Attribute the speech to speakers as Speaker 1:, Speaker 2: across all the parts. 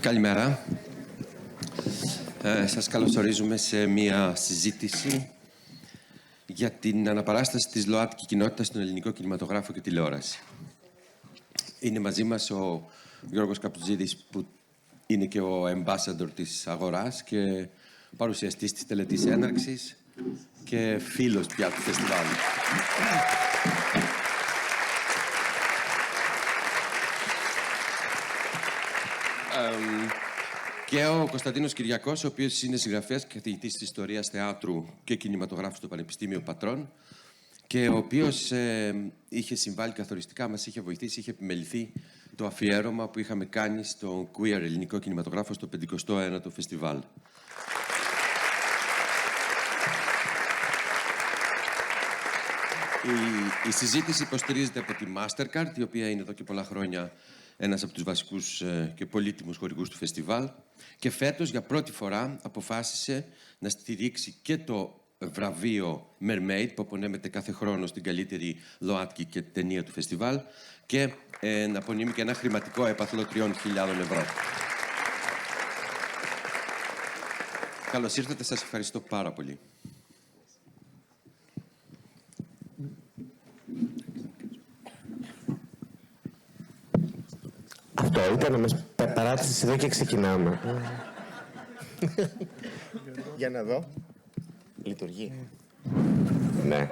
Speaker 1: Καλημέρα. Σας καλωσορίζουμε σε μια συζήτηση για την αναπαράσταση της ΛΟΑΤΚΙ κοινότητας στον ελληνικό κινηματογράφο και τηλεόραση. Είναι μαζί μας ο Γιώργος Καπουτζίδης, που είναι και ο ambassador της αγοράς και παρουσιαστής της τελετής έναρξης και φίλος πια του φεστιβάλ. Και ο Κωνσταντίνος Κυριακός, ο οποίος είναι συγγραφέας και καθηγητής της ιστορίας θεάτρου και κινηματογράφου στο Πανεπιστήμιο Πατρών και ο οποίος είχε συμβάλει καθοριστικά, μας είχε βοηθήσει, είχε επιμεληθεί το αφιέρωμα που είχαμε κάνει στο queer ελληνικό κινηματογράφο στο 51ο φεστιβάλ. Η συζήτηση υποστηρίζεται από τη Mastercard, η οποία είναι εδώ και πολλά χρόνια ένας από τους βασικούς και πολύτιμους χορηγούς του φεστιβάλ, και φέτος για πρώτη φορά αποφάσισε να στηρίξει και το βραβείο Mermaid, που απονέμεται κάθε χρόνο στην καλύτερη ΛΟΑΤΚΙ και ταινία του φεστιβάλ, και να απονείμει και ένα χρηματικό έπαθλο 3.000 ευρώ. Καλώς ήρθατε, σας ευχαριστώ πάρα πολύ.
Speaker 2: Αυτό ήταν, να μας παράτησες εδώ και ξεκινάμε. Για να δω. Λειτουργεί. Ναι.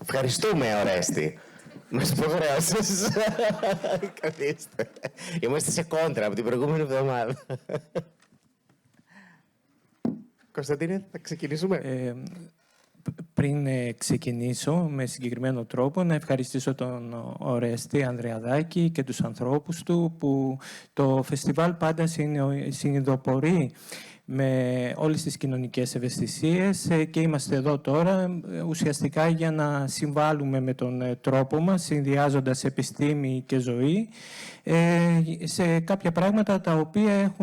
Speaker 2: Ευχαριστούμε, Ορέστη. Μας υποχρεώσες. Καθίστε. Είμαστε σε κόντρα από την προηγούμενη εβδομάδα. Κωνσταντίνε, θα ξεκινήσουμε.
Speaker 3: Πριν ξεκινήσω με συγκεκριμένο τρόπο, να ευχαριστήσω τον Ορέστη Ανδρεαδάκη και τους ανθρώπους του, που το φεστιβάλ πάντα συνειδητοποιεί με όλες τις κοινωνικές ευαισθησίες και είμαστε εδώ τώρα ουσιαστικά για να συμβάλλουμε με τον τρόπο μας, συνδυάζοντας επιστήμη και ζωή, σε κάποια πράγματα τα οποία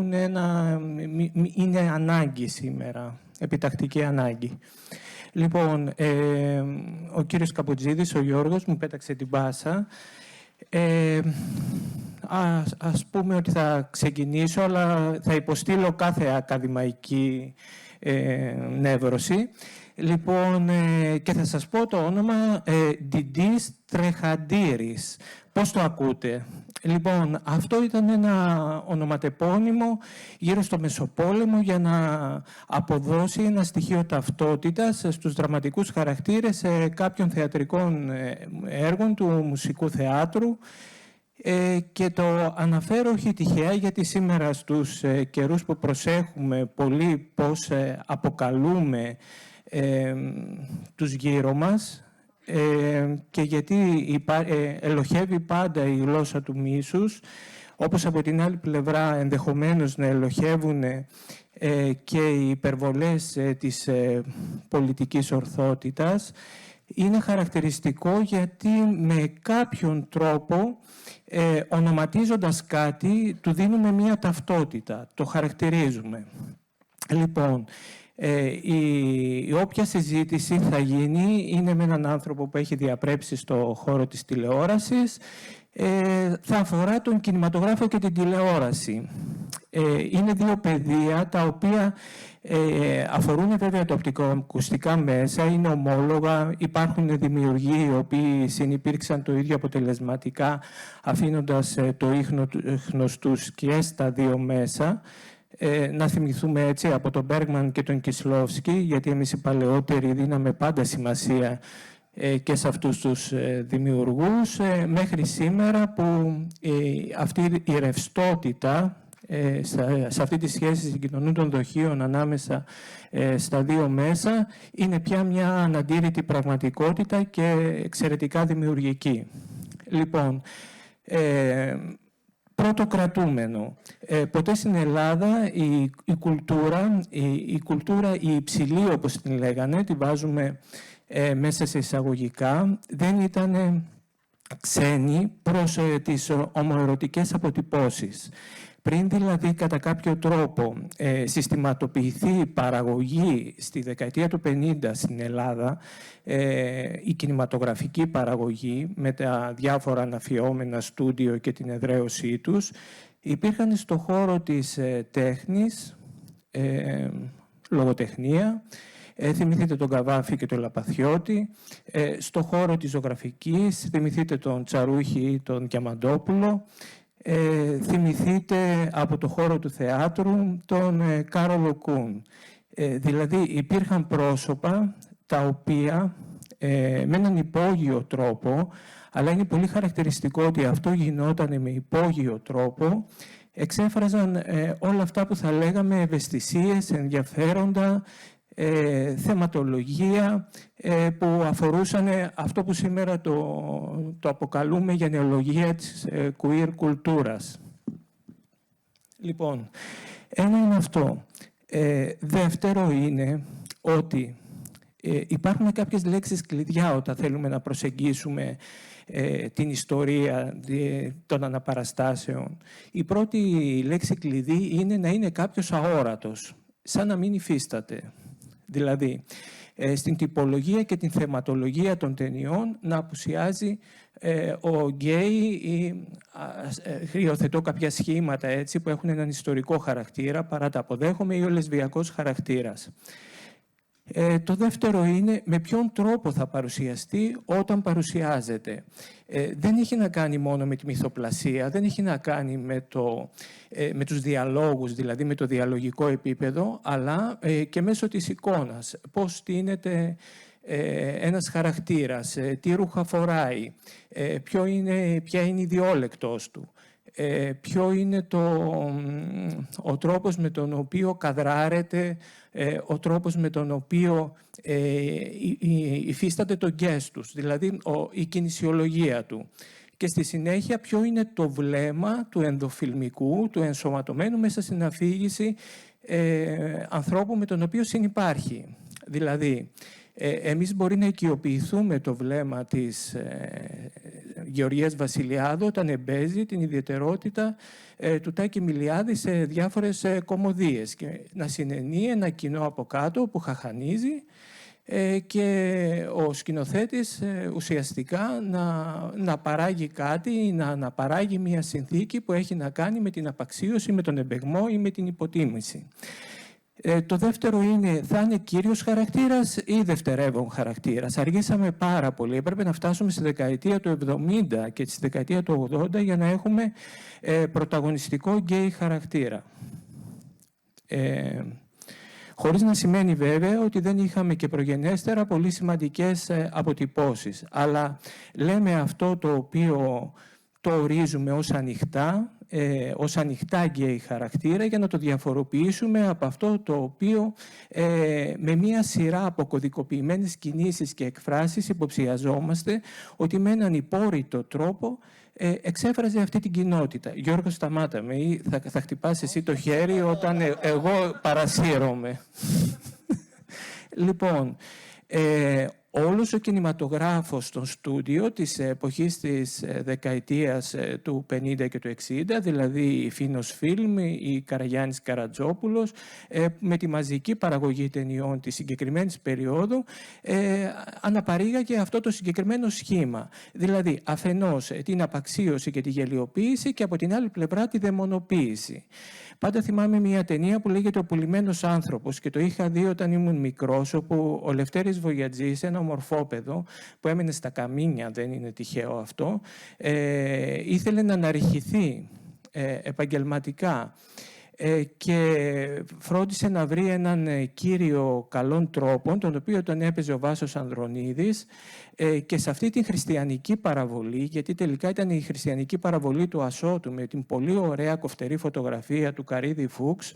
Speaker 3: είναι ανάγκη σήμερα, επιτακτική ανάγκη. Λοιπόν, ο κύριος Καπουτζίδης, ο Γιώργος, μου πέταξε την πάσα. Ας πούμε ότι θα ξεκινήσω, αλλά θα υποστείλω κάθε ακαδημαϊκή νεύρωση. Λοιπόν, και θα σας πω το όνομα Ντιντής Τρεχαντήρης. Πώς το ακούτε? Λοιπόν, αυτό ήταν ένα ονοματεπώνυμο γύρω στο Μεσοπόλεμο για να αποδώσει ένα στοιχείο ταυτότητας στους δραματικούς χαρακτήρες κάποιων θεατρικών έργων του μουσικού θεάτρου, και το αναφέρω όχι τυχαία, γιατί σήμερα στους καιρούς που προσέχουμε πολύ πώς αποκαλούμε τους γύρω μας, και γιατί ελοχεύει πάντα η γλώσσα του μίσους, όπως από την άλλη πλευρά ενδεχομένως να ελοχεύουν και οι υπερβολές της πολιτικής ορθότητας, είναι χαρακτηριστικό γιατί με κάποιον τρόπο, ονοματίζοντας κάτι, του δίνουμε μία ταυτότητα, το χαρακτηρίζουμε. Λοιπόν, η όποια συζήτηση θα γίνει είναι με έναν άνθρωπο που έχει διαπρέψει στο χώρο της τηλεόρασης, θα αφορά τον κινηματογράφο και την τηλεόραση. Είναι δύο πεδία τα οποία αφορούν βέβαια τα οπτικοακουστικά μέσα, είναι ομόλογα, υπάρχουν δημιουργοί οι οποίοι συνυπήρξαν το ίδιο αποτελεσματικά, αφήνοντας το ίχνος τους και στα δύο μέσα. Να θυμηθούμε έτσι από τον Μπέργμαν και τον Κισλόφσκι, γιατί εμείς οι παλαιότεροι δίναμε πάντα σημασία και σε αυτούς τους δημιουργούς, μέχρι σήμερα που αυτή η ρευστότητα, σε αυτή τη σχέση συγκοινωνούν των δοχείων ανάμεσα στα δύο μέσα, είναι πια μια αναντήρητη πραγματικότητα και εξαιρετικά δημιουργική. Λοιπόν, πρώτο κρατούμενο. Ποτέ στην Ελλάδα η κουλτούρα η υψηλή, όπως την λέγανε, τη βάζουμε μέσα σε εισαγωγικά, δεν ήταν ξένη προς τις ομοερωτικές αποτυπώσεις. Πριν δηλαδή κατά κάποιο τρόπο συστηματοποιηθεί η παραγωγή στη δεκαετία του 50 στην Ελλάδα, η κινηματογραφική παραγωγή με τα διάφορα αναφιόμενα στούντιο και την εδραίωσή τους, Υπήρχαν στο χώρο της τέχνης, λογοτεχνία, θυμηθείτε τον Καβάφη και τον Λαπαθιώτη. Στο χώρο της ζωγραφικής, θυμηθείτε τον Τσαρούχη ή τον Διαμαντόπουλο. Θυμηθείτε από το χώρο του θεάτρου τον Κάρολο Κούν. Δηλαδή υπήρχαν πρόσωπα τα οποία με έναν υπόγειο τρόπο, αλλά είναι πολύ χαρακτηριστικό ότι αυτό γινόταν με υπόγειο τρόπο, εξέφραζαν όλα αυτά που θα λέγαμε ευαισθησίες, ενδιαφέροντα, θεματολογία που αφορούσαν αυτό που σήμερα το αποκαλούμε γενεολογία της queer κουλτούρας. Λοιπόν, ένα είναι αυτό. Δεύτερο είναι ότι υπάρχουν κάποιες λέξεις κλειδιά όταν θέλουμε να προσεγγίσουμε την ιστορία των αναπαραστάσεων. Η πρώτη λέξη κλειδί είναι να είναι κάποιος αόρατος, σαν να μην υφίσταται. Δηλαδή, στην τυπολογία και την θεματολογία των ταινιών να απουσιάζει ο γκέι ή υιοθετώ κάποια σχήματα έτσι, που έχουν έναν ιστορικό χαρακτήρα, παρά τα αποδέχομαι, ή ο λεσβιακός χαρακτήρας. Το δεύτερο είναι με ποιον τρόπο θα παρουσιαστεί όταν παρουσιάζεται. Δεν έχει να κάνει μόνο με τη μυθοπλασία, δεν έχει να κάνει με τους διαλόγους, δηλαδή με το διαλογικό επίπεδο, αλλά και μέσω της εικόνας. Πώς στείνεται ένας χαρακτήρας, τι ρούχα φοράει, ποια είναι η διόλεκτος του. Ποιο είναι ο τρόπος με τον οποίο καδράρεται, ο τρόπος με τον οποίο υφίσταται το γκέστους, δηλαδή η κινησιολογία του. Και στη συνέχεια ποιο είναι το βλέμμα του ενδοφιλμικού, του ενσωματωμένου μέσα στην αφήγηση ανθρώπου με τον οποίο συνυπάρχει. Δηλαδή, εμείς μπορεί να οικειοποιηθούμε το βλέμμα της Γεωργίας Βασιλιάδου όταν εμπέζει την ιδιαιτερότητα του Τάκη Μιλιάδη σε διάφορες κωμωδίες και να συνενεί ένα κοινό από κάτω που χαχανίζει και ο σκηνοθέτης ουσιαστικά να παράγει κάτι, να παράγει μια συνθήκη που έχει να κάνει με την απαξίωση, με τον εμπεγμό ή με την υποτίμηση. Το δεύτερο είναι, θα είναι κύριος χαρακτήρας ή δευτερεύον χαρακτήρας. Αργήσαμε πάρα πολύ. Έπρεπε να φτάσουμε στη δεκαετία του 70 και στη δεκαετία του 80 για να έχουμε πρωταγωνιστικό γκέι χαρακτήρα. Χωρίς να σημαίνει βέβαια ότι δεν είχαμε και προγενέστερα πολύ σημαντικές αποτυπώσεις. Αλλά λέμε αυτό το οποίο το ορίζουμε ως ανοιχτά γκέι χαρακτήρα για να το διαφοροποιήσουμε από αυτό το οποίο με μία σειρά από κωδικοποιημένες κινήσεις και εκφράσεις υποψιαζόμαστε ότι με έναν υπόρρητο τρόπο εξέφραζε αυτή την κοινότητα. Γιώργο, σταμάτα με ή θα χτυπάς εσύ το χέρι όταν εγώ παρασύρωμαι. Λοιπόν, όλος ο κινηματογράφος στο στούντιο της εποχής της δεκαετίας του 50 και του 60, δηλαδή η Φίνος Φιλμ, η Καραγιάννης Καρατζόπουλος, με τη μαζική παραγωγή ταινιών της συγκεκριμένης περίοδου, αναπαρήγαγε αυτό το συγκεκριμένο σχήμα. Δηλαδή, αφενός την απαξίωση και τη γελιοποίηση και από την άλλη πλευρά τη δαιμονοποίηση. Πάντα θυμάμαι μια ταινία που λέγεται «Ο πουλημένος άνθρωπος» και το είχα δει όταν ήμουν μικρός, όπου ο Λευτέρης Βογιατζής, ένα ομορφόπεδο που έμενε στα Καμίνια, δεν είναι τυχαίο αυτό, ήθελε να αναρριχηθεί επαγγελματικά και φρόντισε να βρει έναν κύριο καλών τρόπων, τον οποίο τον έπαιζε ο Βάσος Ανδρονίδης, και σε αυτή την χριστιανική παραβολή, γιατί τελικά ήταν η χριστιανική παραβολή του Ασώτου με την πολύ ωραία κοφτερή φωτογραφία του Καρύδη Φούξ,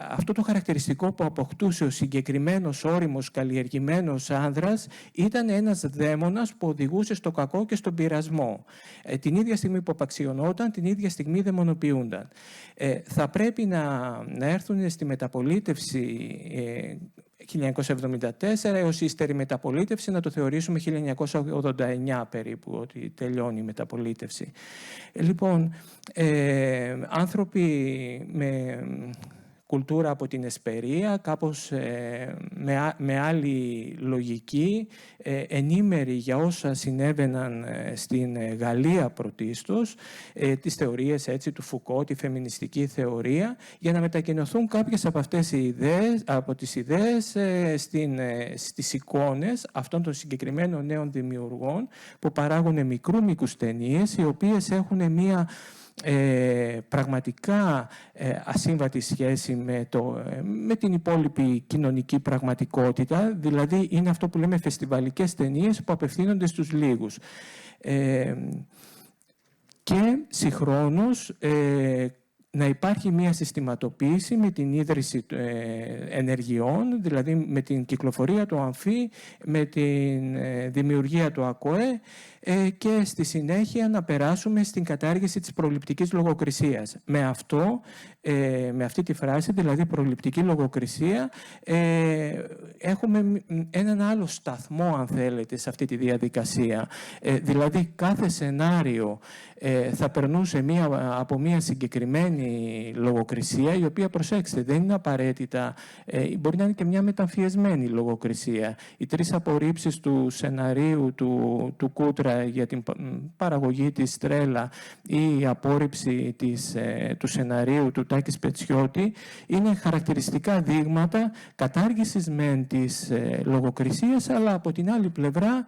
Speaker 3: αυτό το χαρακτηριστικό που αποκτούσε ο συγκεκριμένος όριμος καλλιεργημένος άνδρας ήταν ένας δαίμονας που οδηγούσε στο κακό και στον πειρασμό. Την ίδια στιγμή που απαξιωνόταν, την ίδια στιγμή δαιμονοποιούνταν. Θα πρέπει να έρθουν στη μεταπολίτευση 1974 έως η ύστερη μεταπολίτευση, να το θεωρήσουμε 1989 περίπου, ότι τελειώνει η μεταπολίτευση. Λοιπόν, άνθρωποι με κουλτούρα από την Εσπερία, κάπως με άλλη λογική, ενήμεροι για όσα συνέβαιναν στην Γαλλία πρωτίστως, τις θεωρίες έτσι, του Φουκώ, τη φεμινιστική θεωρία, για να μετακινηθούν κάποιες από αυτές τις ιδέες στις εικόνες αυτών των συγκεκριμένων νέων δημιουργών που παράγουν μικρού μήκους ταινίες, οι οποίες έχουν μία πραγματικά ασύμβατη σχέση με την υπόλοιπη κοινωνική πραγματικότητα, δηλαδή είναι αυτό που λέμε φεστιβαλικές ταινίες που απευθύνονται στους λίγους. Και συγχρόνως να υπάρχει μια συστηματοποίηση με την ίδρυση ενεργειών, δηλαδή με την κυκλοφορία του Αμφί, με την δημιουργία του ΑΚΟΕ και στη συνέχεια να περάσουμε στην κατάργηση της προληπτικής λογοκρισίας. Με αυτή τη φράση, δηλαδή προληπτική λογοκρισία, έχουμε έναν άλλο σταθμό, αν θέλετε, σε αυτή τη διαδικασία. Δηλαδή κάθε σενάριο θα περνούσε από μια συγκεκριμένη λογοκρισία, η οποία, προσέξτε, δεν είναι απαραίτητα, μπορεί να είναι και μια μεταμφιεσμένη λογοκρισία. Οι 3 απορρίψεις του σεναρίου του Κούτρα για την παραγωγή της Τρέλα ή η απόρριψη του σεναρίου του Τάκη Σπετσιώτη είναι χαρακτηριστικά δείγματα κατάργησης μεν της λογοκρισίας, αλλά από την άλλη πλευρά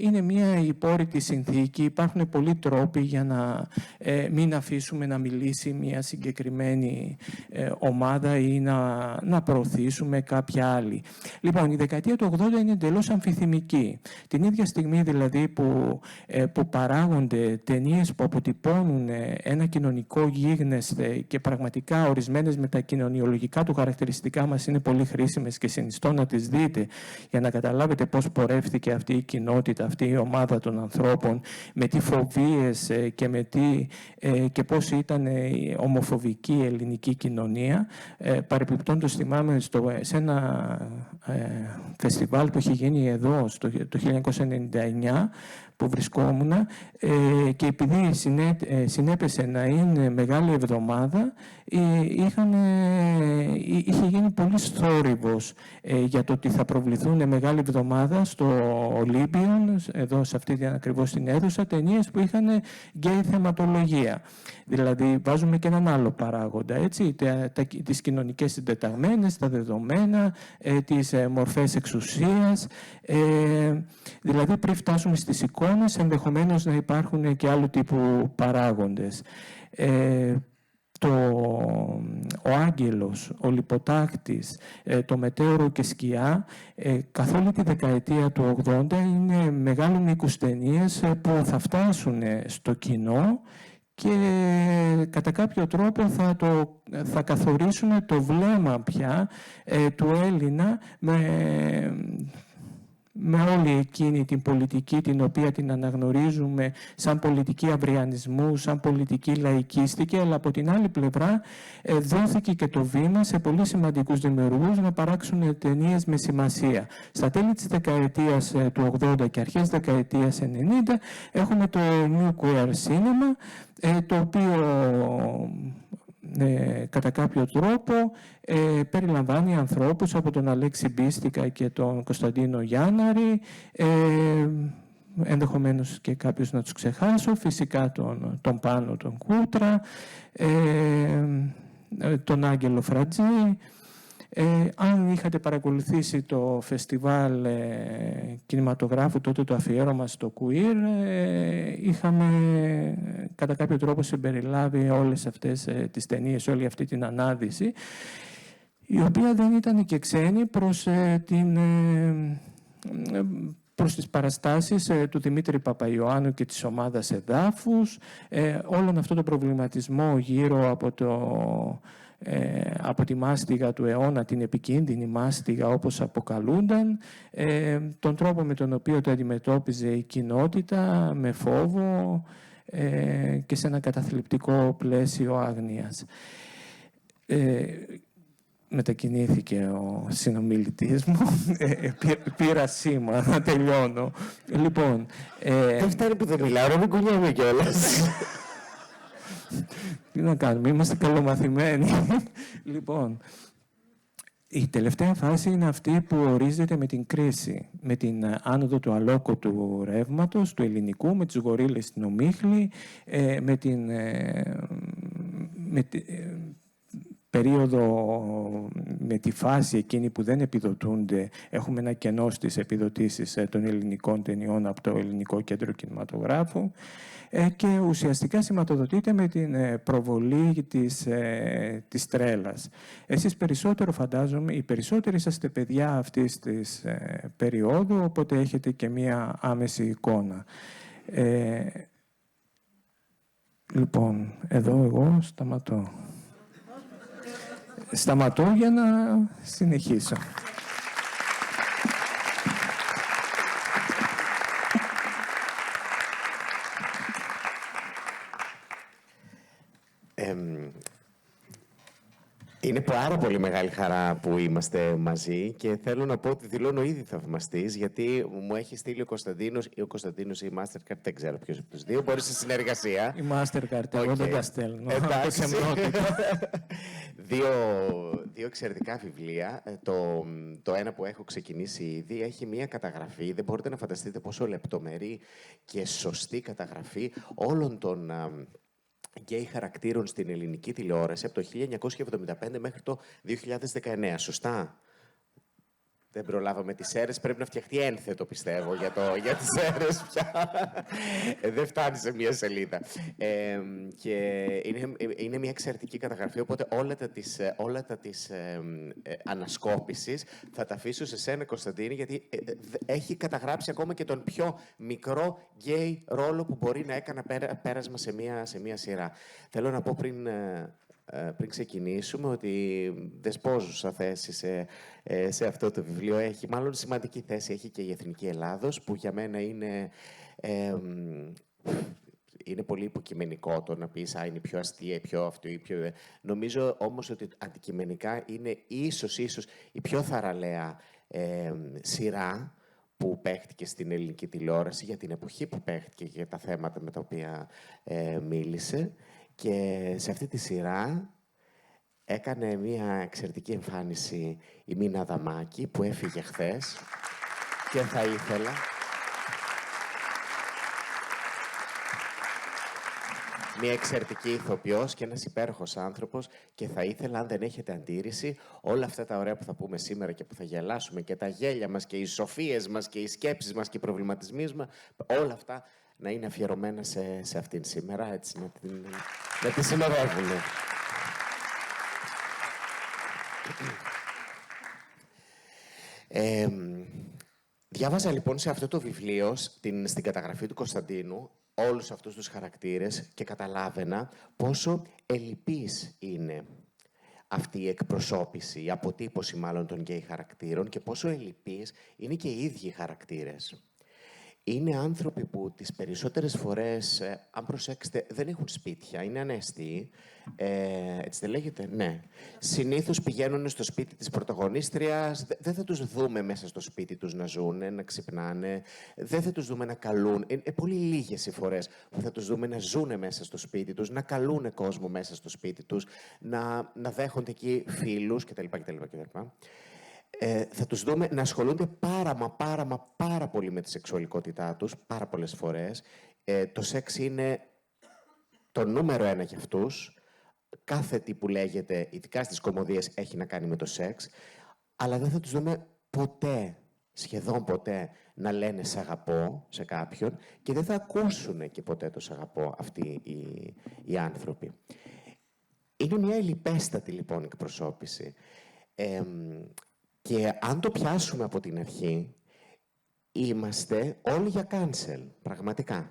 Speaker 3: είναι μια υπόρρητη συνθήκη. Υπάρχουν πολλοί τρόποι για να μην αφήσουμε να μιλήσει μια συγκεκριμένη ομάδα ή να προωθήσουμε κάποια άλλη. Λοιπόν, η δεκαετία του 80 είναι εντελώς αμφιθυμική. Την ίδια στιγμή δηλαδή που παράγονται ταινίες που αποτυπώνουν ένα κοινωνικό γίγνεσθε και πραγματικά ορισμένες με τα κοινωνιολογικά του χαρακτηριστικά μας είναι πολύ χρήσιμες και συνιστώ να τις δείτε για να καταλάβετε πώς πορεύτηκε αυτή η κοινότητα, αυτή η ομάδα των ανθρώπων, με τι φοβίες και πώς ήταν η ομοφοβική ελληνική κοινωνία. Παρεπιπτόντως θυμάμαι σε ένα φεστιβάλ που είχε γίνει εδώ το 1999 που βρισκόμουν και επειδή συνέπεσε να είναι Μεγάλη Εβδομάδα, είχε γίνει πολύ θόρυβος για το ότι θα προβληθούν Μεγάλη Εβδομάδα στο Ολύμπιον, εδώ σε αυτή ακριβώς την αίθουσα, ταινίες που είχαν γκέι θεματολογία. Δηλαδή βάζουμε και έναν άλλο παράγοντα, έτσι, τις κοινωνικές συντεταγμένες, τα δεδομένα, τις μορφές εξουσίας, δηλαδή πριν φτάσουμε στις εικόνες ενδεχομένως να υπάρχουν και άλλου τύπου παράγοντες. Ο Άγγελος, ο Λιποτάκτης, το Μετέωρο και Σκιά, καθ' όλη τη δεκαετία του 80 είναι μεγάλου μήκους ταινίες που θα φτάσουν στο κοινό και κατά κάποιο τρόπο θα καθορίσουν το βλέμμα πια του Έλληνα με όλη εκείνη την πολιτική την οποία την αναγνωρίζουμε σαν πολιτική αυριανισμού, σαν πολιτική λαϊκίστικη, αλλά από την άλλη πλευρά δόθηκε και το βήμα σε πολύ σημαντικούς δημιουργούς να παράξουν ταινίες με σημασία. Στα τέλη της δεκαετίας του 80 και αρχές δεκαετίας 90 έχουμε το New Queer Cinema, το οποίο κατά κάποιο τρόπο περιλαμβάνει ανθρώπους από τον Αλέξη Μπίστικα και τον Κωνσταντίνο Γιάνναρη, ενδεχομένως και κάποιους να τους ξεχάσω, φυσικά τον Πάνο τον Κούτρα, τον Άγγελο Φρατζή. Αν είχατε παρακολουθήσει το φεστιβάλ κινηματογράφου, τότε το αφιέρωμα στο queer, είχαμε κατά κάποιο τρόπο συμπεριλάβει όλες αυτές τις ταινίες, όλη αυτή την ανάδυση, η οποία δεν ήταν και ξένη προς τις παραστάσεις του Δημήτρη Παπαϊωάννου και της ομάδας Εδάφους, όλον αυτό το προβληματισμό γύρω από τη μάστιγα του αιώνα, την επικίνδυνη μάστιγα όπως αποκαλούνταν, τον τρόπο με τον οποίο το αντιμετώπιζε η κοινότητα, με φόβο και σε ένα καταθλιπτικό πλαίσιο άγνοιας. Μετακινήθηκε ο συνομιλητής μου, πήρα σήμα, να τελειώνω. Λοιπόν,
Speaker 2: δεν φτάνει που δεν μιλάω, μην κουνιέμαι κιόλας.
Speaker 3: Τι να κάνουμε, είμαστε καλομαθημένοι. Λοιπόν, η τελευταία φάση είναι αυτή που ορίζεται με την κρίση, με την άνοδο του αλόκοτου ρεύματος, του ελληνικού, με τις γορίλες στην ομίχλη, περίοδο, με τη φάση εκείνη που δεν επιδοτούνται. Έχουμε ένα κενό στις επιδοτήσεις των ελληνικών ταινιών από το Ελληνικό Κέντρο Κινηματογράφου και ουσιαστικά σηματοδοτείται με την προβολή της τρέλας. Εσείς περισσότερο, φαντάζομαι, οι περισσότεροι είσαστε παιδιά αυτής της περίοδου, οπότε έχετε και μία άμεση εικόνα. Λοιπόν, εδώ εγώ σταματώ. Σταματώ για να συνεχίσω.
Speaker 2: Είναι πάρα πολύ μεγάλη χαρά που είμαστε μαζί και θέλω να πω ότι δηλώνω ήδη θαυμαστής, γιατί μου έχει στείλει ο Κωνσταντίνος ή η Mastercard, δεν ξέρω ποιος από τους δύο, μπορεί σε συνεργασία.
Speaker 3: Η Mastercard, εγώ δεν τα στέλνω.
Speaker 2: Εντάξει. Δύο εξαιρετικά βιβλία. Το ένα που έχω ξεκινήσει ήδη έχει μία καταγραφή, δεν μπορείτε να φανταστείτε πόσο λεπτομερή και σωστή καταγραφή όλων των γκέι χαρακτήρων στην ελληνική τηλεόραση από το 1975 μέχρι το 2019. Σωστά. Δεν προλάβαμε τις αίρες. Πρέπει να φτιαχτεί ένθετο, πιστεύω, για τις αίρες πια. Δεν φτάνει σε μία σελίδα. Και είναι μια εξαιρετική καταγραφή, οπότε όλα τα της ανασκόπησης θα τα αφήσω σε σένα, Κωνσταντίνη, γιατί έχει καταγράψει ακόμα και τον πιο μικρό γκέι ρόλο που μπορεί να έκανα πέρασμα σε μία σειρά. Θέλω να πω πριν ξεκινήσουμε ότι δεσπόζουσα θέση σε αυτό το βιβλίο έχει, μάλλον σημαντική θέση έχει και η Εθνική Ελλάδος, που για μένα είναι πολύ υποκειμενικό το να πεις είναι πιο αστεία, πιο αυτό ή πιο... Νομίζω όμως ότι αντικειμενικά είναι ίσως η πιο θαραλέα σειρά που παίχτηκε στην ελληνική τηλεόραση για την εποχή που παίχτηκε, για τα θέματα με τα οποία μίλησε. Και σε αυτή τη σειρά έκανε μια εξαιρετική εμφάνιση η Μίνα Αδαμάκη, που έφυγε χθες, και θα ήθελα... Μια εξαιρετική ηθοποιός και ένας υπέροχος άνθρωπος, και θα ήθελα, αν δεν έχετε αντίρρηση, όλα αυτά τα ωραία που θα πούμε σήμερα και που θα γελάσουμε, και τα γέλια μας και οι σοφίες μας και οι σκέψεις μας και οι προβληματισμοί μας, όλα αυτά να είναι αφιερωμένα σε αυτήν σήμερα, έτσι, να τη συνοδεύουν. Διάβαζα λοιπόν σε αυτό το βιβλίο, στην καταγραφή του Κωνσταντίνου, όλους αυτούς τους χαρακτήρες και καταλάβαινα πόσο ελλειπής είναι αυτή η εκπροσώπηση, η αποτύπωση μάλλον των γκέι χαρακτήρων, και πόσο ελλειπής είναι και οι ίδιοι οι χαρακτήρες. Είναι άνθρωποι που τις περισσότερες φορές, αν προσέξετε, δεν έχουν σπίτια, είναι ανέστιοι. Έτσι δεν λέγεται? Ναι. Συνήθως πηγαίνουν στο σπίτι της πρωταγωνίστριας, δεν θα τους δούμε μέσα στο σπίτι τους να ζουν, να ξυπνάνε, δεν θα τους δούμε να καλούν. Είναι πολύ λίγες οι φορές που θα τους δούμε να ζουν μέσα στο σπίτι τους, να καλούν κόσμο μέσα στο σπίτι τους, να δέχονται εκεί φίλους κτλ. Θα τους δούμε να ασχολούνται πάρα πολύ με τη σεξουαλικότητά τους, πάρα πολλές φορές. Το σεξ είναι το νούμερο ένα για αυτούς. Κάθε τι που λέγεται, ειδικά στις κωμωδίες, έχει να κάνει με το σεξ. Αλλά δεν θα τους δούμε ποτέ, σχεδόν ποτέ, να λένε «σ' αγαπώ» σε κάποιον, και δεν θα ακούσουν και ποτέ το «σ' αγαπώ» αυτοί οι άνθρωποι. Είναι μια ελλειπέστατη λοιπόν εκπροσώπηση. Και αν το πιάσουμε από την αρχή, είμαστε όλοι για cancel, πραγματικά.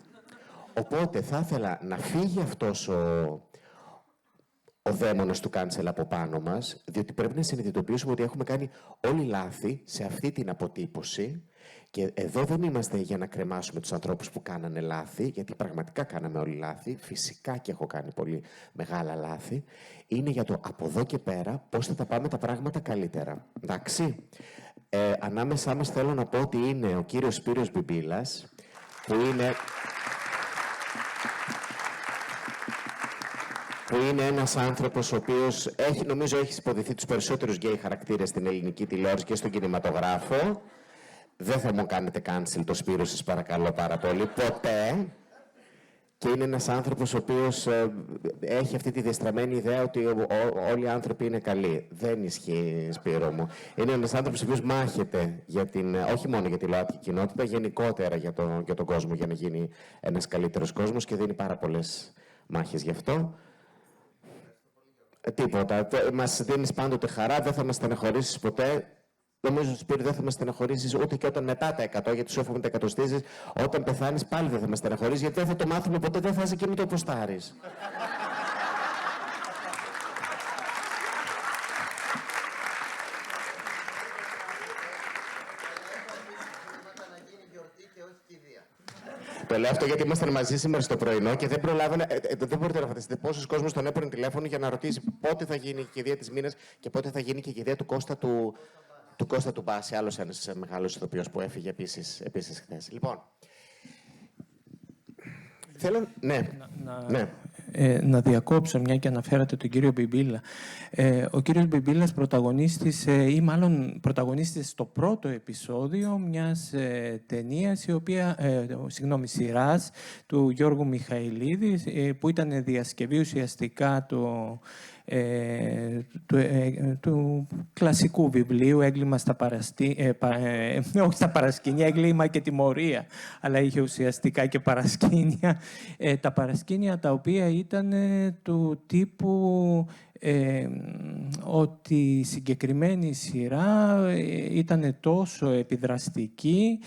Speaker 2: Οπότε θα ήθελα να φύγει αυτός ο δαίμονας του cancel από πάνω μας, διότι πρέπει να συνειδητοποιήσουμε ότι έχουμε κάνει όλοι λάθη σε αυτή την αποτύπωση, και εδώ δεν είμαστε για να κρεμάσουμε τους ανθρώπους που κάνανε λάθη, γιατί πραγματικά κάναμε όλοι λάθη, φυσικά και έχω κάνει πολύ μεγάλα λάθη. Είναι για το από εδώ και πέρα πώς θα τα πάμε τα πράγματα καλύτερα. Εντάξει. Ανάμεσά μας θέλω να πω ότι είναι ο κύριος Σπύρος Μπιμπίλας, που είναι... που είναι ένας άνθρωπος ο οποίος νομίζω έχει υποδηθεί τους περισσότερους γκέι χαρακτήρες στην ελληνική τηλεόραση και στον κινηματογράφο. Δεν θα μου κάνετε cancel το Σπύρο, σας παρακαλώ πάρα πολύ, ποτέ. Και είναι ένας άνθρωπος ο οποίος έχει αυτή τη διαστραμμένη ιδέα ότι όλοι οι άνθρωποι είναι καλοί. Δεν ισχύει, Σπύρο μου. Είναι ένας άνθρωπος ο οποίος μάχεται όχι μόνο για τη ΛΟΑΤΚΙ κοινότητα, γενικότερα για τον κόσμο, για να γίνει ένας καλύτερος κόσμος και δίνει πάρα πολλές μάχες γι' αυτό. Τίποτα. Μας δίνεις πάντοτε χαρά, δεν θα μας στεναχωρήσεις ποτέ. Νομίζω, Σπύρο, δεν θα μας στεναχωρήσεις ούτε και όταν μετά τα 100, γιατί σου εύχομαι τα εκατοστήσεις. Όταν πεθάνεις πάλι δεν θα μας στεναχωρήσεις, γιατί δεν θα το μάθουμε ποτέ, δεν θα είσαι και με το ποστάρεις. Το λέω αυτό γιατί ήμασταν μαζί σήμερα στο πρωινό και δεν προλάβανε. Δεν μπορείτε να φανταστείτε πόσος κόσμος τον έπαιρνε τηλέφωνο για να ρωτήσει πότε θα γίνει η κηδεία της Μίνας και πότε θα γίνει και η κηδεία του Κώστα του Κώστα του Μπάση, άλλος ένας μεγάλος ηθοποιός που έφυγε επίσης χθες. Λοιπόν, θέλω... Ναι.
Speaker 3: Να διακόψω, μια και αναφέρατε τον κύριο Μπιμπίλα. Ο κύριος Μπιμπίλας πρωταγωνίστησε, ή μάλλον πρωταγωνίστησε στο πρώτο επεισόδιο μιας ταινίας, σειράς του Γιώργου Μιχαηλίδη, που ήταν διασκευή ουσιαστικά του κλασικού βιβλίου «Έγκλημα στα όχι στα παρασκήνια, έγκλημα και τιμωρία», αλλά είχε ουσιαστικά και παρασκήνια. Τα παρασκήνια τα οποία ήταν του τύπου ότι η συγκεκριμένη σειρά ήταν τόσο επιδραστική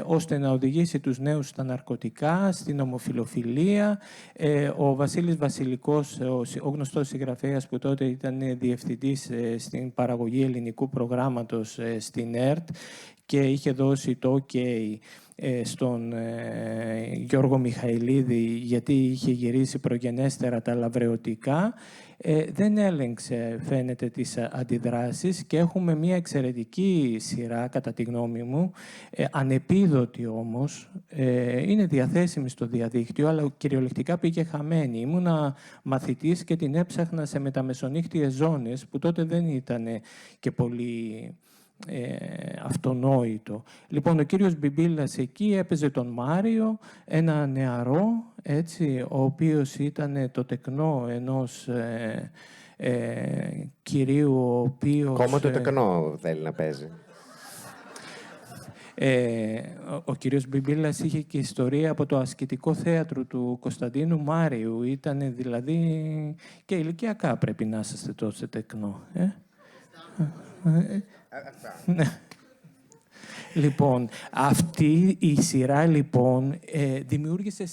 Speaker 3: ώστε να οδηγήσει τους νέους στα ναρκωτικά, στην ομοφιλοφιλία. Ο Βασίλης Βασιλικός, ο γνωστός συγγραφέας που τότε ήταν διευθυντής στην παραγωγή ελληνικού προγράμματος στην ΕΡΤ και είχε δώσει το OK στον Γιώργο Μιχαηλίδη, γιατί είχε γυρίσει προγενέστερα τα λαβρεωτικά, δεν έλεγξε, φαίνεται, τις αντιδράσεις και έχουμε μια εξαιρετική σειρά, κατά τη γνώμη μου, ανεπίδοτη όμως, είναι διαθέσιμη στο διαδίκτυο, αλλά κυριολεκτικά πήγε χαμένη. Ήμουνα μαθητής και την έψαχνα σε μεταμεσονύχτιες ζώνες, που τότε δεν ήταν και πολύ αυτονόητο. Λοιπόν, ο κύριος Μπιμπίλας εκεί έπαιζε τον Μάριο, ένα νεαρό, έτσι, ο οποίος ήταν το τεκνό ενός κυρίου, ο οποίος...
Speaker 2: Κόμμα το τεκνό θέλει να παίζει.
Speaker 3: Ο κύριος Μπιμπίλας είχε και ιστορία από το ασκητικό θέατρο του Κωνσταντίνου Μάριου. Ήταν δηλαδή και ηλικιακά πρέπει να είσαστε τόσο τεκνό. Λοιπόν, αυτή η σειρά λοιπόν δημιούργησε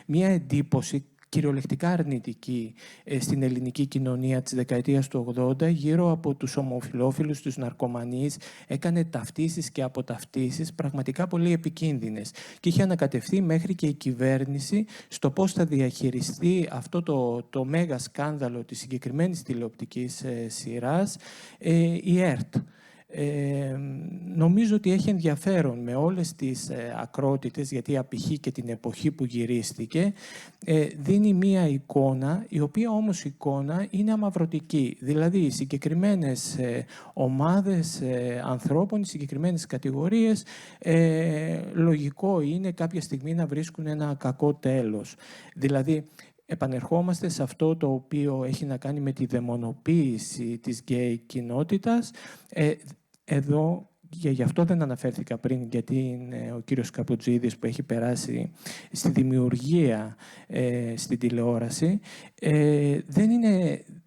Speaker 3: μια εντύπωση κυριολεκτικά αρνητική στην ελληνική κοινωνία της δεκαετίας του 80 γύρω από τους ομοφυλόφιλους, τους ναρκωμανείς. Έκανε ταυτίσεις και αποταυτίσεις πραγματικά πολύ επικίνδυνες και είχε ανακατευθεί μέχρι και η κυβέρνηση στο πώς θα διαχειριστεί αυτό το μέγα σκάνδαλο της συγκεκριμένης τηλεοπτικής σειράς η ΕΡΤ. Νομίζω ότι έχει ενδιαφέρον με όλες τις ακρότητες, γιατί απηχεί και την εποχή που γυρίστηκε, δίνει μία εικόνα, η οποία όμως εικόνα είναι αμαυρωτική. Δηλαδή, οι συγκεκριμένες ομάδες ανθρώπων, οι συγκεκριμένες κατηγορίες, λογικό είναι κάποια στιγμή να βρίσκουν ένα κακό τέλος. Δηλαδή, επανερχόμαστε σε αυτό το οποίο έχει να κάνει με τη δαιμονοποίηση της γκέι κοινότητας. Εδώ, και γι' αυτό δεν αναφέρθηκα πριν, γιατί είναι ο κύριος Καπουτζίδης που έχει περάσει στη δημιουργία στην τηλεόραση.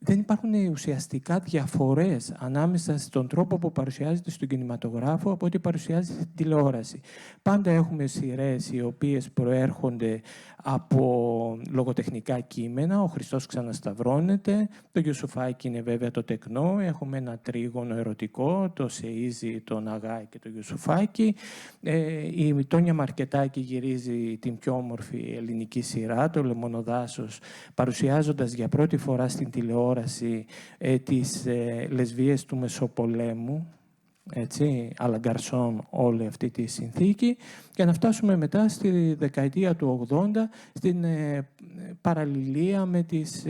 Speaker 3: Δεν υπάρχουν ουσιαστικά διαφορές ανάμεσα στον τρόπο που παρουσιάζεται στον κινηματογράφο από ό,τι παρουσιάζεται στην τηλεόραση. Πάντα έχουμε σειρές οι οποίες προέρχονται από λογοτεχνικά κείμενα. Ο Χριστός ξανασταυρώνεται, το Ιουσουφάκι είναι βέβαια το τεκνό, έχουμε ένα τρίγωνο ερωτικό, το Σεΐζη, τον Αγάη και το Ιουσουφάκι. Η Τόνια Μαρκετάκη γυρίζει την πιο όμορφη ελληνική σειρά, το Λεμονοδάσος, παρουσιάζοντας για πρώτη φορά στην τηλεόραση τις λεσβίες του Μεσοπολέμου. έτσι, αλαγκαρσόν όλη αυτή τη συνθήκη, και να φτάσουμε μετά στη δεκαετία του 80 στην παραλληλία με τις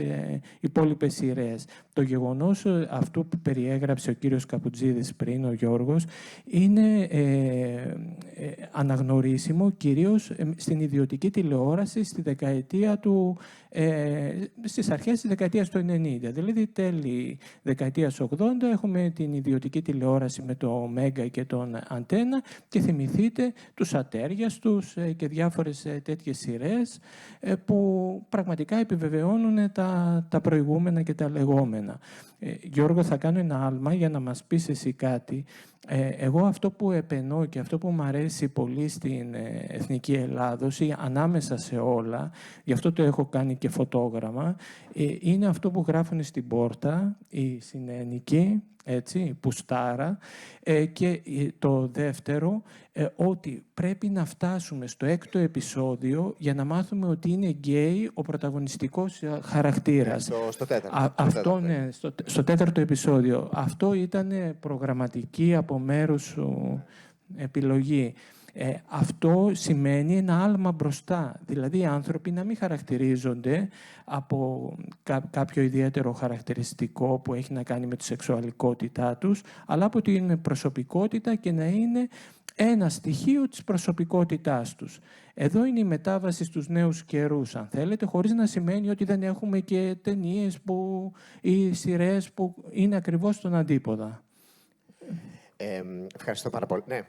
Speaker 3: υπόλοιπες σειρές. Το γεγονός αυτού που περιέγραψε ο κύριος Καπουτζίδης πριν, ο Γιώργος, είναι αναγνωρίσιμο κυρίως στην ιδιωτική τηλεόραση στις αρχές της δεκαετίας του 90. Δηλαδή τέλη δεκαετίας 80 έχουμε την ιδιωτική τηλεόραση με το Μέγκα και τον Αντένα, και θυμηθείτε τους Ατέριαστους και διάφορες τέτοιες σειρές που πραγματικά επιβεβαιώνουν τα προηγούμενα και τα λεγόμενα. Γιώργο, θα κάνω ένα άλμα για να μας πεις εσύ κάτι. Εγώ αυτό που επενώ και αυτό που μου αρέσει πολύ στην Εθνική Ελλάδος, ανάμεσα σε όλα, γι' αυτό το έχω κάνει και φωτόγραμμα, είναι αυτό που γράφουν στην πόρτα, η συνενική, έτσι, πουστάρα, και το δεύτερο, ότι πρέπει να φτάσουμε στο 6ο επεισόδιο για να μάθουμε ότι είναι γκέι ο πρωταγωνιστικός χαρακτήρας.
Speaker 2: Στο τέταρτο.
Speaker 3: Ναι, στο 4ο επεισόδιο. Αυτό ήταν προγραμματική από μέρους σου επιλογή. Αυτό σημαίνει ένα άλμα μπροστά. Δηλαδή οι άνθρωποι να μην χαρακτηρίζονται από κάποιο ιδιαίτερο χαρακτηριστικό που έχει να κάνει με τη σεξουαλικότητά τους, αλλά από την προσωπικότητα, και να είναι ένα στοιχείο της προσωπικότητάς τους. Εδώ είναι η μετάβαση στους νέους καιρούς, αν θέλετε, χωρίς να σημαίνει ότι δεν έχουμε και ταινίες ή σειρές που είναι ακριβώς στον αντίποδα.
Speaker 2: Ευχαριστώ πάρα πολύ. Ναι.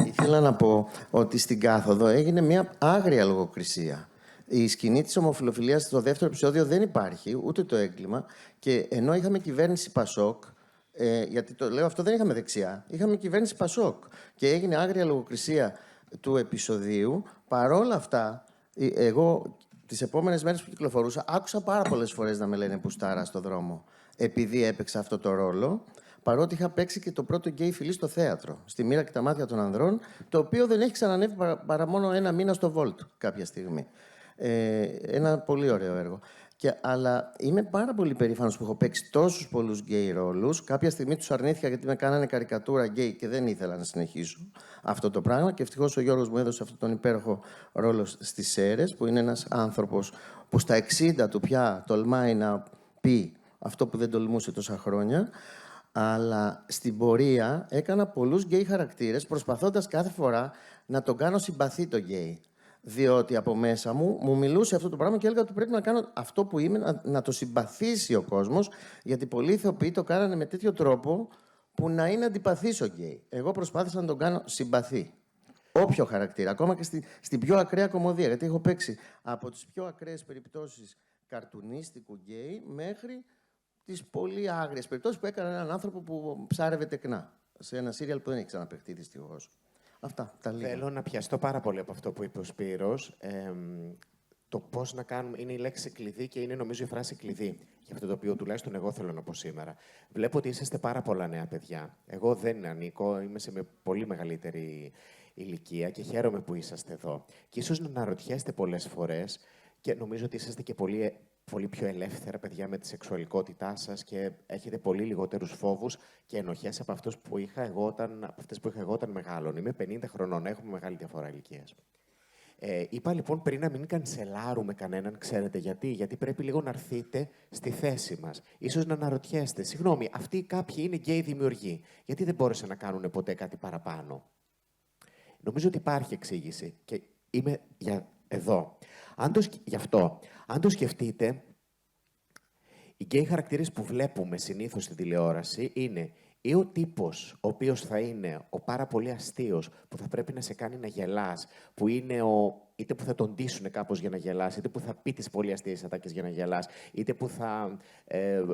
Speaker 4: Ήθελα να πω ότι στην Κάθοδο έγινε μια άγρια λογοκρισία. Η σκηνή της ομοφυλοφιλίας στο δεύτερο επεισόδιο δεν υπάρχει, ούτε το έγκλημα. Και ενώ είχαμε κυβέρνηση Πασόκ, γιατί το λέω αυτό, δεν είχαμε δεξιά, είχαμε κυβέρνηση Πασόκ. Και έγινε άγρια λογοκρισία του επεισοδίου. Παρόλα αυτά, εγώ τις επόμενες μέρες που κυκλοφορούσα, άκουσα πάρα πολλές φορές να με λένε πουστάρα στο δρόμο, επειδή έπαιξα αυτό το ρόλο. Παρότι είχα παίξει και το πρώτο γκέι φιλί στο θέατρο, στη Μοίρα και τα μάτια των ανδρών, το οποίο δεν έχει ξανανεύει παρά μόνο ένα μήνα στο Volt κάποια στιγμή. Ένα πολύ ωραίο έργο. Αλλά είμαι πάρα πολύ περήφανος που έχω παίξει τόσους πολλούς γκέι ρόλους. Κάποια στιγμή τους αρνήθηκα γιατί με κάνανε καρικατούρα γκέι και δεν ήθελα να συνεχίσω αυτό το πράγμα. Και ευτυχώς ο Γιώργος μου έδωσε αυτόν τον υπέροχο ρόλο στις Σέρρες, που είναι ένας άνθρωπος που στα 60 του πια τολμάει να πει αυτό που δεν τολμούσε τόσα χρόνια. Αλλά στην πορεία έκανα πολλούς γκέι χαρακτήρες, προσπαθώντας κάθε φορά να τον κάνω συμπαθή το γκέι. Διότι από μέσα μου μιλούσε αυτό το πράγμα και έλεγα ότι πρέπει να κάνω αυτό που είμαι, να το συμπαθήσει ο κόσμος, γιατί πολλοί ηθοποιοί το κάνανε με τέτοιο τρόπο που να είναι αντιπαθής ο γκέι. Εγώ προσπάθησα να τον κάνω συμπαθή. Όποιο χαρακτήρα, ακόμα και στην πιο ακραία κωμωδία. Γιατί έχω παίξει από τις πιο ακραίες περιπτώσεις καρτουνίστικου γκέι μέχρι τις πολύ άγριες περιπτώσεις που έκανε έναν άνθρωπο που ψάρευε τεκνά σε ένα σύριαλ που δεν έχει ξαναπαιχτεί δυστυχώς. Αυτά τα λίγα.
Speaker 2: Θέλω να πιαστώ πάρα πολύ από αυτό που είπε ο Σπύρος. Το πώς να κάνουμε είναι η λέξη κλειδί και είναι νομίζω η φράση κλειδί. Για αυτό το οποίο τουλάχιστον εγώ θέλω να πω σήμερα. Βλέπω ότι είσαστε πάρα πολλά νέα παιδιά. Εγώ δεν ανήκω, είμαι σε πολύ μεγαλύτερη ηλικία και χαίρομαι που είσαστε εδώ. Και ίσως να αναρωτιέστε πολλές φορές και νομίζω ότι είσαστε και πολύ πιο ελεύθερα παιδιά με τη σεξουαλικότητά σας και έχετε πολύ λιγότερους φόβους και ενοχές από αυτές που είχα εγώ όταν μεγάλων. Είμαι 50 χρονών, έχουμε μεγάλη διαφορά ηλικίας. Είπα λοιπόν πριν να μην κανσελάρουμε κανέναν, ξέρετε γιατί. Γιατί πρέπει λίγο να έρθετε στη θέση μας. Ίσως να αναρωτιέστε, συγγνώμη, αυτοί κάποιοι είναι γκέι δημιουργοί. Γιατί δεν μπόρεσαν να κάνουν ποτέ κάτι παραπάνω. Νομίζω ότι υπάρχει εξήγηση και είμαι εδώ. Γι' αυτό, αν το σκεφτείτε, οι γκέι χαρακτήρες που βλέπουμε συνήθως στην τηλεόραση είναι ή ο τύπος ο οποίος θα είναι ο πάρα πολύ αστείος, που θα πρέπει να σε κάνει να γελάς, που είναι είτε που θα τον ντύσουν κάπως για να γελάς, είτε που θα πει τις πολύ αστείες ατάκες για να γελάς, είτε που θα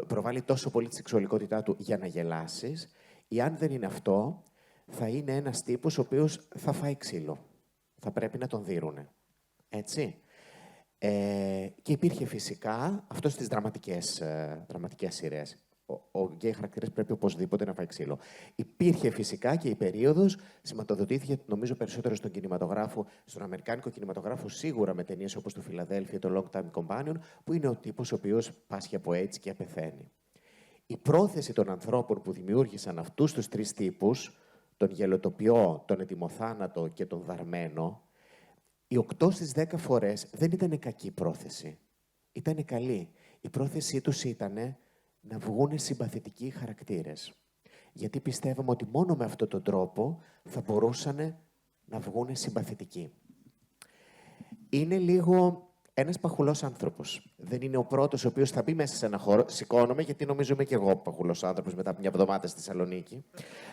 Speaker 2: προβάλλει τόσο πολύ τη σεξουαλικότητά του για να γελάσεις, ή αν δεν είναι αυτό, θα είναι ένας τύπος ο οποίος θα φάει ξύλο. Θα πρέπει να τον δίρουνε. Έτσι. Και υπήρχε φυσικά αυτό στις δραματικές σειρές. Ο γκέι χαρακτήρας πρέπει οπωσδήποτε να φάει ξύλο. Υπήρχε φυσικά και η περίοδος, σηματοδοτήθηκε νομίζω περισσότερο στον κινηματογράφο, στον αμερικάνικο κινηματογράφο, σίγουρα με ταινίες όπως το Philadelphia, το Long Time Companion, που είναι ο τύπος ο οποίος πάσχει από AIDS και πεθαίνει. Η πρόθεση των ανθρώπων που δημιούργησαν αυτούς τους τρεις τύπους, τον γελοτοποιό, τον ετοιμοθάνατο και τον δαρμένο, οι 8 στις 10 φορές δεν ήταν κακή πρόθεση. Ήταν καλή. Η πρόθεσή τους ήταν να βγουν συμπαθητικοί χαρακτήρες. Γιατί πιστεύαμε ότι μόνο με αυτόν τον τρόπο θα μπορούσαν να βγουν συμπαθητικοί. Είναι λίγο ένας παχουλός άνθρωπος. Δεν είναι ο πρώτος ο οποίος θα μπει μέσα σε ένα χώρο. Σηκώνομαι, γιατί νομίζω είμαι και εγώ παχουλός άνθρωπος μετά από μια εβδομάδα στη Θεσσαλονίκη.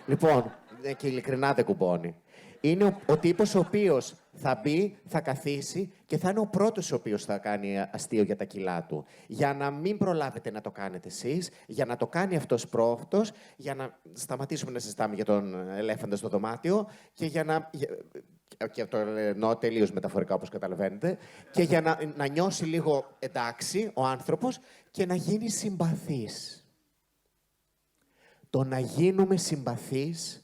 Speaker 2: Λοιπόν, και ειλικρινά δεν κουμπώνει. Είναι ο τύπος ο οποίος θα μπει, θα καθίσει και θα είναι ο πρώτος ο οποίος θα κάνει αστείο για τα κιλά του. Για να μην προλάβετε να το κάνετε εσείς, για να το κάνει αυτός πρώτος, για να σταματήσουμε να συζητάμε για τον ελέφαντα στο δωμάτιο και για να... Και το εννοώ τελείως μεταφορικά, όπως καταλαβαίνετε, και για να νιώσει λίγο εντάξει ο άνθρωπος και να γίνει συμπαθής. Το να γίνουμε συμπαθείς,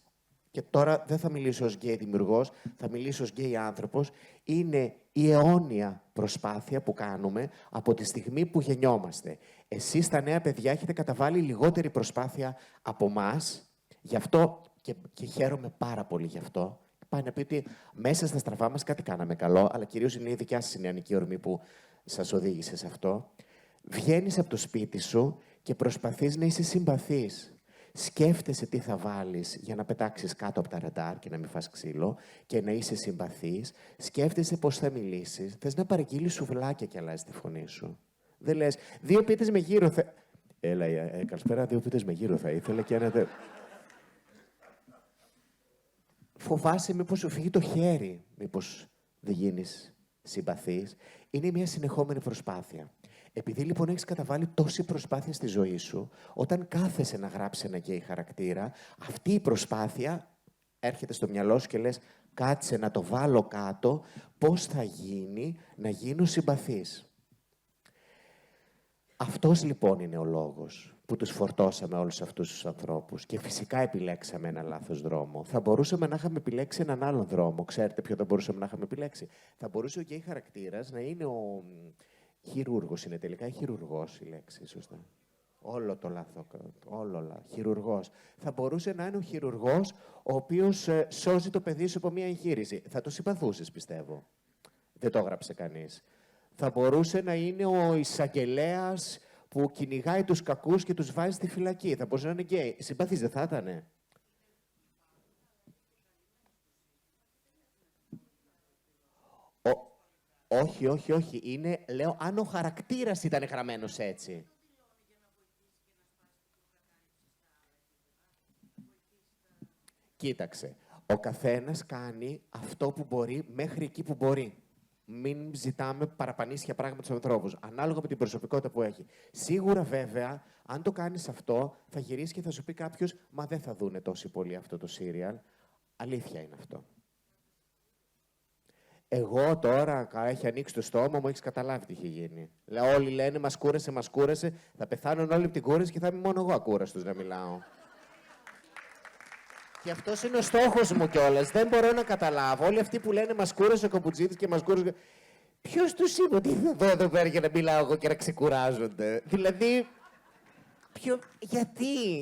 Speaker 2: και τώρα δεν θα μιλήσω ως γκέι δημιουργός, θα μιλήσω ως γκέι άνθρωπος, είναι η αιώνια προσπάθεια που κάνουμε από τη στιγμή που γεννιόμαστε. Εσείς τα νέα παιδιά έχετε καταβάλει λιγότερη προσπάθεια από εμάς, γι' αυτό και χαίρομαι πάρα πολύ γι' αυτό. Πάει να πει ότι μέσα στα στραβά μας κάτι κάναμε καλό, αλλά κυρίως είναι η δικιά σας η νεανική ορμή που σας οδήγησε σε αυτό. Βγαίνεις από το σπίτι σου και προσπαθείς να είσαι συμπαθής. Σκέφτεσαι τι θα βάλεις για να πετάξεις κάτω από τα ραντάρ και να μην φας ξύλο και να είσαι συμπαθής. Σκέφτεσαι πώς θα μιλήσεις. Θες να παραγγείλεις σουβλάκια και αλλάζει τη φωνή σου. Δεν λες, 2 πίτες με γύρο θα... Έλα, καλησπέρα, 2 πίτες με γύρο θα ήθελα και ένα... Φοβάσαι μήπως σου φύγει το χέρι, μήπως δεν γίνεις συμπαθής. Είναι μια συνεχόμενη προσπάθεια. Επειδή λοιπόν έχεις καταβάλει τόση προσπάθεια στη ζωή σου, όταν κάθεσαι να γράψεις ένα γκέι χαρακτήρα, αυτή η προσπάθεια έρχεται στο μυαλό σου και λες κάτσε να το βάλω κάτω, πώς θα γίνει να γίνω συμπαθής. Αυτός λοιπόν είναι ο λόγος που τους φορτώσαμε όλους αυτούς τους ανθρώπους και φυσικά επιλέξαμε ένα λάθος δρόμο. Θα μπορούσαμε να είχαμε επιλέξει έναν άλλον δρόμο. Ξέρετε ποιο θα μπορούσαμε να είχαμε επιλέξει? Θα μπορούσε ο γκέι χαρακτήρας να είναι ο χειρούργος. Είναι τελικά χειρουργός η λέξη, σωστά? Όλο το λάθο. Χειρουργός. Θα μπορούσε να είναι ο χειρουργός ο οποίος σώζει το παιδί σου από μια εγχείρηση. Θα το συμπαθούσες, πιστεύω. Δεν το έγραψε κανείς. Θα μπορούσε να είναι ο εισαγγελέας που κυνηγάει τους κακούς και τους βάζει στη φυλακή. Θα μπορούσε να είναι γκέι. Συμπαθής δεν θα ήτανε? Όχι. Είναι, λέω, αν ο χαρακτήρας ήταν γραμμένος έτσι. Κοίταξε, ο καθένας κάνει αυτό που μπορεί μέχρι εκεί που μπορεί. Μην ζητάμε παραπανίσια πράγματα στους ανθρώπους, ανάλογα με την προσωπικότητα που έχει. Σίγουρα, βέβαια, αν το κάνεις αυτό, θα γυρίσει και θα σου πει κάποιος «Μα δεν θα δούνε τόσο πολύ αυτό το σύριαλ». Αλήθεια είναι αυτό. Εγώ τώρα, έχει ανοίξει το στόμα μου, έχεις καταλάβει τι έχει γίνει. Όλοι λένε «Μας κούρασε», θα πεθάνουν όλοι από την κούραση και θα είμαι μόνο εγώ ακούραστος να μιλάω. Και αυτός είναι ο στόχος μου κιόλας. Δεν μπορώ να καταλάβω. Όλοι αυτοί που λένε «Μας κούρασε ο Καμπουτζίδης» και «Μας κούρασε». Ποιος τους είπε ότι θα δω εδώ πέρα για να μιλάω εγώ και να ξεκουράζονται? Δηλαδή,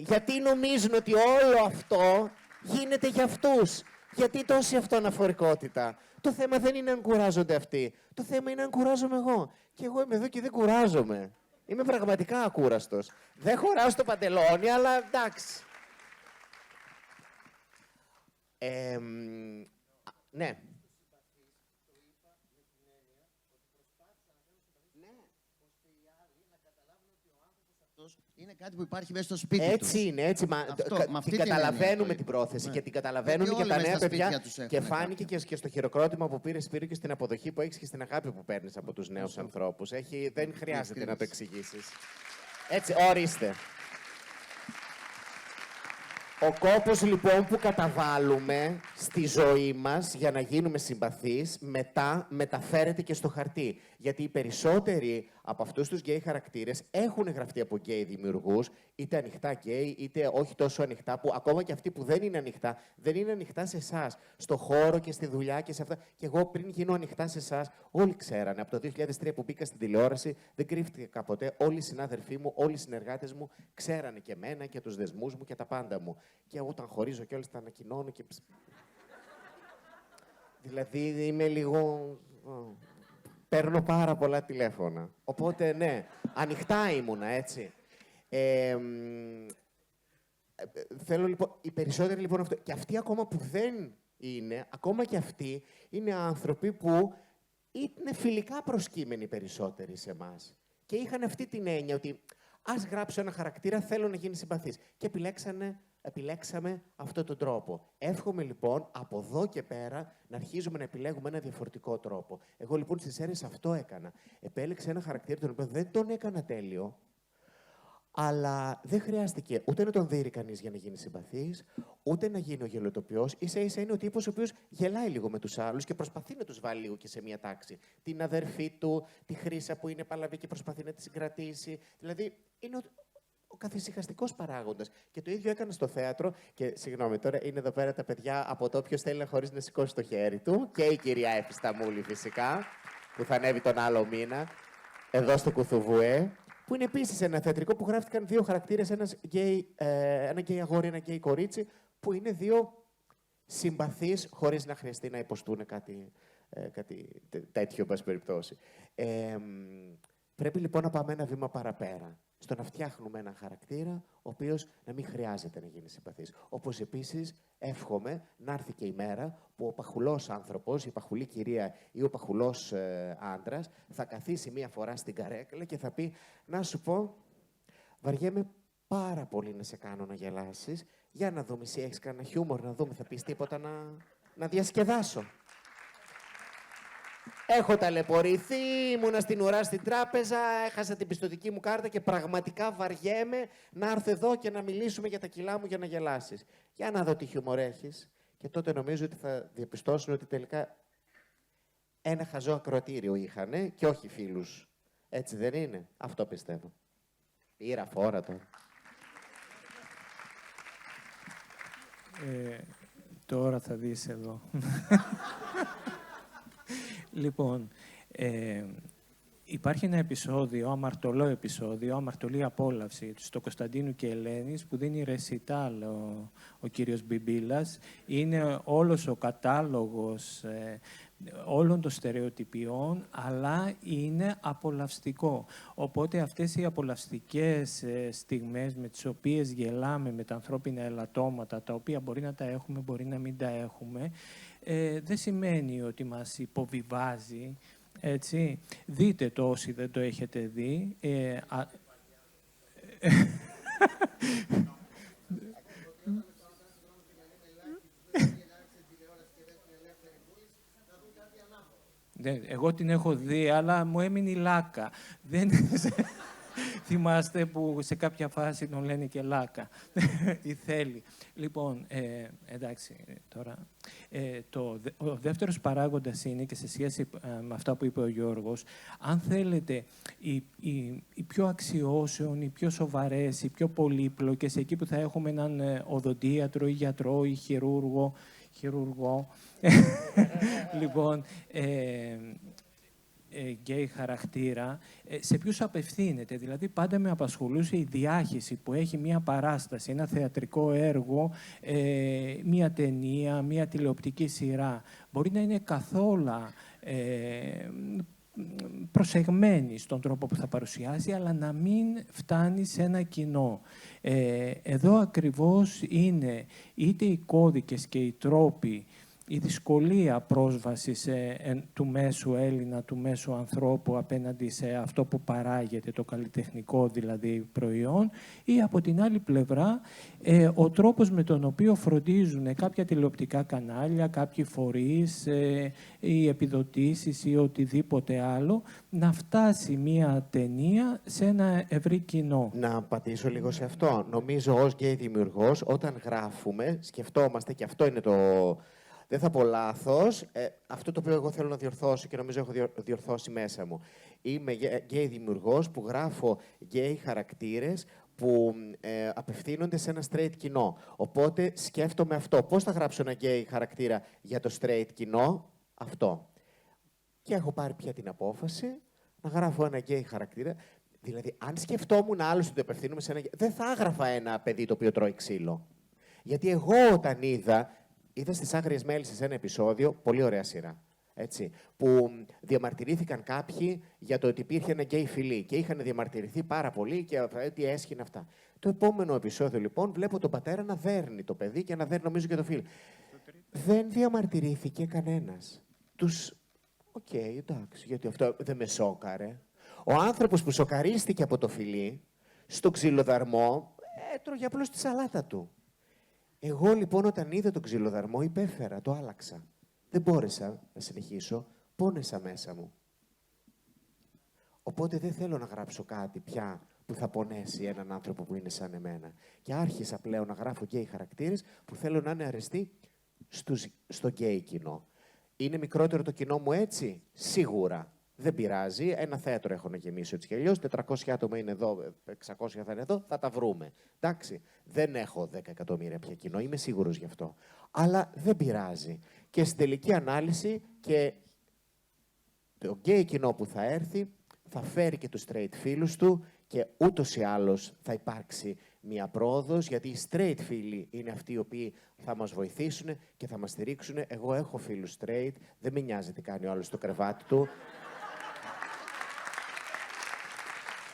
Speaker 2: γιατί νομίζουν ότι όλο αυτό γίνεται για αυτούς? Γιατί τόση αυτοαναφορικότητα? Το θέμα δεν είναι αν κουράζονται αυτοί. Το θέμα είναι αν κουράζομαι εγώ. Και εγώ είμαι εδώ και δεν κουράζομαι. Είμαι πραγματικά ακούραστος. Δεν χωράω στο παντελόνι, αλλά εντάξει. Ναι.
Speaker 5: Είναι κάτι που υπάρχει μέσα στο σπίτι
Speaker 2: Έτσι
Speaker 5: τους.
Speaker 2: είναι, έτσι. Την καταλαβαίνουμε την πρόθεση και την καταλαβαίνουν και τα νέα παιδιά. Και φάνηκε και στο χειροκρότημα που πήρες, Σπύρο, και στην αποδοχή που έχεις και στην αγάπη που παίρνεις από τους νέους ανθρώπους. Δεν χρειάζεται να το εξηγήσεις. Έτσι, ορίστε. Ο κόπος λοιπόν που καταβάλουμε στη ζωή μας για να γίνουμε συμπαθείς, μετά μεταφέρεται και στο χαρτί. Γιατί οι περισσότεροι από αυτούς τους γκέι χαρακτήρες έχουν γραφτεί από γκέι δημιουργούς, είτε ανοιχτά γκέι, είτε όχι τόσο ανοιχτά, που ακόμα και αυτοί που δεν είναι ανοιχτά, δεν είναι ανοιχτά σε εσάς, στο χώρο και στη δουλειά και σε αυτά. Και εγώ πριν γίνω ανοιχτά σε εσάς, όλοι ξέρανε. Από το 2003 που μπήκα στην τηλεόραση, δεν κρύφτηκα ποτέ. Όλοι οι συνάδελφοί μου, όλοι οι συνεργάτες μου ξέρανε και εμένα και τους δεσμούς μου και τα πάντα μου. Και όταν χωρίζω κιόλας τα ανακοινώνω και... Δηλαδή είμαι λίγο... Παίρνω πάρα πολλά τηλέφωνα. Οπότε, ναι, ανοιχτά ήμουνα, έτσι. Θέλω, λοιπόν, οι περισσότεροι, λοιπόν, αυτό... Και αυτοί ακόμα που δεν είναι, ακόμα και αυτοί, είναι άνθρωποι που είναι φιλικά προσκύμενοι περισσότεροι σε εμάς. Και είχαν αυτή την έννοια ότι ας γράψω ένα χαρακτήρα, θέλω να γίνει συμπαθής. Και επιλέξαμε αυτόν τον τρόπο. Εύχομαι λοιπόν από εδώ και πέρα να αρχίζουμε να επιλέγουμε ένα διαφορετικό τρόπο. Εγώ λοιπόν στις αίρες αυτό έκανα. Επέλεξα ένα χαρακτήρα τον οποίο δεν τον έκανα τέλειο, αλλά δεν χρειάστηκε ούτε να τον δείρει κανείς για να γίνει συμπαθής, ούτε να γίνει ο γελοτοποιός. Ίσα-ίσα είναι ο τύπος ο οποίος γελάει λίγο με τους άλλους και προσπαθεί να τους βάλει λίγο και σε μία τάξη. Την αδερφή του, τη Χρύσα που είναι παλαβή και προσπαθεί να τη συγκρατήσει. Δηλαδή είναι ο καθησυχαστικός παράγοντας. Και το ίδιο έκανα στο θέατρο. Και συγγνώμη, τώρα είναι εδώ πέρα τα παιδιά από το όποιος θέλει να χωρίς να σηκώσει το χέρι του. Και η κυρία Έφη Σταμούλη, φυσικά, που θα ανέβει τον άλλο μήνα, εδώ στο Κουθουβουέ. Που είναι επίσης ένα θεατρικό που γράφτηκαν δύο χαρακτήρες, ένα γκέι αγόρι, ένα γκέι κορίτσι, που είναι δύο συμπαθείς χωρίς να χρειαστεί να υποστούν κάτι τέτοιο, πάση περιπτώσει. Πρέπει λοιπόν να πάμε ένα βήμα παραπέρα. Στο να φτιάχνουμε έναν χαρακτήρα, ο οποίος να μην χρειάζεται να γίνει συμπαθής. Όπως επίσης εύχομαι να έρθει και η μέρα που ο παχουλός άνθρωπος, η παχουλή κυρία ή ο παχουλός άντρας θα καθίσει μία φορά στην καρέκλα και θα πει: να σου πω, βαριέμαι πάρα πολύ να σε κάνω να γελάσεις. Για να δούμε, εσύ έχεις κανένα χιούμορ, να δούμε, θα πεις τίποτα να διασκεδάσω. Έχω ταλαιπωρηθεί, ήμουνα στην ουρά στην τράπεζα, έχασα την πιστωτική μου κάρτα και πραγματικά βαριέμαι να έρθω εδώ και να μιλήσουμε για τα κιλά μου για να γελάσεις. Για να δω τι χιούμορ έχεις. Και τότε νομίζω ότι θα διαπιστώσουν ότι τελικά ένα χαζό ακροατήριο είχανε και όχι φίλους. Έτσι δεν είναι? Αυτό πιστεύω. Πήρα φόρα τώρα.
Speaker 3: Τώρα θα δεις εδώ. Λοιπόν, υπάρχει ένα επεισόδιο, αμαρτωλό επεισόδιο, αμαρτωλή απόλαυση στο Κωνσταντίνου και Ελένης, που δίνει ρεσιτάλ ο κύριος Μπιμπίλας. Είναι όλος ο κατάλογος όλων των στερεοτυπιών, αλλά είναι απολαυστικό. Οπότε αυτές οι απολαυστικές στιγμές με τις οποίες γελάμε με τα ανθρώπινα ελαττώματα, τα οποία μπορεί να τα έχουμε, μπορεί να μην τα έχουμε, δεν σημαίνει ότι μας υποβιβάζει, έτσι. Δείτε το όσοι δεν το έχετε δει. Εγώ την έχω δει, αλλά μου έμεινε η Λάκα. Δεν... Θυμάστε που σε κάποια φάση τον λένε και Λάκα. Ή θέλει. Λοιπόν, εντάξει, τώρα. Ο δεύτερος παράγοντας είναι, και σε σχέση με αυτά που είπε ο Γιώργος, αν θέλετε, οι πιο αξιώσεων, οι πιο σοβαρές, οι πιο πολύπλοκες, εκεί που θα έχουμε έναν οδοντίατρο ή γιατρό ή χειρούργο, λοιπόν, γκέι χαρακτήρα, σε ποιους απευθύνεται. Δηλαδή, πάντα με απασχολούσε η διάχυση που έχει μία παράσταση, ένα θεατρικό έργο, μία ταινία, μία τηλεοπτική σειρά. Μπορεί να είναι καθόλου προσεγμένη στον τρόπο που θα παρουσιάζει, αλλά να μην φτάνει σε ένα κοινό. Εδώ ακριβώς είναι είτε οι κώδικες και οι τρόποι η δυσκολία πρόσβασης του μέσου Έλληνα, του μέσου ανθρώπου απέναντι σε αυτό που παράγεται, το καλλιτεχνικό δηλαδή προϊόν, ή από την άλλη πλευρά ο τρόπος με τον οποίο φροντίζουν κάποια τηλεοπτικά κανάλια, κάποιοι φορείς, οι επιδοτήσεις ή οτιδήποτε άλλο, να φτάσει μία ταινία σε ένα ευρύ κοινό.
Speaker 2: Να απαντήσω λίγο σε αυτό. Νομίζω ως γκέι δημιουργός, όταν γράφουμε, σκεφτόμαστε, και αυτό είναι το... Δεν θα πω λάθος, αυτό το οποίο εγώ θέλω να διορθώσω και νομίζω έχω διορθώσει μέσα μου. Είμαι γκέι δημιουργός που γράφω γκέι χαρακτήρες που απευθύνονται σε ένα straight κοινό. Οπότε σκέφτομαι αυτό. Πώς θα γράψω ένα γκέι χαρακτήρα για το straight κοινό? Αυτό. Και έχω πάρει πια την απόφαση να γράφω ένα γκέι χαρακτήρα. Δηλαδή, αν σκεφτόμουν άλλωστε ότι απευθύνομαι σε ένα... Δεν θα έγραφα ένα παιδί το οποίο τρώει ξύλο. Γιατί εγώ όταν είδα στις Άγριες Μέλισσες ένα επεισόδιο, πολύ ωραία σειρά, έτσι, που διαμαρτυρήθηκαν κάποιοι για το ότι υπήρχε ένα γκέι φιλί και είχαν διαμαρτυρηθεί πάρα πολύ και τι έσχυνε αυτά. Το επόμενο επεισόδιο, λοιπόν, βλέπω τον πατέρα να δέρνει το παιδί και να δέρνει, νομίζω, και το φίλο. Δεν διαμαρτυρήθηκε κανένας. Οκ, εντάξει, γιατί αυτό δεν με σόκαρε. Ο άνθρωπος που σοκαρίστηκε από το φιλί, στο ξυλοδαρμό, έτρωγε απλώς τη σαλάτα του. Εγώ λοιπόν όταν είδα τον ξυλοδαρμό υπέφερα, το άλλαξα. Δεν μπόρεσα να συνεχίσω, πόνεσα μέσα μου. Οπότε δεν θέλω να γράψω κάτι πια που θα πονέσει έναν άνθρωπο που είναι σαν εμένα. Και άρχισα πλέον να γράφω γκέι χαρακτήρες που θέλω να είναι αρεστοί στο γκέι κοινό. Είναι μικρότερο το κοινό μου έτσι? Σίγουρα. Δεν πειράζει. Ένα θέατρο έχω να γεμίσω έτσι κι αλλιώς. 400 άτομα είναι εδώ, 600 θα είναι εδώ, θα τα βρούμε. Εντάξει. Δεν έχω 10 εκατομμύρια πια κοινό, είμαι σίγουρος γι' αυτό. Αλλά δεν πειράζει. Και στην τελική ανάλυση και το γκέι κοινό που θα έρθει θα φέρει και τους straight φίλους του και ούτως ή άλλως θα υπάρξει μια πρόοδος, γιατί οι straight φίλοι είναι αυτοί οι οποίοι θα μας βοηθήσουν και θα μας στηρίξουν. Εγώ έχω φίλους straight, δεν με νοιάζει τι κάνει ο άλλος στο κρεβάτι του.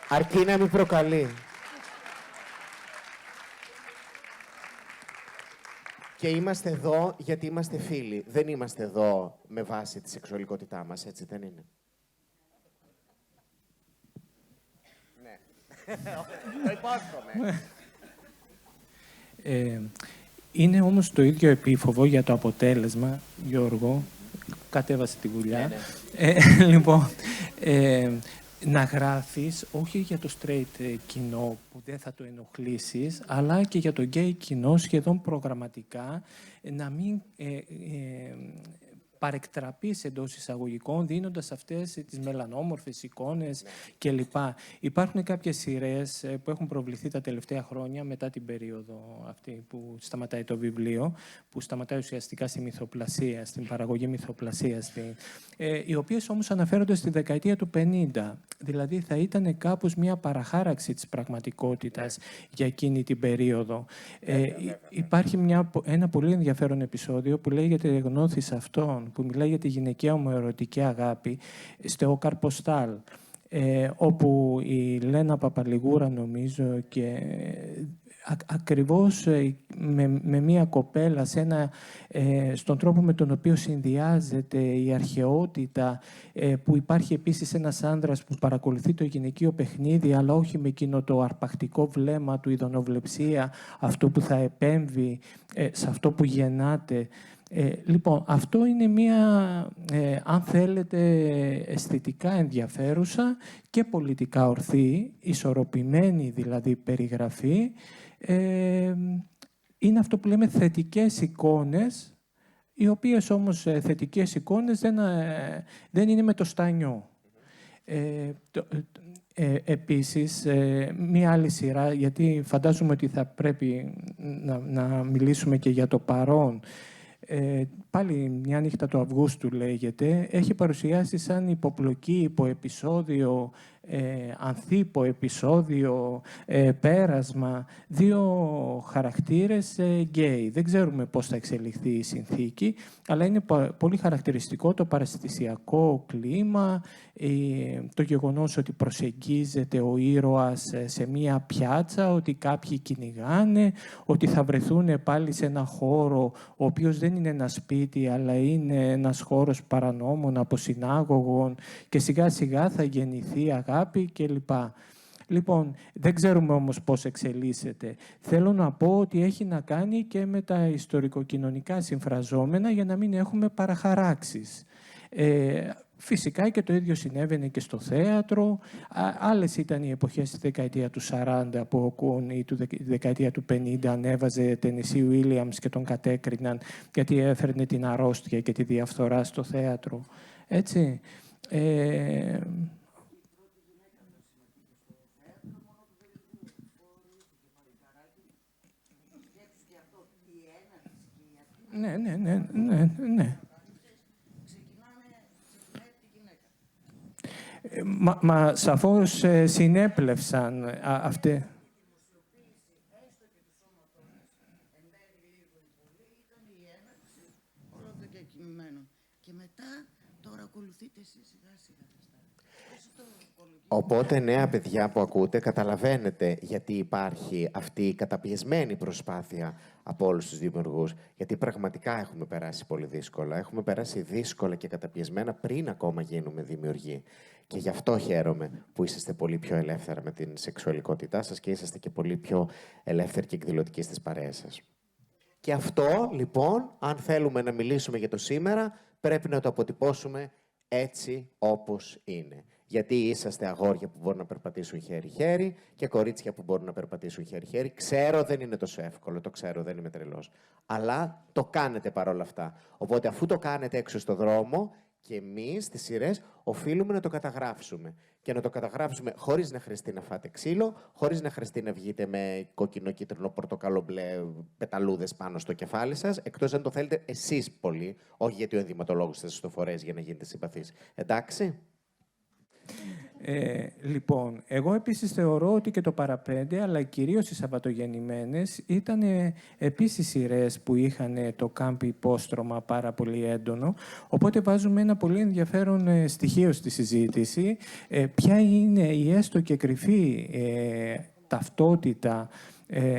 Speaker 2: Αρκεί να μην προκαλεί. Και είμαστε εδώ γιατί είμαστε φίλοι. Δεν είμαστε εδώ με βάση τη σεξουαλικότητά μας, έτσι δεν είναι? Ναι. Το υπόσχομαι.
Speaker 3: Είναι όμως το ίδιο επίφοβο για το αποτέλεσμα, Γιώργο. Κατέβασε τη δουλειά. Ναι. Λοιπόν, να γράφεις όχι για το straight κοινό που δεν θα το ενοχλήσεις, αλλά και για το γκέι κοινό σχεδόν προγραμματικά, να μην παρεκτραπείς εντός εισαγωγικών, δίνοντας αυτές τις μελανόμορφες εικόνες κλπ. Υπάρχουν κάποιες σειρές που έχουν προβληθεί τα τελευταία χρόνια, μετά την περίοδο αυτή που σταματάει το βιβλίο, που σταματάει ουσιαστικά στη μυθοπλασία, στην παραγωγή μυθοπλασίας, οι οποίες όμως αναφέρονται στη δεκαετία του 50. Δηλαδή θα ήταν κάπως μια παραχάραξη της πραγματικότητας για εκείνη την περίοδο. Υπάρχει ένα πολύ ενδιαφέρον επεισόδιο που λέγεται «Γνώθης αυτών», που μιλάει για τη γυναικεία ομοερωτική αγάπη στο Καρποστάλ, όπου η Λένα Παπαλιγούρα, νομίζω, και ακριβώς με μία κοπέλα στον τρόπο με τον οποίο συνδυάζεται η αρχαιότητα, που υπάρχει επίσης ένας άνδρας που παρακολουθεί το γυναικείο παιχνίδι, αλλά όχι με εκείνο το αρπακτικό βλέμμα του, ειδωνοβλεψία, αυτό που θα επέμβει σε αυτό που γεννάται. Λοιπόν, αυτό είναι μία, αν θέλετε, αισθητικά ενδιαφέρουσα και πολιτικά ορθή, ισορροπημένη δηλαδή περιγραφή. Είναι αυτό που λέμε θετικές εικόνες, οι οποίες όμως θετικές εικόνες δεν είναι με το στάνιο. Επίσης, μία άλλη σειρά, γιατί φαντάζομαι ότι θα πρέπει να μιλήσουμε και για το παρόν. Πάλι «Μια νύχτα του Αυγούστου» λέγεται. Έχει παρουσιάσει σαν υποπλοκή, υποεπισόδιο ανθίπο, επεισόδιο, πέρασμα, 2 χαρακτήρες γκέι. Δεν ξέρουμε πώς θα εξελιχθεί η συνθήκη, αλλά είναι πολύ χαρακτηριστικό το παραστησιακό κλίμα, το γεγονός ότι προσεγγίζεται ο ήρωας σε μία πιάτσα, ότι κάποιοι κυνηγάνε, ότι θα βρεθούν πάλι σε ένα χώρο ο οποίος δεν είναι ένα σπίτι, αλλά είναι ένας χώρος παρανόμων, αποσυνάγωγων και σιγά σιγά θα γεννηθεί αγάπη κλπ. Λοιπόν, δεν ξέρουμε όμως πώς εξελίσσεται. Θέλω να πω ότι έχει να κάνει και με τα ιστορικοκοινωνικά συμφραζόμενα για να μην έχουμε παραχαράξεις. Φυσικά και το ίδιο συνέβαινε και στο θέατρο. Άλλες ήταν οι εποχές στη δεκαετία του 40 που ο Κουν ή τη δεκαετία του 50 ανέβαζε Τενεσί Βίλιαμς και τον κατέκριναν γιατί έφερνε την αρρώστια και τη διαφθορά στο θέατρο. Έτσι. Ναι. Μα σαφώς συνέπλευσαν αυτοί.
Speaker 5: Και μετά τώρα ακολουθείτε εσείς σιγά σιγά.
Speaker 2: Οπότε, νέα παιδιά που ακούτε, καταλαβαίνετε γιατί υπάρχει αυτή η καταπιεσμένη προσπάθεια από όλους τους δημιουργούς. Γιατί πραγματικά έχουμε περάσει πολύ δύσκολα. Έχουμε περάσει δύσκολα και καταπιεσμένα πριν ακόμα γίνουμε δημιουργοί. Και γι' αυτό χαίρομαι που είσαστε πολύ πιο ελεύθερα με την σεξουαλικότητά σας και είσαστε και πολύ πιο ελεύθεροι και εκδηλωτικοί στις παρέες σας. Και αυτό, λοιπόν, αν θέλουμε να μιλήσουμε για το σήμερα, πρέπει να το αποτυπώσουμε έτσι όπως είναι. Γιατί είσαστε αγόρια που μπορούν να περπατήσουν χέρι-χέρι και κορίτσια που μπορούν να περπατήσουν χέρι-χέρι. Ξέρω δεν είναι τόσο εύκολο, το ξέρω, δεν είμαι τρελός. Αλλά το κάνετε παρόλα αυτά. Οπότε αφού το κάνετε έξω στο δρόμο, και εμείς στις σειρές οφείλουμε να το καταγράψουμε. Και να το καταγράψουμε χωρίς να χρειαστεί να φάτε ξύλο, χωρίς να χρειαστεί να βγείτε με κόκκινο, κίτρινο, πορτοκαλό, μπλε πεταλούδες πάνω στο κεφάλι σας, εκτός αν το θέλετε εσείς πολύ, όχι γιατί ο ενδυματολόγος θα σας το φορέσει για να γίνετε συμπαθείς. Εντάξει.
Speaker 3: Λοιπόν, εγώ επίσης θεωρώ ότι και το παραπέντε, αλλά κυρίως οι Σαββατογεννημένες, ήταν επίσης σειρές που είχαν το κάμπι υπόστρωμα πάρα πολύ έντονο. Οπότε βάζουμε ένα πολύ ενδιαφέρον στοιχείο στη συζήτηση. Ποια είναι η έστω και κρυφή ταυτότητα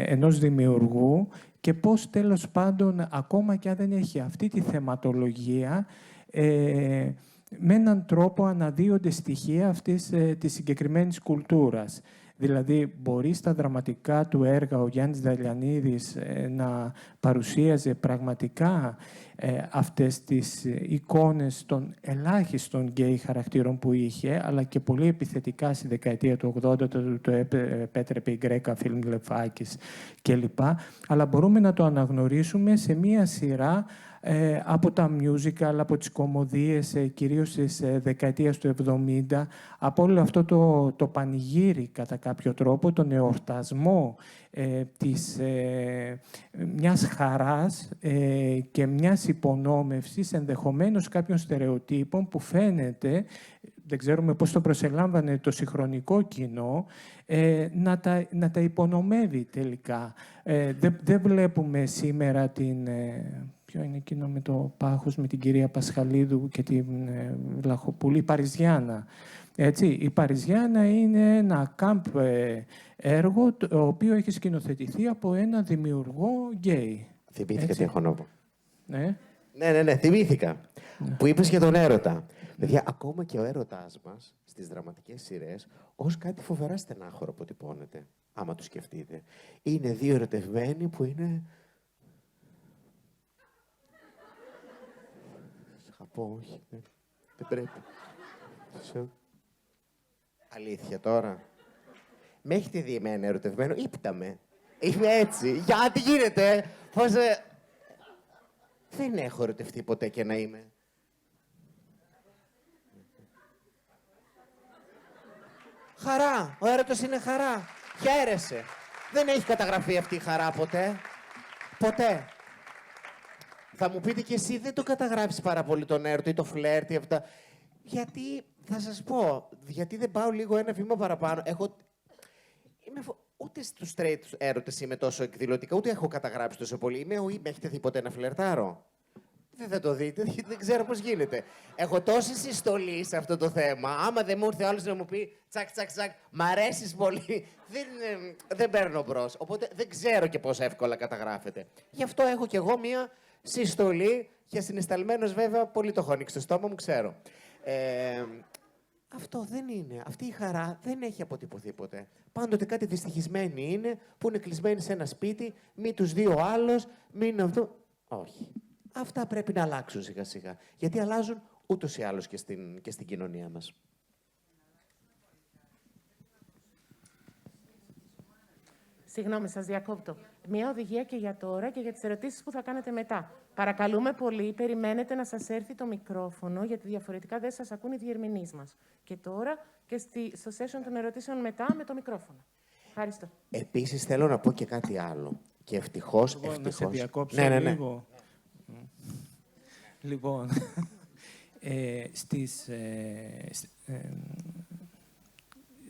Speaker 3: ενός δημιουργού και πώς τέλος πάντων, ακόμα και αν δεν έχει αυτή τη θεματολογία, με έναν τρόπο αναδύονται στοιχεία αυτής της συγκεκριμένης κουλτούρας. Δηλαδή, μπορεί στα δραματικά του έργα ο Γιάννης Δαλιανίδης να παρουσίαζε πραγματικά αυτές τις εικόνες των ελάχιστων γκέι χαρακτήρων που είχε, αλλά και πολύ επιθετικά στη δεκαετία του 80 το επέτρεπε η Γκρέκα, Φιλμ Λεφάκης κλπ. Αλλά μπορούμε να το αναγνωρίσουμε σε μία σειρά από τα musical, από τις κομμωδίες, κυρίως της δεκαετίας του 70, από όλο αυτό το πανηγύρι κατά κάποιο τρόπο, τον εορτασμό μιας χαράς και μιας υπονόμευσης, ενδεχομένως κάποιων στερεοτύπων που φαίνεται, δεν ξέρουμε πώς το προσελάμβανε το συγχρονικό κοινό, να τα υπονομεύει τελικά. Δεν βλέπουμε σήμερα την... Ποιο είναι εκείνο με το πάχος, με την κυρία Πασχαλίδου και την Βλαχοπούλη, η Παριζιάνα. Έτσι, η Παριζιάνα είναι ένα κάμπ έργο, το οποίο έχει σκηνοθετηθεί από ένα δημιουργό γκέι.
Speaker 2: Θυμήθηκα τι έχω να πω.
Speaker 3: Ναι.
Speaker 2: Ναι, θυμήθηκα. Ναι. Που είπες για τον έρωτα. Παιδιά, ακόμα και ο έρωτάς μας στις δραματικές σειρές ως κάτι φοβερά στενάχωρο αποτυπώνεται, άμα το σκεφτείτε. Είναι δύο ερωτευμένοι που είναι... Όχι, δεν πρέπει. Αλήθεια τώρα. Με έχετε δει εμένα ερωτευμένο, ύπταμε. Είμαι έτσι. Γιατί γίνεται. Πώς... Δεν έχω ερωτευτεί ποτέ και να είμαι. Χαρά. Ο έρωτας είναι χαρά. Χαίρεσαι. Δεν έχει καταγραφεί αυτή η χαρά ποτέ. Ποτέ. Θα μου πείτε κι εσύ, δεν το καταγράφεις πάρα πολύ τον έρωτα ή το φλερτ ή αυτά. Γιατί, θα σας πω, γιατί δεν πάω λίγο ένα βήμα παραπάνω. Ούτε στους straight έρωτες είμαι τόσο εκδηλωτικά, ούτε έχω καταγράψει τόσο πολύ. Με έχετε δει ποτέ να φλερτάρω? Δεν θα το δείτε, δεν ξέρω πώς γίνεται. Έχω τόση συστολή σε αυτό το θέμα. Άμα δεν μου ήρθε άλλος να μου πει τσακ, τσακ, τσακ, μ' αρέσεις πολύ, δεν παίρνω μπρος. Οπότε δεν ξέρω και πόσο εύκολα καταγράφεται. Γι' αυτό έχω κι εγώ μία συστολή και συναισθαλμένος βέβαια, πολύ το έχω ανοίξει στο στόμα μου, ξέρω. Αυτό δεν είναι. Αυτή η χαρά δεν έχει αποτυπωθεί ποτέ. Πάντοτε κάτι δυστυχισμένοι είναι που είναι κλεισμένοι σε ένα σπίτι, μη τους δει ο άλλος, μη είναι αυτό. Όχι. Αυτά πρέπει να αλλάξουν σιγά σιγά. Γιατί αλλάζουν ούτως ή άλλως και στην κοινωνία μας.
Speaker 6: Συγγνώμη, σας διακόπτω. Μία οδηγία και για τώρα και για τις ερωτήσεις που θα κάνετε μετά. Παρακαλούμε πολύ, περιμένετε να σας έρθει το μικρόφωνο, γιατί διαφορετικά δεν σας ακούν οι διερμηνείς μας. Και τώρα και στο session των ερωτήσεων μετά με το μικρόφωνο. Ευχαριστώ.
Speaker 2: Επίσης θέλω να πω και κάτι άλλο. Και ευτυχώς,
Speaker 3: Να σε διακόψω
Speaker 2: ναι.
Speaker 3: λίγο. Λοιπόν,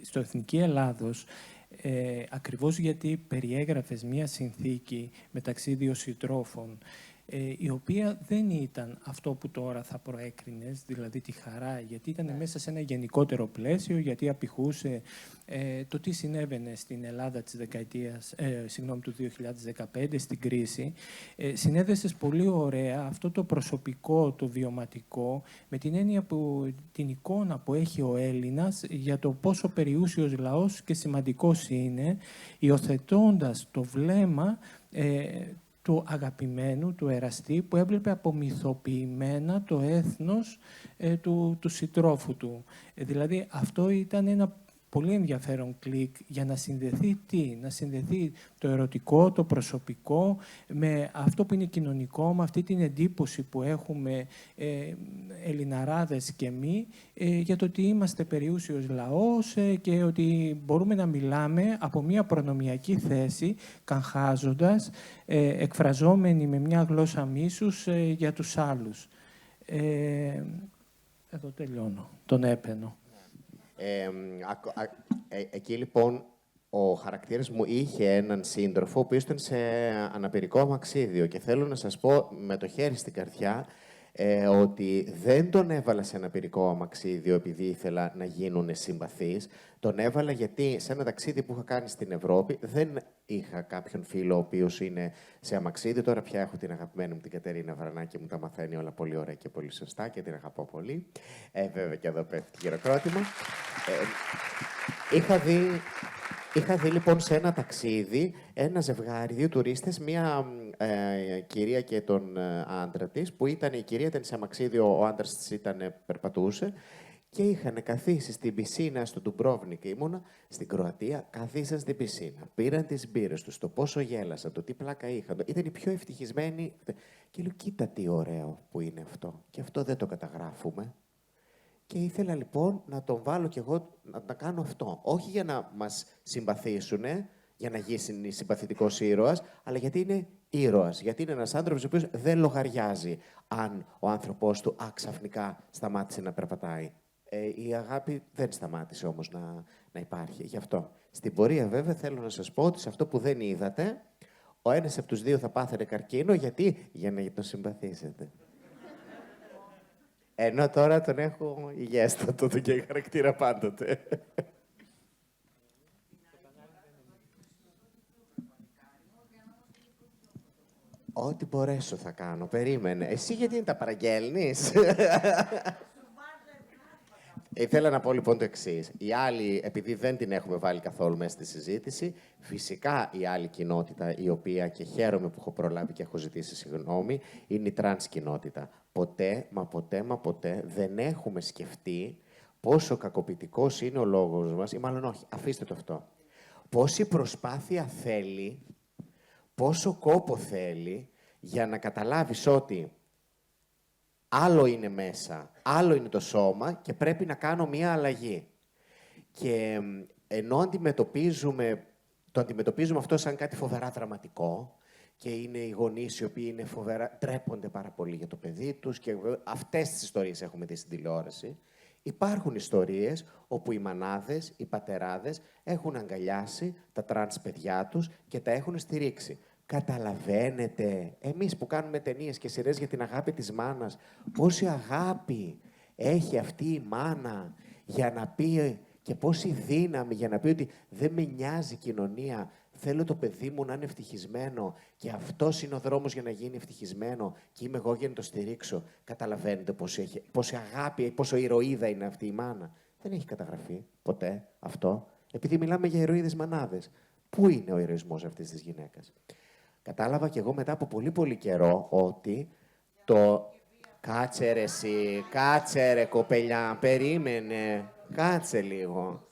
Speaker 3: στο Εθνική Ελλάδος, ακριβώς γιατί περιέγραφες μία συνθήκη μεταξύ δύο συντρόφων, η οποία δεν ήταν αυτό που τώρα θα προέκρινες, δηλαδή τη χαρά, γιατί ήταν μέσα σε ένα γενικότερο πλαίσιο, γιατί απηχούσε το τι συνέβαινε στην Ελλάδα της του 2015, στην κρίση. Συνέδεσες πολύ ωραία αυτό το προσωπικό, το βιωματικό, με την έννοια την εικόνα που έχει ο Έλληνας για το πόσο περιούσιος λαός και σημαντικός είναι, υιοθετώντας το βλέμμα του αγαπημένου, του εραστή, που έβλεπε απομυθοποιημένα το έθνος του συντρόφου του. Δηλαδή, αυτό ήταν ένα πολύ ενδιαφέρον κλικ για να συνδεθεί να συνδεθεί το ερωτικό, το προσωπικό, με αυτό που είναι κοινωνικό, με αυτή την εντύπωση που έχουμε Ελληναράδες και εμείς, για το ότι είμαστε περιούσιος λαός και ότι μπορούμε να μιλάμε από μια προνομιακή θέση, καγχάζοντας, εκφραζόμενοι με μια γλώσσα μίσους για τους άλλους. Εδώ τελειώνω. Τον έπαινω.
Speaker 2: Εκεί λοιπόν ο χαρακτήρας μου είχε έναν σύντροφο που ήταν σε αναπηρικό αμαξίδιο και θέλω να σας πω με το χέρι στην καρδιά ότι δεν τον έβαλα σε αναπηρικό αμαξίδιο επειδή ήθελα να γίνουν συμπαθείς. Τον έβαλα γιατί σε ένα ταξίδι που είχα κάνει στην Ευρώπη δεν είχα κάποιον φίλο ο οποίος είναι σε αμαξίδιο. Τώρα πια έχω την αγαπημένη μου την Κατερίνα Βρανάκη, μου τα μαθαίνει όλα πολύ ωραία και πολύ σωστά και την αγαπώ πολύ. Βέβαια και εδώ πέφτει χειροκρότημα. Είχα δει λοιπόν σε ένα ταξίδι ένα ζευγάρι, δύο τουρίστες, μία κυρία και τον άντρα της, που η κυρία ήταν σε αμαξίδιο, ο άντρας της περπατούσε και είχαν καθίσει στην πισίνα στο Ντουμπρόβνικ, ήμουνα στην Κροατία, καθίσαν στην πισίνα, πήραν τις μπύρες τους, το πόσο γέλασαν, το τι πλάκα είχαν, ήταν οι πιο ευτυχισμένοι. Και λέω, κοίτα τι ωραίο που είναι αυτό. Και αυτό δεν το καταγράφουμε. Και ήθελα λοιπόν να τον βάλω κι εγώ να κάνω αυτό. Όχι για να μας συμπαθήσουν, για να γίνει συμπαθητικός ήρωας, αλλά γιατί είναι ήρωας. Γιατί είναι ένας άνθρωπος ο οποίος δεν λογαριάζει αν ο άνθρωπός του ξαφνικά σταμάτησε να περπατάει. Η αγάπη δεν σταμάτησε όμως να υπάρχει. Γι' αυτό. Στην πορεία βέβαια θέλω να σας πω ότι σε αυτό που δεν είδατε, ο ένας από τους δύο θα πάθαινε καρκίνο. Γιατί? Για να τον συμπαθήσετε. Ενώ τώρα τον έχω υγιέστατο και χαρακτήρα πάντοτε. Ό,τι μπορέσω θα κάνω. Περίμενε. Εσύ γιατί δεν τα παραγγέλνεις? Ήθελα να πω λοιπόν το εξής. Οι άλλοι, επειδή δεν την έχουμε βάλει καθόλου μέσα στη συζήτηση, φυσικά η άλλη κοινότητα, η οποία και χαίρομαι που έχω προλάβει και έχω ζητήσει συγγνώμη, είναι η τρανς κοινότητα. Ποτέ, μα ποτέ δεν έχουμε σκεφτεί πόσο κακοποιητικός είναι ο λόγος μας, ή μάλλον όχι, αφήστε το αυτό. Πόση προσπάθεια θέλει, πόσο κόπο θέλει για να καταλάβεις ότι άλλο είναι μέσα, άλλο είναι το σώμα και πρέπει να κάνω μία αλλαγή. Και ενώ το αντιμετωπίζουμε αυτό σαν κάτι φοβερά δραματικό και είναι οι γονείς οι οποίοι είναι τρέπονται πάρα πολύ για το παιδί τους και αυτές τις ιστορίες έχουμε δει στην τηλεόραση, Υπάρχουν ιστορίες όπου οι μανάδες, οι πατεράδες έχουν αγκαλιάσει τα τρανς παιδιά τους και τα έχουν στηρίξει. Καταλαβαίνετε, εμείς που κάνουμε ταινίες και σειρές για την αγάπη της μάνας, πόση αγάπη έχει αυτή η μάνα για να πει και πόση δύναμη για να πει ότι δεν με νοιάζει η κοινωνία, θέλω το παιδί μου να είναι ευτυχισμένο και αυτός είναι ο δρόμος για να γίνει ευτυχισμένο και είμαι εγώ για να το στηρίξω. Καταλαβαίνετε πόση αγάπη, πόσο ηρωίδα είναι αυτή η μάνα. Δεν έχει καταγραφεί ποτέ αυτό, επειδή μιλάμε για ηρωίδες μανάδες. Πού είναι ο ηρωισμός αυτής της γυναίκας? Κατάλαβα κι εγώ μετά από πολύ πολύ καιρό ότι το... Κάτσε ρε εσύ, κάτσε ρε κοπελιά, περίμενε, κάτσε λίγο.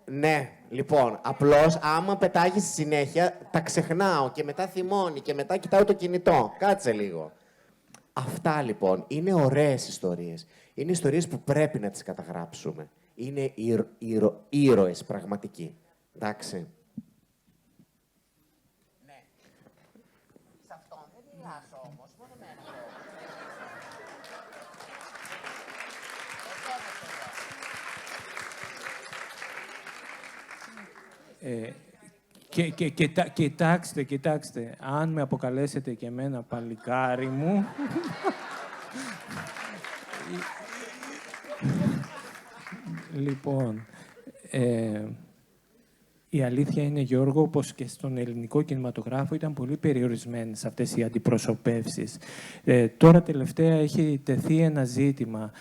Speaker 2: Ναι, λοιπόν, απλώς άμα πετάγεις στη συνέχεια, τα ξεχνάω και μετά θυμώνει και μετά κοιτάω το κινητό. Κάτσε λίγο. Αυτά λοιπόν είναι ωραίες ιστορίες. Είναι ιστορίες που πρέπει να τις καταγράψουμε. Είναι ήρωες πραγματικοί. Εντάξει. Ναι. Σε αυτόν δεν μιλάς όμως, μόνο εμένα.
Speaker 3: Κοιτάξτε, αν με αποκαλέσετε και εμένα παλικάρι μου... Λοιπόν, η αλήθεια είναι, Γιώργο, πως και στον ελληνικό κινηματογράφο ήταν πολύ περιορισμένες αυτές οι αντιπροσωπεύσεις. Τώρα τελευταία έχει τεθεί ένα ζήτημα.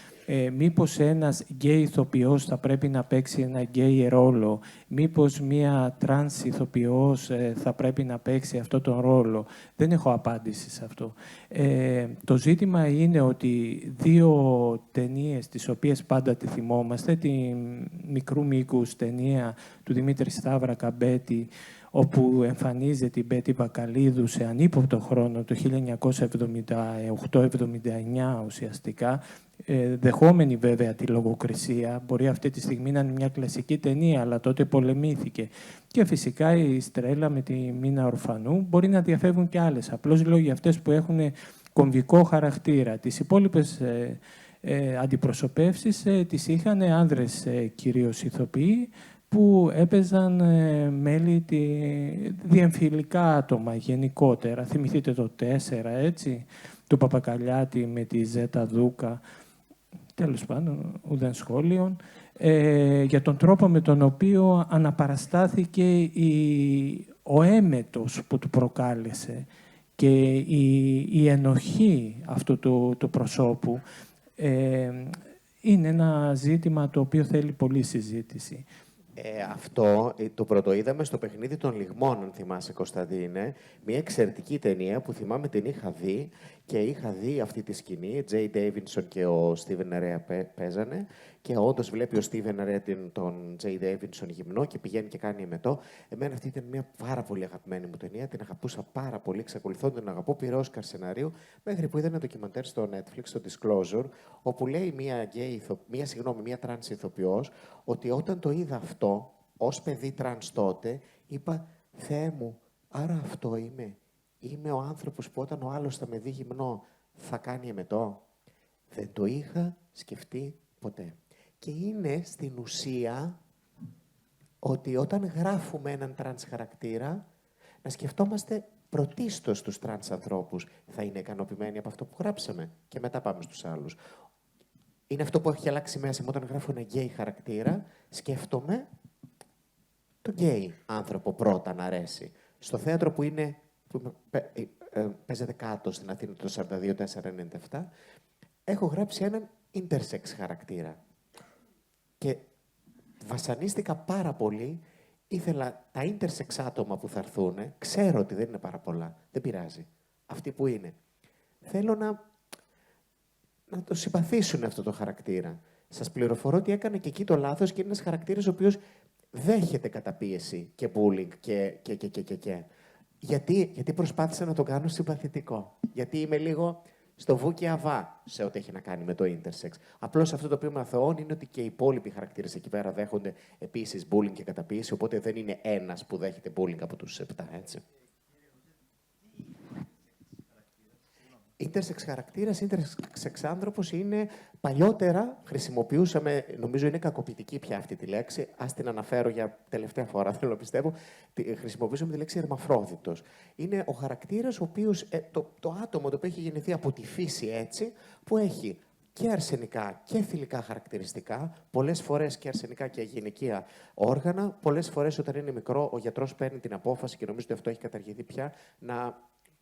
Speaker 3: Μήπως ένας γκέι ηθοποιός θα πρέπει να παίξει ένα γκέι ρόλο, μήπως μία τρανς ηθοποιός θα πρέπει να παίξει αυτό τον ρόλο. Δεν έχω απάντηση σε αυτό. Το ζήτημα είναι ότι δύο ταινίες, τις οποίες πάντα τη θυμόμαστε, τη μικρού μήκους ταινία του Δημήτρη Σταύρα Καμπέτη, όπου εμφανίζεται η Μπέτη Μπακαλίδου σε ανύποπτο χρόνο, το 1978-79 ουσιαστικά, δεχόμενη βέβαια τη λογοκρισία. Μπορεί αυτή τη στιγμή να είναι μια κλασική ταινία, αλλά τότε πολεμήθηκε. Και φυσικά η Στρέλα με τη Μίνα Ορφανού μπορεί να διαφεύγουν και άλλες. Απλώς λέω για αυτές που έχουν κομβικό χαρακτήρα. Τις υπόλοιπες αντιπροσωπεύσεις τις είχαν άνδρες κυρίως ηθοποιοί, που έπαιζαν μέλη διεμφυλικά άτομα γενικότερα. Θυμηθείτε το 4, έτσι, του Παπακαλιάτη με τη Ζέτα Δούκα. Τέλος πάντων, ουδέν σχόλιον. Για τον τρόπο με τον οποίο αναπαραστάθηκε ο έμετος που του προκάλεσε και η ενοχή αυτού του προσώπου είναι ένα ζήτημα το οποίο θέλει πολλή συζήτηση.
Speaker 2: Αυτό το πρωτοείδαμε στο Παιχνίδι των Λιγμών, αν θυμάσαι, Κωνσταντίνε. Μια εξαιρετική ταινία που θυμάμαι την είχα δει και είχα δει αυτή τη σκηνή. Τζέι Ντέιβινσον και ο Στίβεν Αρέα παίζανε και όντως βλέπει ο Στίβεν Αρέα τον Τζέι Ντέιβινσον γυμνό και πηγαίνει και κάνει εμετό. Εμένα αυτή ήταν μια πάρα πολύ αγαπημένη μου ταινία. Την αγαπούσα πάρα πολύ. Εξακολουθώ να την αγαπώ. Πήρε Όσκαρ σενάριο μέχρι που είδα ένα ντοκιμαντέρ στο Netflix, στο Disclosure, όπου λέει μια τρανς ηθοποιός ότι όταν το είδα αυτό, ως παιδί τρανς τότε, είπα, Θεέ μου, άρα αυτό είμαι. Είμαι ο άνθρωπος που όταν ο άλλος θα με δει γυμνό θα κάνει εμετό. Δεν το είχα σκεφτεί ποτέ. Και είναι στην ουσία ότι όταν γράφουμε έναν τρανς χαρακτήρα, να σκεφτόμαστε πρωτίστως τους τρανς ανθρώπους. Θα είναι ικανοποιημένοι από αυτό που γράψαμε και μετά πάμε στους άλλους. Είναι αυτό που έχει αλλάξει μέσα μου όταν γράφω ένα γκέι χαρακτήρα. Σκέφτομαι τον γκέι άνθρωπο πρώτα να αρέσει. Στο θέατρο που παίζεται κάτω στην Αθήνα το 42-497, έχω γράψει έναν intersex χαρακτήρα. Και βασανίστηκα πάρα πολύ. Ήθελα τα intersex άτομα που θα έρθουν, ξέρω ότι δεν είναι πάρα πολλά, δεν πειράζει. Αυτοί που είναι. Θέλω να το συμπαθήσουν αυτό το χαρακτήρα. Σας πληροφορώ ότι έκανε και εκεί το λάθος και είναι ένας χαρακτήρας ο οποίος δέχεται καταπίεση και bullying και. Γιατί προσπάθησα να το κάνω συμπαθητικό. Γιατί είμαι λίγο στο βούκι αβά σε ό,τι έχει να κάνει με το intersex. Απλώς αυτό το οποίο με αθωώνει είναι ότι και οι υπόλοιποι χαρακτήρες εκεί πέρα δέχονται επίσης bullying και καταπίεση, οπότε δεν είναι ένας που δέχεται bullying από τους 7, έτσι. Intersex χαρακτήρας, intersex άνθρωπος είναι παλιότερα χρησιμοποιούσαμε, νομίζω είναι κακοποιητική πια αυτή τη λέξη, ας την αναφέρω για τελευταία φορά, θέλω να πιστεύω, χρησιμοποιούσαμε τη λέξη ερμαφρόδιτος. Είναι ο χαρακτήρας ο οποίος, το άτομο το οποίο έχει γεννηθεί από τη φύση έτσι, που έχει και αρσενικά και θηλυκά χαρακτηριστικά, πολλές φορές και αρσενικά και γυναικεία όργανα, πολλές φορές όταν είναι μικρό ο γιατρός παίρνει την απόφαση, και νομίζω ότι αυτό έχει καταργηθεί πια, να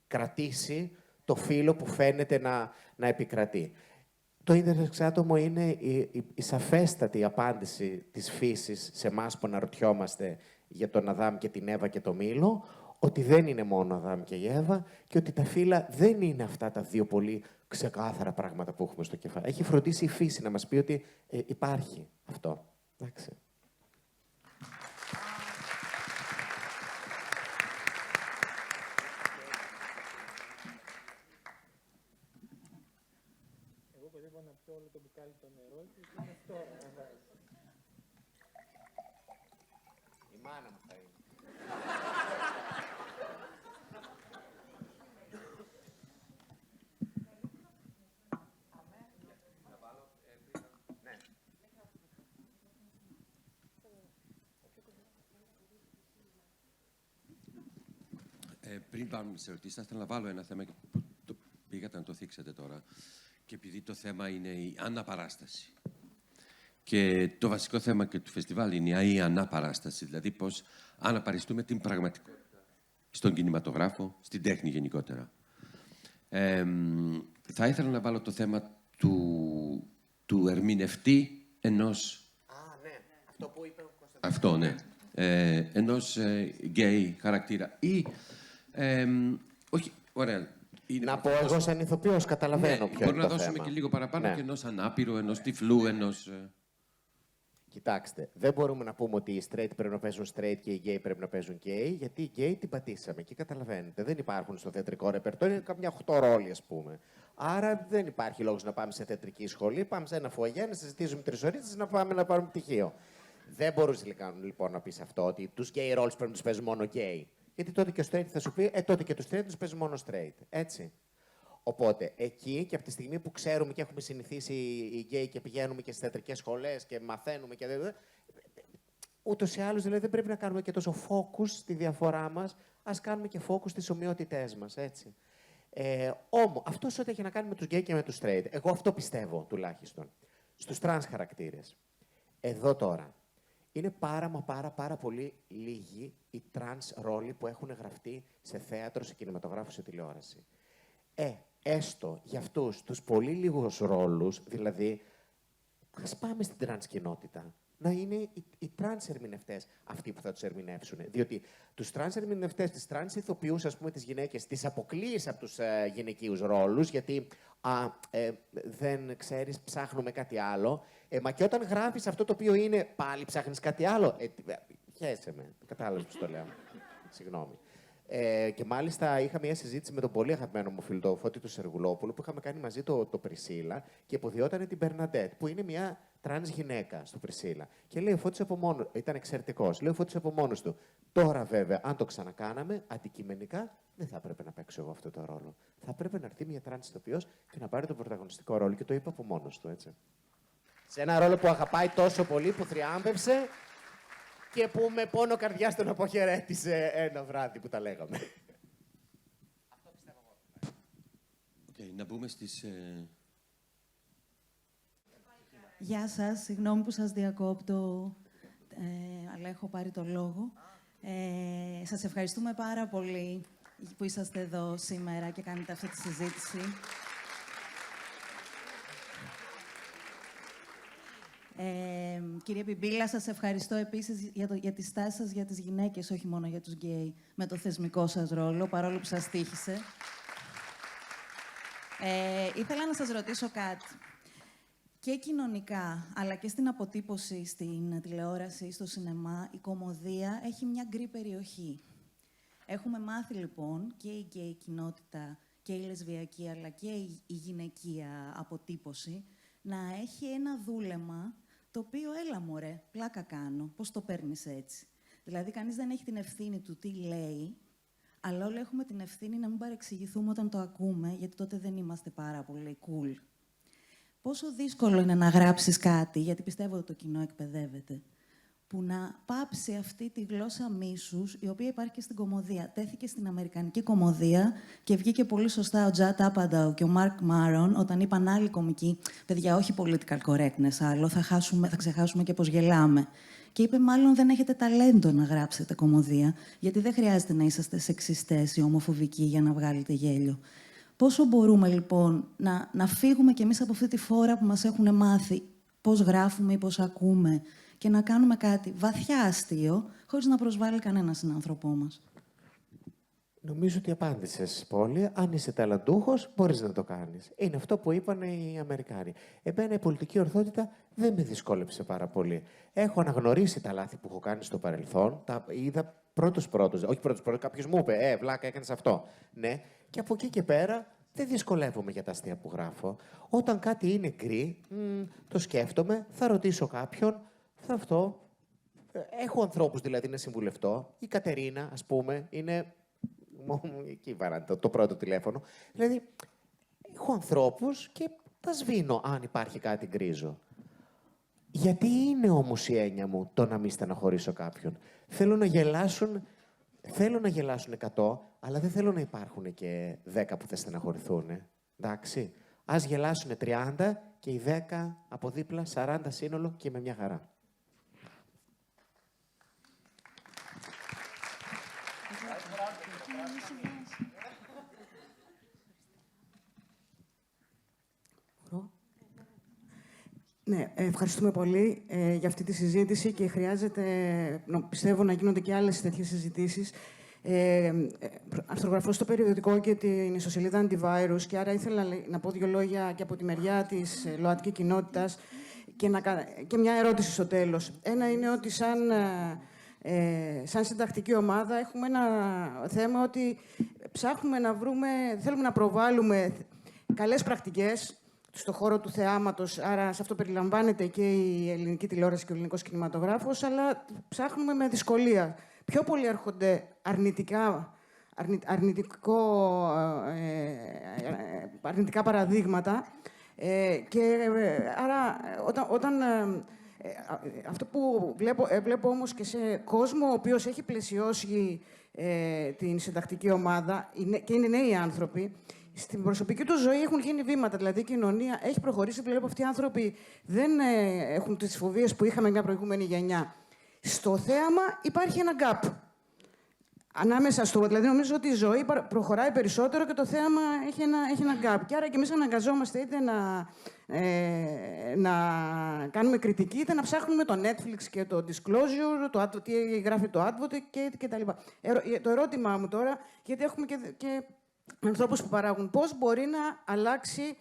Speaker 2: κρατήσει το φύλο που φαίνεται να επικρατεί. Το intersex άτομο είναι η σαφέστατη απάντηση της φύσης σε εμάς που αναρωτιόμαστε για τον Αδάμ και την Εύα και το Μήλο, ότι δεν είναι μόνο ο Αδάμ και η Εύα και ότι τα φύλλα δεν είναι αυτά τα δύο πολύ ξεκάθαρα πράγματα που έχουμε στο κεφάλι. Έχει φροντίσει η φύση να μας πει ότι υπάρχει αυτό. Εντάξει. Η μάνα μου θα είναι.
Speaker 1: Πριν πάμε στις ερωτήσεις, θα ήθελα να βάλω ένα θέμα που πήγατε να το θίξετε τώρα. Και επειδή το θέμα είναι η αναπαράσταση. Και το βασικό θέμα και του φεστιβάλ είναι η αναπαράσταση. Δηλαδή πώς αναπαριστούμε την πραγματικότητα στον κινηματογράφο, στην τέχνη γενικότερα. Θα ήθελα να βάλω το θέμα του ερμηνευτή ενός...
Speaker 2: Ναι. Αυτό που είπε ο Κωνσταντίνος.
Speaker 1: Αυτό, ναι. Ενός γκέι χαρακτήρα. Ή... όχι, ωραία.
Speaker 2: Να πω εγώ σαν ηθοποιός, καταλαβαίνω ποιο είναι το θέμα.
Speaker 1: Μπορούμε να δώσουμε και λίγο παραπάνω και ενός ανάπηρου, ενός τυφλού, ενός...
Speaker 2: Κοιτάξτε, δεν μπορούμε να πούμε ότι οι straight πρέπει να παίζουν straight και οι gay πρέπει να παίζουν gay, γιατί οι gay την πατήσαμε και καταλαβαίνετε. Δεν υπάρχουν στο θεατρικό ρεπερτόριο, είναι καμιά 8 ρόλοι, ας πούμε. Άρα δεν υπάρχει λόγος να πάμε σε θεατρική σχολή, πάμε σε ένα φωαγέ, να συζητήσουμε 3 ώρες, να πάμε να πάρουμε πτυχίο. Δεν μπορούσε λοιπόν να πει αυτό, ότι τους gay roles πρέπει να τους παίζουν μόνο gay. Γιατί τότε και ο straight θα σου πει, τότε και τους straight τους παίζουν μόνο straight. Έτσι. Οπότε, εκεί και από τη στιγμή που ξέρουμε και έχουμε συνηθίσει οι γκέι και πηγαίνουμε και στις θεατρικές σχολές και μαθαίνουμε και ούτως ή άλλως, δηλαδή, δεν πρέπει να κάνουμε και τόσο focus στη διαφορά μας, ας κάνουμε και focus στις ομοιότητές μας, έτσι. Όμως, αυτό ό,τι έχει να κάνει με τους γκέι και με τους straight, εγώ αυτό πιστεύω τουλάχιστον, στους trans χαρακτήρες. Εδώ τώρα, είναι πάρα πολύ λίγοι οι trans ρόλοι που έχουν γραφτεί σε θέατρο, σε κινηματογράφο, σε τηλεόραση. Έστω για αυτούς τους πολύ λίγους ρόλους, δηλαδή, ας πάμε στην τρανς κοινότητα, να είναι οι τρανς ερμηνευτές αυτοί που θα τους ερμηνεύσουν. Διότι τους τρανς ερμηνευτές, τις τρανς ηθοποιούς, ας πούμε, τις γυναίκες, τις αποκλείεις από τους γυναικείους ρόλους, γιατί δεν ξέρεις, ψάχνουμε κάτι άλλο. Μα και όταν γράφεις αυτό το οποίο είναι, πάλι ψάχνεις κάτι άλλο. Χαίρεσαι με, κατάλαβες πώς το λέω. Συγγνώμη. Και μάλιστα είχα μια συζήτηση με τον πολύ αγαπημένο μου φίλο, τον Φώτη του Σεργουλόπουλου, που είχαμε κάνει μαζί το Πρισίλα και υποδιόταν την Μπερναντέτ, που είναι μια τρανς γυναίκα στο Πρισίλα. Και λέει ο Φώτης από μόνος, ήταν εξαιρετικός, λέει ο Φώτης από μόνος του. Τώρα βέβαια, αν το ξανακάναμε, αντικειμενικά, δεν θα έπρεπε να παίξω εγώ αυτό το ρόλο. Θα έπρεπε να έρθει μια τρανς ηθοποιός και να πάρει τον πρωταγωνιστικό ρόλο. Και το είπα από μόνος του, έτσι. Σε ένα ρόλο που αγαπάει τόσο πολύ, που θριάμβευσε. Και που με πόνο καρδιάς τον αποχαιρέτησε ένα βράδυ που τα λέγαμε. Αυτό πιστεύω εγώ.
Speaker 1: Να μπούμε στις...
Speaker 7: Γεια σας. Συγγνώμη που σας διακόπτω, αλλά έχω πάρει το λόγο. Σας ευχαριστούμε πάρα πολύ που είσαστε εδώ σήμερα και κάνετε αυτή τη συζήτηση. Κύριε Πιμπίλα, σας ευχαριστώ επίσης για τη στάση σας για τις γυναίκες, όχι μόνο για τους γκέι, με το θεσμικό σας ρόλο, παρόλο που σας τύχησε. Ήθελα να σας ρωτήσω κάτι. Και κοινωνικά, αλλά και στην αποτύπωση, στην τηλεόραση, στο σινεμά, η κωμωδία έχει μια γκρι περιοχή. Έχουμε μάθει, λοιπόν, και η γκέι κοινότητα, και η λεσβιακή, αλλά και η γυναικεία αποτύπωση, να έχει ένα δούλεμα το οποίο, έλα μωρέ, πλάκα κάνω, πώς το παίρνεις έτσι. Δηλαδή, κανείς δεν έχει την ευθύνη του τι λέει, Αλλά όλοι έχουμε την ευθύνη να μην παρεξηγηθούμε όταν το ακούμε, γιατί τότε δεν είμαστε πάρα πολύ cool. Πόσο δύσκολο είναι να γράψεις κάτι, γιατί πιστεύω ότι το κοινό εκπαιδεύεται, που να πάψει αυτή τη γλώσσα μίσους, η οποία υπάρχει και στην κωμωδία. Τέθηκε στην αμερικανική κωμωδία και βγήκε πολύ σωστά ο Τζατ Άπανταου και ο Μαρκ Μάρον όταν είπαν άλλοι κωμικοί, παιδιά, όχι political correctness άλλο, θα ξεχάσουμε και πώς γελάμε. Και είπε, μάλλον δεν έχετε ταλέντο να γράψετε κωμωδία, γιατί δεν χρειάζεται να είσαστε σεξιστές ή ομοφοβικοί για να βγάλετε γέλιο. Πόσο μπορούμε λοιπόν να φύγουμε κι εμείς από αυτή τη φόρα που μας έχουν μάθει πώς γράφουμε ή πώς ακούμε και να κάνουμε κάτι βαθιά αστείο, χωρίς να προσβάλλει κανένα συνάνθρωπό μας.
Speaker 2: Νομίζω ότι απάντησες, Πόλη. Αν είσαι ταλαντούχος, μπορείς να το κάνεις. Είναι αυτό που είπαν οι Αμερικάνοι. Εμένα η πολιτική ορθότητα δεν με δυσκόλεψε πάρα πολύ. Έχω αναγνωρίσει τα λάθη που έχω κάνει στο παρελθόν. Τα είδα πρώτος. Όχι πρώτος, κάποιος μου είπε, βλάκα, έκανες αυτό. Ναι, και από εκεί και πέρα δεν δυσκολεύομαι για τα αστεία που γράφω. Όταν κάτι είναι γκρι, το σκέφτομαι, θα ρωτήσω κάποιον, θα αυτό. Έχω ανθρώπους δηλαδή να συμβουλευτώ. Η Κατερίνα, ας πούμε, είναι. Εκεί βαράνε το πρώτο τηλέφωνο. Δηλαδή, έχω ανθρώπους και τα σβήνω αν υπάρχει κάτι γκρίζο. Γιατί είναι όμως η έννοια μου το να μην στεναχωρήσω κάποιον. Θέλω να γελάσουν 100, αλλά δεν θέλω να υπάρχουν και 10 που θα στεναχωρηθούν. Εντάξει. Ας γελάσουν 30 και οι 10 από δίπλα, 40 σύνολο και με μια χαρά.
Speaker 8: Ναι, ευχαριστούμε πολύ για αυτή τη συζήτηση και χρειάζεται, πιστεύω, να γίνονται και άλλες τέτοιες συζητήσεις. Αρθρογραφώ στο περιοδικό και την ιστοσελίδα Antivirus και άρα ήθελα να πω δύο λόγια και από τη μεριά της ΛΟΑΤΚΙ κοινότητας και μια ερώτηση στο τέλος. Ένα είναι ότι σαν συντακτική ομάδα έχουμε ένα θέμα ότι ψάχνουμε να βρούμε, θέλουμε να προβάλλουμε καλές πρακτικές στον χώρο του θεάματος, άρα σε αυτό περιλαμβάνεται και η ελληνική τηλεόραση και ο ελληνικός κινηματογράφος, αλλά ψάχνουμε με δυσκολία. Πιο πολύ έρχονται αρνητικά παραδείγματα και άρα αυτό που βλέπω όμως και σε κόσμο ο οποίος έχει πλαισιώσει την συντακτική ομάδα και είναι νέοι άνθρωποι, στην προσωπική του ζωή έχουν γίνει βήματα. Δηλαδή η κοινωνία έχει προχωρήσει. Βλέπω αυτοί οι άνθρωποι δεν έχουν τις φοβίες που είχαμε μια προηγούμενη γενιά. Στο θέαμα υπάρχει ένα gap. Δηλαδή νομίζω ότι η ζωή προχωράει περισσότερο και το θέαμα έχει ένα gap. Και άρα και εμείς αναγκαζόμαστε είτε να κάνουμε κριτική, είτε να ψάχνουμε το Netflix και το Disclosure, τι γράφει το Advocate κτλ. Το ερώτημά μου τώρα, γιατί έχουμε και ανθρώπους που παράγουν, πώς μπορεί να αλλάξει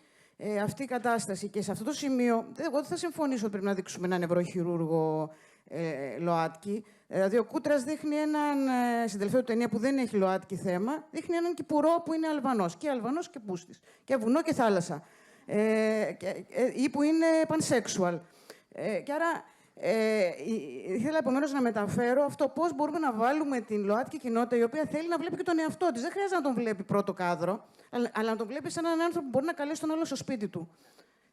Speaker 8: αυτή η κατάσταση. Και σε αυτό το σημείο, εγώ δεν θα συμφωνήσω ότι πρέπει να δείξουμε έναν νευροχειρούργο ΛΟΑΤΚΙ. Δηλαδή, ο Κούτρας δείχνει έναν, στην τελευταία του ταινία που δεν έχει ΛΟΑΤΚΙ θέμα, δείχνει έναν Κυπουρό που είναι Αλβανός. Και Αλβανός και πούστης. Και βουνό και θάλασσα. Ή που είναι pansexual. Και άρα, ήθελα επομένως να μεταφέρω αυτό πώς μπορούμε να βάλουμε την ΛΟΑΤΚΙ κοινότητα η οποία θέλει να βλέπει και τον εαυτό της. Δεν χρειάζεται να τον βλέπει πρώτο κάδρο, αλλά να τον βλέπει σαν έναν άνθρωπο που μπορεί να καλέσει τον άλλο στο σπίτι του.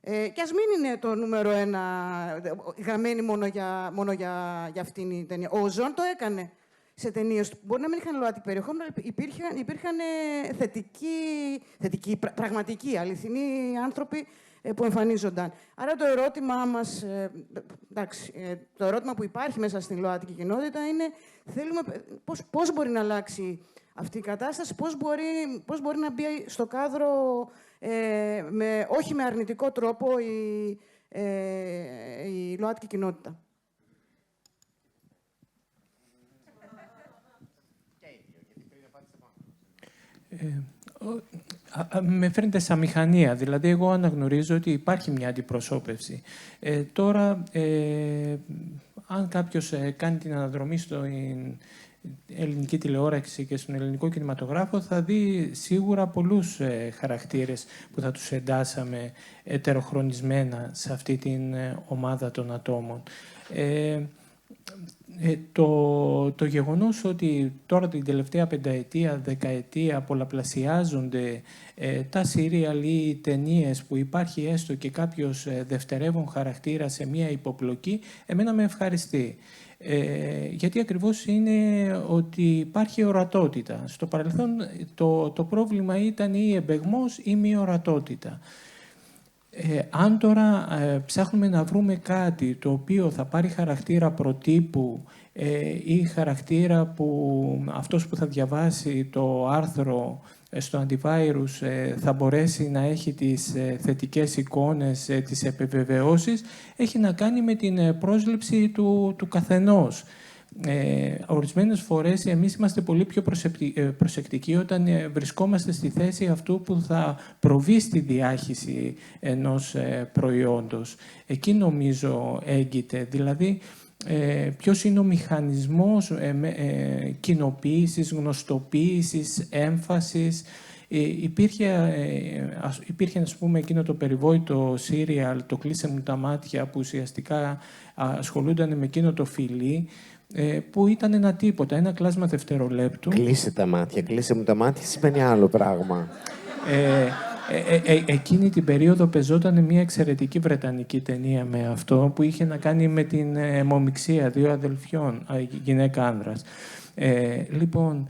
Speaker 8: Και ας μην είναι το νούμερο 1 γραμμένη μόνο για αυτήν η ταινία. Ο Ζων το έκανε σε ταινίες. Μπορεί να μην είχαν ΛΟΑΤΚΙ περιεχόμενο, αλλά υπήρχαν θετικοί, πραγματικοί, αληθινοί άνθρωποι που εμφανίζονταν. Άρα το ερώτημά μας, το ερώτημα που υπάρχει μέσα στην ΛΟΑΤΚΙ κοινότητα είναι πώς μπορεί να αλλάξει αυτή η κατάσταση, πώς μπορεί να μπει στο κάδρο όχι με αρνητικό τρόπο η ΛΟΑΤΚΙ κοινότητα.
Speaker 3: Με φαίνεται σαν μηχανία. Δηλαδή, εγώ αναγνωρίζω ότι υπάρχει μια αντιπροσώπευση. Τώρα, αν κάποιος κάνει την αναδρομή στην ελληνική τηλεόραση και στον ελληνικό κινηματογράφο, θα δει σίγουρα πολλούς χαρακτήρες που θα τους εντάσσαμε ετεροχρονισμένα σε αυτή την ομάδα των ατόμων. Το γεγονός ότι τώρα την τελευταία πενταετία, δεκαετία πολλαπλασιάζονται τα σύριαλ ή οι ταινίες που υπάρχει έστω και κάποιος δευτερεύον χαρακτήρα σε μία υποπλοκή, εμένα με ευχαριστεί. Γιατί ακριβώς είναι ότι υπάρχει ορατότητα. Στο παρελθόν το πρόβλημα ήταν ή εμπεγμός ή μη ορατότητα. Αν τώρα ψάχνουμε να βρούμε κάτι το οποίο θα πάρει χαρακτήρα προτύπου ή χαρακτήρα που αυτός που θα διαβάσει το άρθρο στο antivirus θα μπορέσει να έχει τις θετικές εικόνες, τις επιβεβαιώσεις, έχει να κάνει με την πρόσληψη του καθενός. Ορισμένες φορές εμείς είμαστε πολύ πιο προσεκτικοί όταν βρισκόμαστε στη θέση αυτού που θα προβεί στη διάχυση ενός προϊόντος. Εκεί νομίζω έγκυται. Δηλαδή, ποιος είναι ο μηχανισμός κοινοποίησης, γνωστοποίησης, έμφασης. Υπήρχε, ας πούμε, εκείνο το περιβόητο σύριαλ, το «Κλείσε μου τα μάτια», που ουσιαστικά ασχολούνταν με εκείνο το φιλί, που ήταν ένα τίποτα, ένα κλάσμα δευτερολέπτου.
Speaker 2: Κλείσε τα μάτια. Κλείσε μου τα μάτια σημαίνει άλλο πράγμα.
Speaker 3: Εκείνη την περίοδο πεζόταν μια εξαιρετική βρετανική ταινία με αυτό, που είχε να κάνει με την αιμομιξία δύο αδελφιών, γυναίκα-άνδρας. Λοιπόν,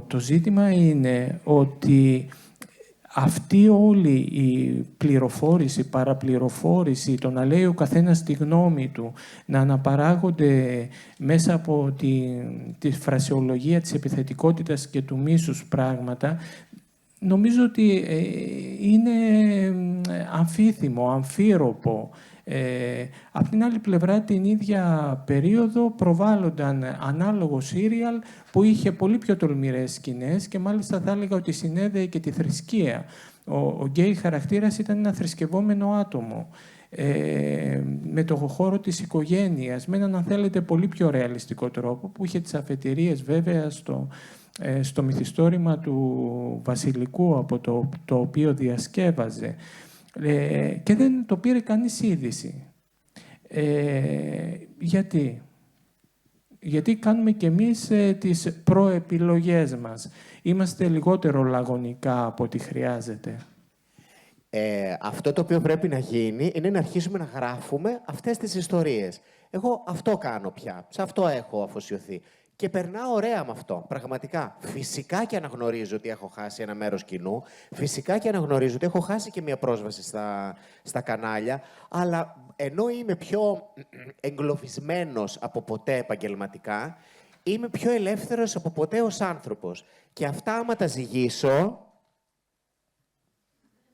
Speaker 3: το ζήτημα είναι ότι αυτή όλη η πληροφόρηση, παραπληροφόρηση, το να λέει ο καθένας τη γνώμη του, να αναπαράγονται μέσα από τη φρασιολογία της επιθετικότητας και του μίσους πράγματα, νομίζω ότι είναι αμφίθυμο, αμφίροπο. Απ' την άλλη πλευρά, την ίδια περίοδο προβάλλονταν ανάλογο σύριαλ που είχε πολύ πιο τολμηρές σκηνές και μάλιστα θα έλεγα ότι συνέδεε και τη θρησκεία. Ο γκέι χαρακτήρας ήταν ένα θρησκευόμενο άτομο, με το χώρο της οικογένειας, με έναν, αν θέλετε, πολύ πιο ρεαλιστικό τρόπο, που είχε τις αφετηρίες βέβαια στο μυθιστόρημα του Βασιλικού, από το οποίο διασκεύαζε. Και δεν το πήρε κανείς είδηση. Γιατί κάνουμε κι εμείς τις προεπιλογές μας. Είμαστε λιγότερο λαγωνικά από ό,τι χρειάζεται.
Speaker 2: Αυτό το οποίο πρέπει να γίνει είναι να αρχίσουμε να γράφουμε αυτές τις ιστορίες. Εγώ αυτό κάνω πια. Σε αυτό έχω αφοσιωθεί. Και περνάω ωραία με αυτό, πραγματικά. Φυσικά και αναγνωρίζω ότι έχω χάσει ένα μέρος κοινού. Φυσικά και αναγνωρίζω ότι έχω χάσει και μια πρόσβαση στα κανάλια. Αλλά ενώ είμαι πιο εγκλωβισμένος από ποτέ επαγγελματικά, είμαι πιο ελεύθερος από ποτέ ως άνθρωπος. Και αυτά, άμα τα ζυγίσω,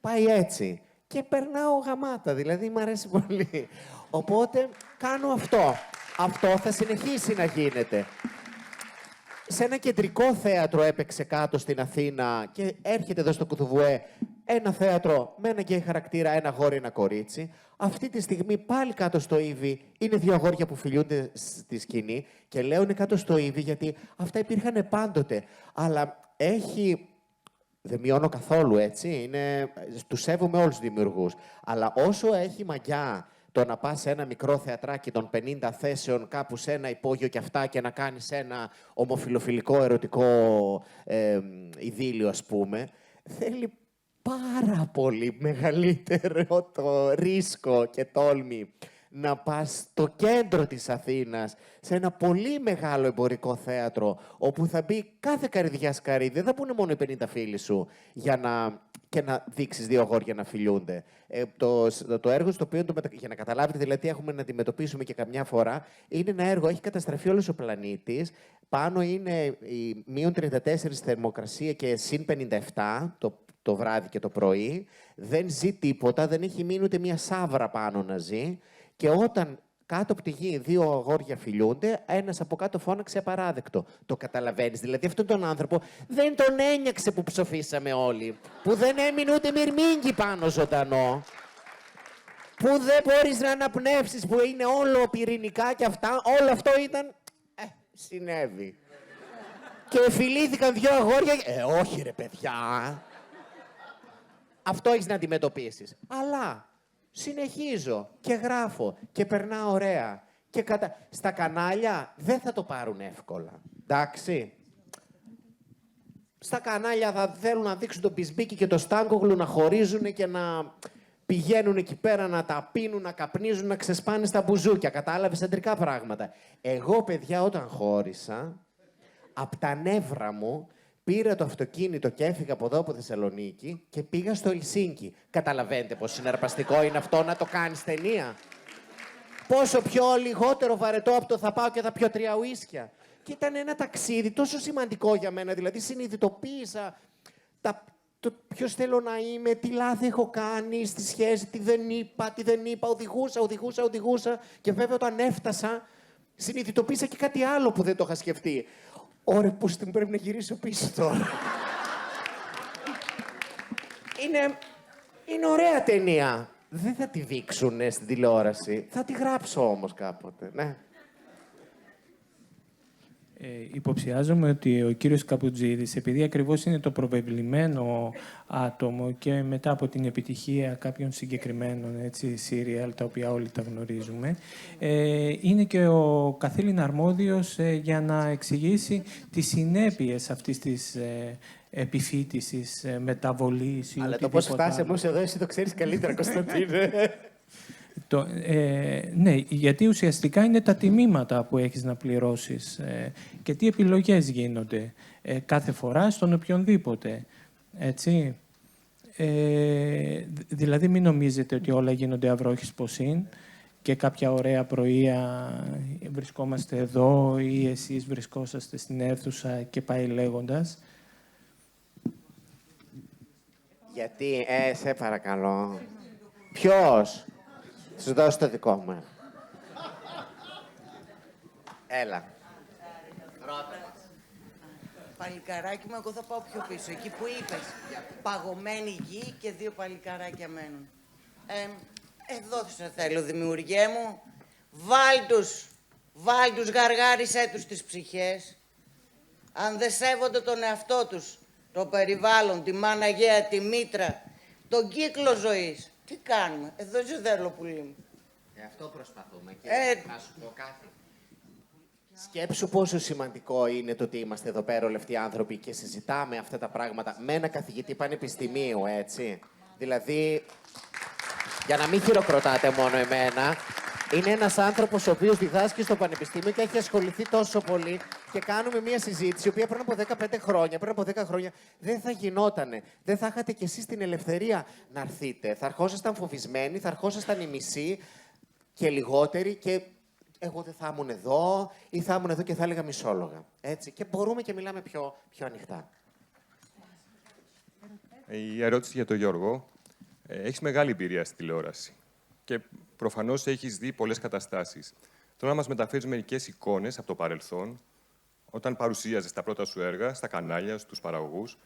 Speaker 2: πάει έτσι. Και περνάω γαμάτα, δηλαδή μου αρέσει πολύ. Οπότε κάνω αυτό. Αυτό θα συνεχίσει να γίνεται. Σε ένα κεντρικό θέατρο έπαιξε κάτω στην Αθήνα και έρχεται εδώ στο Κουτουβουέ ένα θέατρο με ένα γκέι χαρακτήρα, ένα αγόρι, ένα κορίτσι. Αυτή τη στιγμή πάλι κάτω στο Ήβι είναι δύο αγόρια που φιλιούνται στη σκηνή και λέω είναι κάτω στο Ήβι γιατί αυτά υπήρχαν πάντοτε. Αλλά έχει... Δεν μειώνω καθόλου, έτσι. Τους σέβομαι όλους τους δημιουργούς. Αλλά όσο έχει μαγιά το να πας σε ένα μικρό θεατράκι των 50 θέσεων κάπου σε ένα υπόγειο και αυτά και να κάνεις ένα ομοφιλοφιλικό ερωτικό ειδήλιο, ας πούμε, θέλει πάρα πολύ μεγαλύτερο το ρίσκο και τόλμη να πας στο κέντρο της Αθήνας, σε ένα πολύ μεγάλο εμπορικό θέατρο, όπου θα μπει κάθε καρυδιά σκαρί, δεν θα πούνε μόνο οι 50 φίλοι σου, και να δείξεις δύο αγόρια να φιλιούνται. Το έργο στο οποίο, για να καταλάβετε δηλαδή τι έχουμε να αντιμετωπίσουμε και καμιά φορά, είναι ένα έργο, έχει καταστραφεί όλος ο πλανήτης, πάνω είναι η -34 θερμοκρασία και +57 το βράδυ και το πρωί, δεν ζει τίποτα, δεν έχει μείνει ούτε μια σάβρα πάνω να ζει, και όταν κάτω από τη γη δύο αγόρια φιλιούνται, ένας από κάτω φώναξε απαράδεκτο. Το καταλαβαίνεις? Δηλαδή αυτόν τον άνθρωπο δεν τον ένιωξε που ψοφήσαμε όλοι. Που δεν έμεινε ούτε μυρμήγκι πάνω ζωντανό. Που δεν μπορείς να αναπνεύσεις, που είναι όλο πυρηνικά και αυτά. Όλο αυτό ήταν... συνέβη. Και φιλήθηκαν δύο αγόρια... όχι ρε παιδιά. Αυτό έχεις να αντιμετωπίσεις. Αλλά... Συνεχίζω και γράφω και περνάω ωραία. Και στα κανάλια δεν θα το πάρουν εύκολα. Εντάξει. Στα κανάλια θα θέλουν να δείξουν τον Πισμπίκη και τον Στάνκογλου να χωρίζουν και να πηγαίνουν εκεί πέρα να τα πίνουν, να καπνίζουν, να ξεσπάνε στα μπουζούκια. Κατάλαβες, αντρικά πράγματα. Εγώ, παιδιά, όταν χώρισα, από τα νεύρα μου, πήρα το αυτοκίνητο και έφυγα από εδώ, από Θεσσαλονίκη και πήγα στο Ελσίνκι. Καταλαβαίνετε πόσο συναρπαστικό είναι αυτό να το κάνεις ταινία. Πόσο πιο λιγότερο βαρετό από το θα πάω και θα πιω 3 ουίσκια. Και ήταν ένα ταξίδι τόσο σημαντικό για μένα. Δηλαδή συνειδητοποίησα το ποιος θέλω να είμαι, τι λάθη έχω κάνει στη σχέση, τι δεν είπα, οδηγούσα. Και βέβαια όταν έφτασα, συνειδητοποίησα και κάτι άλλο που δεν το είχα σκεφτεί. Ωρε, πώς την πρέπει να γυρίσω πίσω τώρα. Είναι ωραία ταινία. Δεν θα τη δείξουν στην τηλεόραση. Θα τη γράψω όμως κάποτε, ναι.
Speaker 3: Υποψιάζομαι ότι ο κύριος Καπουτζίδης, επειδή ακριβώς είναι το προβεβλημένο άτομο και μετά από την επιτυχία κάποιων συγκεκριμένων σύριαλ, τα οποία όλοι τα γνωρίζουμε, είναι και ο καθήλυν αρμόδιος για να εξηγήσει τις συνέπειες αυτής της επιφύτησης, μεταβολής ή
Speaker 2: αλλά το πώς φτάσαμε εμείς εδώ, εσύ το ξέρεις καλύτερα, Κωνσταντίνε.
Speaker 3: Ναι, γιατί ουσιαστικά είναι τα τιμήματα που έχεις να πληρώσεις και τι επιλογές γίνονται κάθε φορά στον οποιονδήποτε, έτσι. Δηλαδή μην νομίζετε ότι όλα γίνονται αυρόχης ποσήν και κάποια ωραία πρωία βρισκόμαστε εδώ ή εσείς βρισκόσαστε στην αίθουσα και πάει λέγοντας.
Speaker 2: Γιατί, σε παρακαλώ. Ποιος? Σου δώσω το δικό μου. Έλα.
Speaker 5: Παλικαράκι μου, εγώ θα πάω πιο πίσω. Εκεί που είπες, παγωμένη γη και 2 παλικαράκια μένουν. Εδώ σε θέλω, δημιουργέ μου. Βάλ τους, γαργάρισέ τους τις ψυχές. Αν δεν σέβονται τον εαυτό τους, το περιβάλλον, τη μάνα γέα, τη μήτρα, τον κύκλο ζωής. Τι κάνουμε, εδώ είσαι δέρλο πουλί μου.
Speaker 2: Αυτό προσπαθούμε και να σου πω κάτι. Σκέψου πόσο σημαντικό είναι το ότι είμαστε εδώ πέρα όλοι αυτοί οι άνθρωποι και συζητάμε αυτά τα πράγματα με ένα καθηγητή πανεπιστημίου, έτσι. Δηλαδή, για να μην χειροκροτάτε μόνο εμένα, είναι ένας άνθρωπος ο οποίος διδάσκει στο πανεπιστήμιο και έχει ασχοληθεί τόσο πολύ και κάνουμε μια συζήτηση, η οποία πριν από 10 χρόνια δεν θα γινότανε. Δεν θα είχατε κι εσείς την ελευθερία να έρθετε. Θα ερχόσασταν φοβισμένοι, θα ερχόσασταν οι μισοί και λιγότεροι και εγώ δεν θα ήμουν εδώ ή θα ήμουν εδώ και θα έλεγα μισόλογα. Έτσι. Και μπορούμε και μιλάμε πιο ανοιχτά.
Speaker 9: Η ερώτηση για τον Γιώργο. Έχεις μεγάλη εμπειρία στη τηλεόραση και προφανώς έχεις δει πολλές καταστάσεις. Θέλω να μας μεταφέρεις μερικές εικόνες από το παρελθόν, όταν παρουσίαζες τα πρώτα σου έργα στα κανάλια, στους παραγωγούς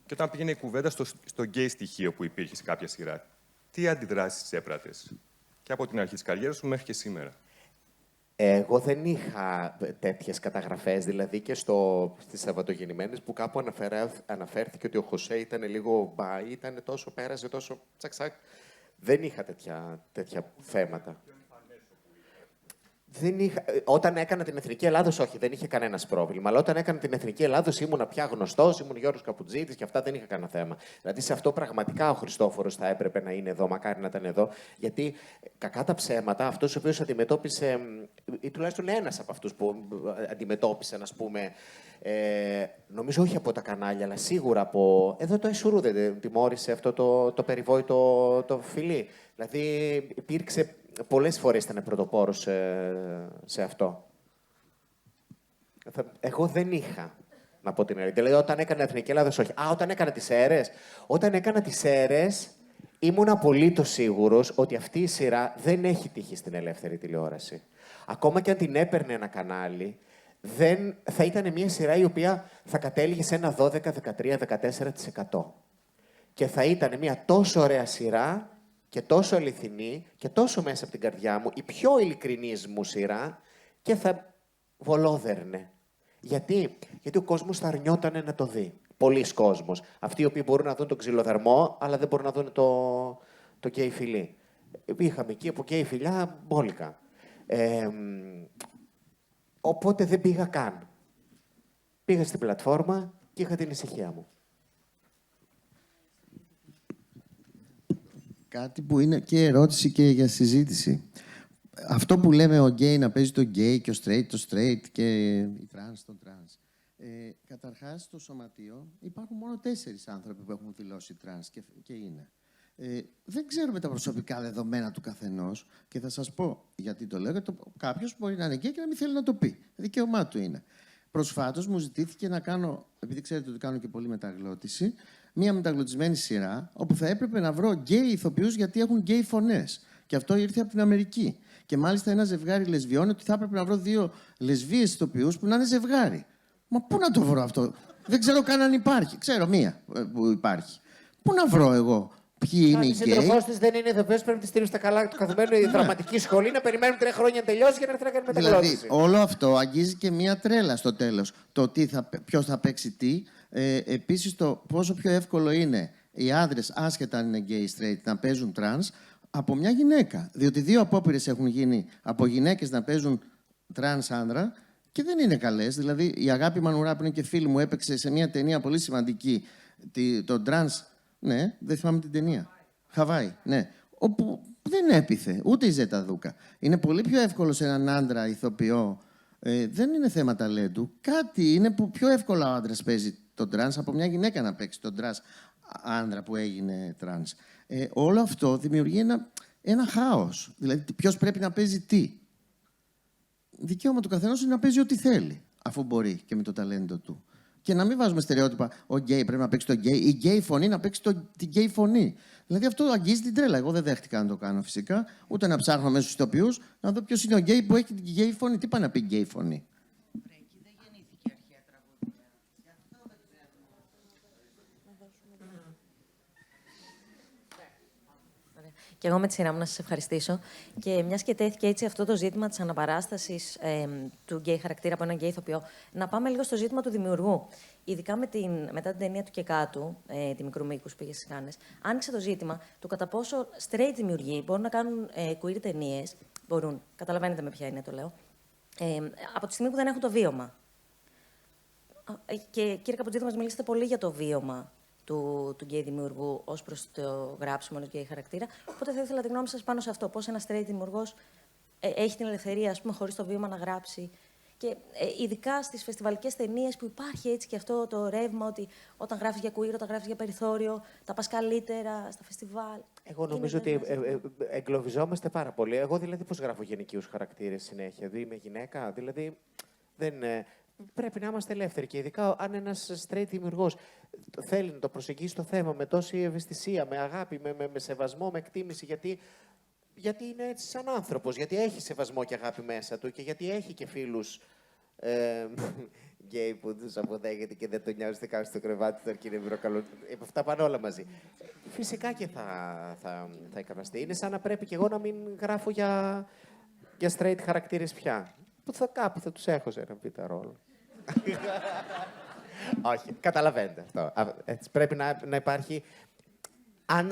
Speaker 9: και όταν πήγαινε η κουβέντα στο γκέι στοιχείο που υπήρχε σε κάποια σειρά. Τι αντιδράσεις έπρατες και από την αρχή της καριέρας σου μέχρι και σήμερα?
Speaker 2: Εγώ δεν είχα τέτοιες καταγραφές, δηλαδή και στις Σαββατογεννημένες που κάπου αναφέρθηκε ότι ο Χωσέ ήταν λίγο μπα, ήταν τόσο, πέρασε τόσο τσακ. Δεν είχα τέτοια θέματα. Όταν έκανα την Εθνική Ελλάδος, όχι, δεν είχε κανένας πρόβλημα. Αλλά όταν έκανα την Εθνική Ελλάδος ήμουνα πια γνωστός, ήμουν Γιώργος Καπουτζίδης και αυτά δεν είχα κανένα θέμα. Δηλαδή σε αυτό πραγματικά ο Χριστόφορος θα έπρεπε να είναι εδώ, μακάρι να ήταν εδώ. Γιατί κακά τα ψέματα, αυτός ο οποίος αντιμετώπισε, ή τουλάχιστον ένας από αυτούς που αντιμετώπισαν, ας πούμε, νομίζω όχι από τα κανάλια, αλλά σίγουρα από. Εδώ το Εσουρού δεν τιμώρησε αυτό το περιβόητο το φιλί. Δηλαδή υπήρξε. Πολλές φορές ήταν πρωτοπόρος σε αυτό. Εγώ δεν είχα, να πω την αλήθεια. Δηλαδή, όταν έκανα Εθνική Ελλάδος, όχι. Όταν έκανα τις αίρες. Όταν έκανα τις αίρες, ήμουν απολύτως σίγουρος ότι αυτή η σειρά δεν έχει τύχει στην ελεύθερη τηλεόραση. Ακόμα και αν την έπαιρνε ένα κανάλι, θα ήταν μια σειρά η οποία θα κατέληγε σε ένα 12, 13, 14%. Και θα ήταν μια τόσο ωραία σειρά και τόσο αληθινή και τόσο μέσα από την καρδιά μου, η πιο ειλικρινής μου σειρά και θα βολόδερνε. Γιατί ο κόσμος θα αρνιότανε να το δει. Πολλοί κόσμος. Αυτοί οι οποίοι μπορούν να δουν τον ξυλοδαρμό, αλλά δεν μπορούν να δουν το γκέι φιλί. Είχαμε εκεί από γκέι φιλιά μπόλικα. Οπότε δεν πήγα καν. Πήγα στην πλατφόρμα και είχα την ησυχία μου.
Speaker 4: Κάτι που είναι και ερώτηση και για συζήτηση. Αυτό που λέμε ο γκέι να παίζει το γκέι και ο straight το straight και η τρανς το τρανς. Καταρχάς, στο σωματείο υπάρχουν μόνο 4 άνθρωποι που έχουν δηλώσει τρανς και είναι. Δεν ξέρουμε τα προσωπικά δεδομένα του καθενός και θα σας πω γιατί το λέω. Κάποιος μπορεί να είναι γκέι και να μην θέλει να το πει. Δικαίωμά του είναι. Προσφάτως μου ζητήθηκε να κάνω, επειδή ξέρετε ότι κάνω και πολύ μεταγλώτηση, μία μεταγλωτισμένη σειρά όπου θα έπρεπε να βρω γκέι ηθοποιούς γιατί έχουν γκέι φωνές. Και αυτό ήρθε από την Αμερική. Και μάλιστα ένα ζευγάρι λεσβιών ότι θα έπρεπε να βρω 2 λεσβείες ηθοποιούς που να είναι ζευγάρι. Μα πού να το βρω αυτό? Δεν ξέρω καν αν υπάρχει. Ξέρω μία που υπάρχει. Πού να βρω εγώ? Ποιοι είναι οι γκέι?
Speaker 2: Αν η σύντροφός της δεν είναι ηθοποιός, πρέπει να τη στείλουν στα καλά του καθεμένου η δραματική σχολή, να περιμένουν 3 χρόνια να τελειώσει για να έρθει να κάνει μεταγλώτηση.
Speaker 4: Δηλαδή, όλο αυτό αγγίζει και μία τρέλα στο τέλος. Το ποιος θα παίξει τι. Επίσης, το πόσο πιο εύκολο είναι οι άντρες, άσχετα αν είναι γκέι straight, να παίζουν τρανς από μια γυναίκα. Διότι 2 απόπειρες έχουν γίνει από γυναίκες να παίζουν τρανς άνδρα και δεν είναι καλές. Δηλαδή, η Αγάπη Μανουρά, που είναι και φίλη μου, έπαιξε σε μια ταινία πολύ σημαντική. Το τρανς. Ναι, δεν θυμάμαι την ταινία. Χαβάη, ναι. Όπου δεν έπιθε ούτε η Ζέτα Δούκα. Είναι πολύ πιο εύκολο σε έναν άντρα ηθοποιό. Δεν είναι θέμα ταλέντου. Κάτι είναι που πιο εύκολα ο άντρας παίζει τον τρανς από μια γυναίκα να παίξει τον τρανς άντρα που έγινε τρανς. Όλο αυτό δημιουργεί ένα χάος. Δηλαδή, ποιος πρέπει να παίζει τι. Δικαίωμα του καθενός είναι να παίζει ό,τι θέλει, αφού μπορεί και με το ταλέντο του. Και να μην βάζουμε στερεότυπα. Ο γκέι πρέπει να παίξει το γκέι, η γκέι φωνή να παίξει την γκέι φωνή. Δηλαδή αυτό αγγίζει την τρέλα. Εγώ δεν δέχτηκα να το κάνω φυσικά, ούτε να ψάχνω μέσα στους ηθοποιούς να δω ποιος είναι ο γκέι που έχει την γκέι φωνή. Τι πάει να πει γκέι φωνή.
Speaker 10: Και εγώ με τη σειρά μου να σας ευχαριστήσω. Και μιας και τέθηκε έτσι αυτό το ζήτημα της αναπαράστασης του γκέι χαρακτήρα από έναν γκέι ηθοποιό, να πάμε λίγο στο ζήτημα του δημιουργού. Ειδικά μετά την ταινία του και κάτω, τη μικρού μήκους πήγε στις Κάνες, άνοιξε το ζήτημα του κατά πόσο straight δημιουργοί μπορούν να κάνουν queer ταινίες. Μπορούν. Καταλαβαίνετε με ποια είναι το λέω. Από τη στιγμή που δεν έχουν το Και κύριε Καποτζίδη, μας μιλήσατε πολύ για το βίωμα του γκέι δημιουργού ως προς το γράψιμο ενός γκέι χαρακτήρα. Οπότε θα ήθελα τη γνώμη σας πάνω σε αυτό. Πώς ένας straight δημιουργός έχει την ελευθερία, ας πούμε, χωρίς το βίωμα να γράψει. Και ειδικά στις φεστιβαλικές ταινίες που υπάρχει έτσι και αυτό το ρεύμα ότι όταν γράφεις για queer, όταν γράφεις για περιθώριο, τα πας καλύτερα στα φεστιβάλ.
Speaker 2: Εγώ νομίζω ότι εγκλωβιζόμαστε πάρα πολύ. Εγώ δηλαδή πώς γράφω γυναικείους χαρακτήρες συνέχεια? Δηλαδή είμαι γυναίκα, δηλαδή δεν. Πρέπει να είμαστε ελεύθεροι και ειδικά αν ένας straight δημιουργός θέλει να το προσεγγίσει το θέμα με τόση ευαισθησία, με αγάπη, με σεβασμό, με εκτίμηση, γιατί είναι έτσι σαν άνθρωπος, γιατί έχει σεβασμό και αγάπη μέσα του και γιατί έχει και φίλους γκέι που τους αποδέχεται και δεν τον νοιάζει καν στο κρεβάτι του αρκεί να μυροκαλούν. Αυτά πάνε όλα μαζί. Φυσικά και θα εκκραστεί. Είναι σαν να πρέπει και εγώ να μην γράφω για straight χαρακτήρες πια. Που κάπου θα τους έχω σε ένα β' ρόλο. Όχι, καταλαβαίνετε αυτό. Έτσι, πρέπει να υπάρχει.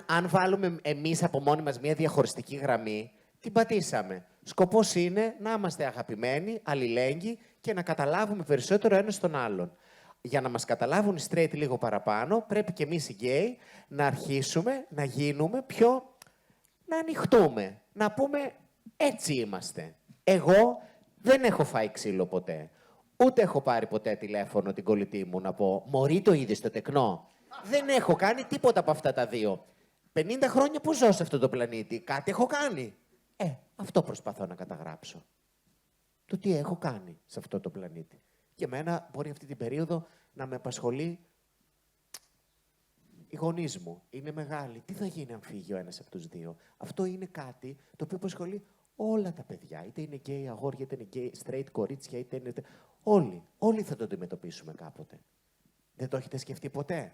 Speaker 2: Αν βάλουμε εμείς από μόνοι μας μια διαχωριστική γραμμή, την πατήσαμε. Σκοπός είναι να είμαστε αγαπημένοι, αλληλέγγυοι και να καταλάβουμε περισσότερο ένας τον άλλον. Για να μας καταλάβουν οι straight λίγο παραπάνω, πρέπει και εμείς οι γκέι να αρχίσουμε να γίνουμε πιο. Να ανοιχτούμε. Να πούμε έτσι είμαστε. Εγώ δεν έχω φάει ξύλο ποτέ. Ούτε έχω πάρει ποτέ τηλέφωνο την κολλητή μου να πω «Μωρή, το είδες στο τεκνό». Δεν έχω κάνει τίποτα από αυτά τα δύο. 50 χρόνια που ζω σε αυτό το πλανήτη, κάτι έχω κάνει. Αυτό προσπαθώ να καταγράψω. Το τι έχω κάνει σε αυτό το πλανήτη. Και εμένα μπορεί αυτή την περίοδο να με απασχολεί οι γονείς μου. Είναι μεγάλοι. Τι θα γίνει αν φύγει ο ένας από τους δύο? Αυτό είναι κάτι το οποίο απασχολεί όλα τα παιδιά. Είτε είναι γκέι αγόρια, είτε είναι γκέι straight κορίτσια, είτε είναι. Όλοι θα το αντιμετωπίσουμε κάποτε. Δεν το έχετε σκεφτεί ποτέ?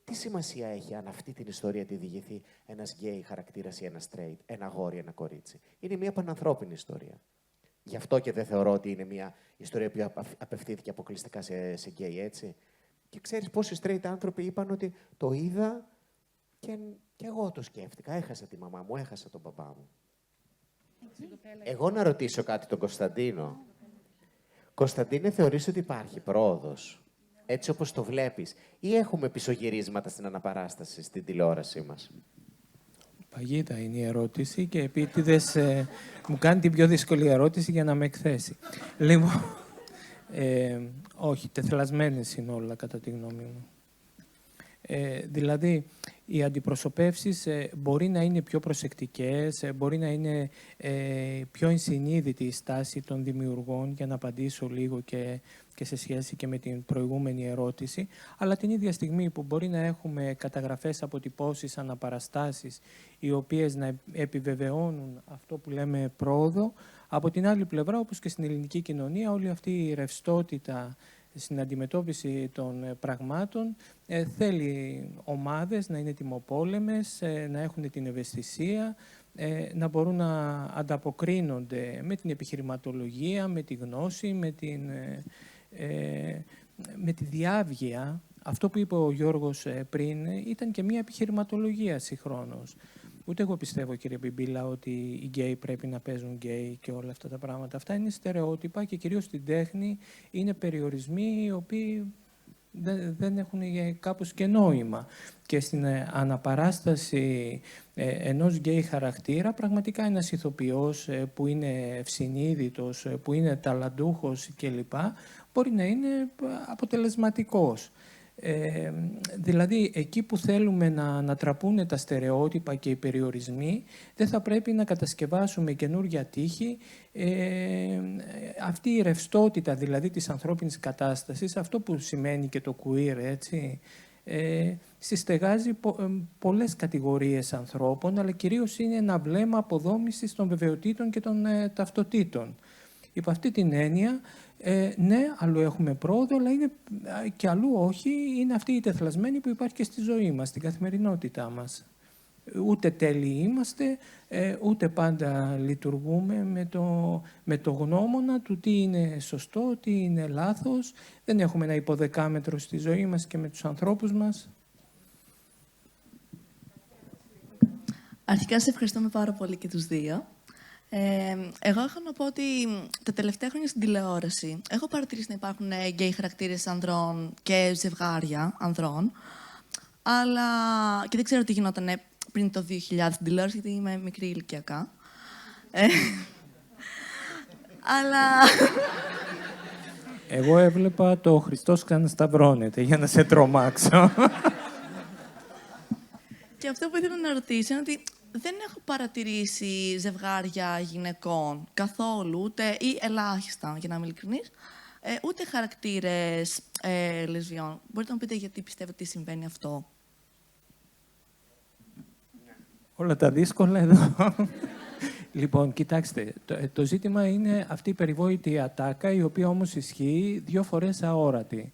Speaker 2: Τι σημασία έχει αν αυτή την ιστορία τη διηγηθεί ένας γκέι χαρακτήρας ή ένα straight, ένα αγόρι, ένα κορίτσι? Είναι μια πανανθρώπινη ιστορία. Γι' αυτό και δεν θεωρώ ότι είναι μια ιστορία που απευθύνθηκε αποκλειστικά σε γκέι, έτσι. Και ξέρεις πόσοι straight άνθρωποι είπαν ότι το είδα και Και εγώ το σκέφτηκα. Έχασα τη μαμά μου, έχασα τον παπά μου. Εγώ να ρωτήσω κάτι τον Κωνσταντίνο. Κωνσταντίνε, θεωρείς ότι υπάρχει πρόοδος, έτσι όπως το βλέπεις, ή έχουμε πισωγυρίσματα στην αναπαράσταση, στην τηλεόρασή μας?
Speaker 3: Παγίδα είναι η ερώτηση και επίτηδες μου κάνει την πιο δύσκολη ερώτηση για να με εκθέσει. Λοιπόν, όχι, τεθλασμένες είναι όλα κατά τη γνώμη μου. Δηλαδή, οι αντιπροσωπεύσεις μπορεί να είναι πιο προσεκτικές, μπορεί να είναι πιο ενσυνείδητη η στάση των δημιουργών, για να απαντήσω λίγο και σε σχέση και με την προηγούμενη ερώτηση, αλλά την ίδια στιγμή που μπορεί να έχουμε καταγραφές, αποτυπώσεις, αναπαραστάσεις, οι οποίες να επιβεβαιώνουν αυτό που λέμε πρόοδο, από την άλλη πλευρά, όπως και στην ελληνική κοινωνία, όλη αυτή η ρευστότητα στην αντιμετώπιση των πραγμάτων θέλει ομάδες να είναι τιμοπόλεμες, να έχουν την ευαισθησία, να μπορούν να ανταποκρίνονται με την επιχειρηματολογία, με τη γνώση, με τη διάβγεια. Αυτό που είπε ο Γιώργος πριν ήταν και μια επιχειρηματολογία συγχρόνως. Ούτε εγώ πιστεύω, κύριε Μπιμπίλα, ότι οι γκέι πρέπει να παίζουν γκέι και όλα αυτά τα πράγματα. Αυτά είναι στερεότυπα και κυρίως στην τέχνη είναι περιορισμοί οι οποίοι δεν έχουν κάπως και νόημα. Και στην αναπαράσταση ενός γκέι χαρακτήρα, πραγματικά ένας ηθοποιός που είναι ευσυνείδητος, που είναι ταλαντούχος κλπ. Μπορεί να είναι αποτελεσματικός. Δηλαδή, εκεί που θέλουμε να ανατραπούν τα στερεότυπα και οι περιορισμοί, δεν θα πρέπει να κατασκευάσουμε καινούργια τείχη. Αυτή η ρευστότητα, δηλαδή, της ανθρώπινης κατάστασης, αυτό που σημαίνει και το queer, έτσι, συστεγάζει πολλές κατηγορίες ανθρώπων, αλλά κυρίως είναι ένα βλέμμα αποδόμησης των βεβαιοτήτων και των ταυτοτήτων. Υπό αυτή την έννοια, ναι, αλλού έχουμε πρόοδο, αλλά είναι και αλλού όχι. Είναι αυτή η τεθλασμένη που υπάρχει και στη ζωή μας, στην καθημερινότητά μας. Ούτε τέλειοι είμαστε, ούτε πάντα λειτουργούμε με το γνώμονα του τι είναι σωστό, τι είναι λάθος. Δεν έχουμε ένα υποδεκάμετρο στη ζωή μας και με τους ανθρώπους μας.
Speaker 11: Αρχικά, σε ευχαριστούμε πάρα πολύ και τους δύο. Εγώ έχω να πω ότι τα τελευταία χρόνια στην τηλεόραση έχω παρατηρήσει να υπάρχουν γκέι χαρακτήρες ανδρών και ζευγάρια ανδρών, αλλά και δεν ξέρω τι γινόταν πριν το 2000 στην τηλεόραση, γιατί είμαι μικρή ηλικιακά. Αλλά...
Speaker 3: Εγώ έβλεπα το «Χριστός ξανασταυρώνεται», για να σε τρομάξω.
Speaker 11: Και αυτό που ήθελα να ρωτήσω είναι ότι δεν έχω παρατηρήσει ζευγάρια γυναικών καθόλου, ούτε ή ελάχιστα, για να είμαι ειλικρινής, ούτε χαρακτήρες λεσβιών. Μπορείτε να μου πείτε γιατί πιστεύετε ότι συμβαίνει αυτό?
Speaker 3: Όλα τα δύσκολα εδώ. Λοιπόν, κοιτάξτε, το ζήτημα είναι αυτή η περιβόητη ατάκα, η οποία όμως ισχύει 2 φορές αόρατη.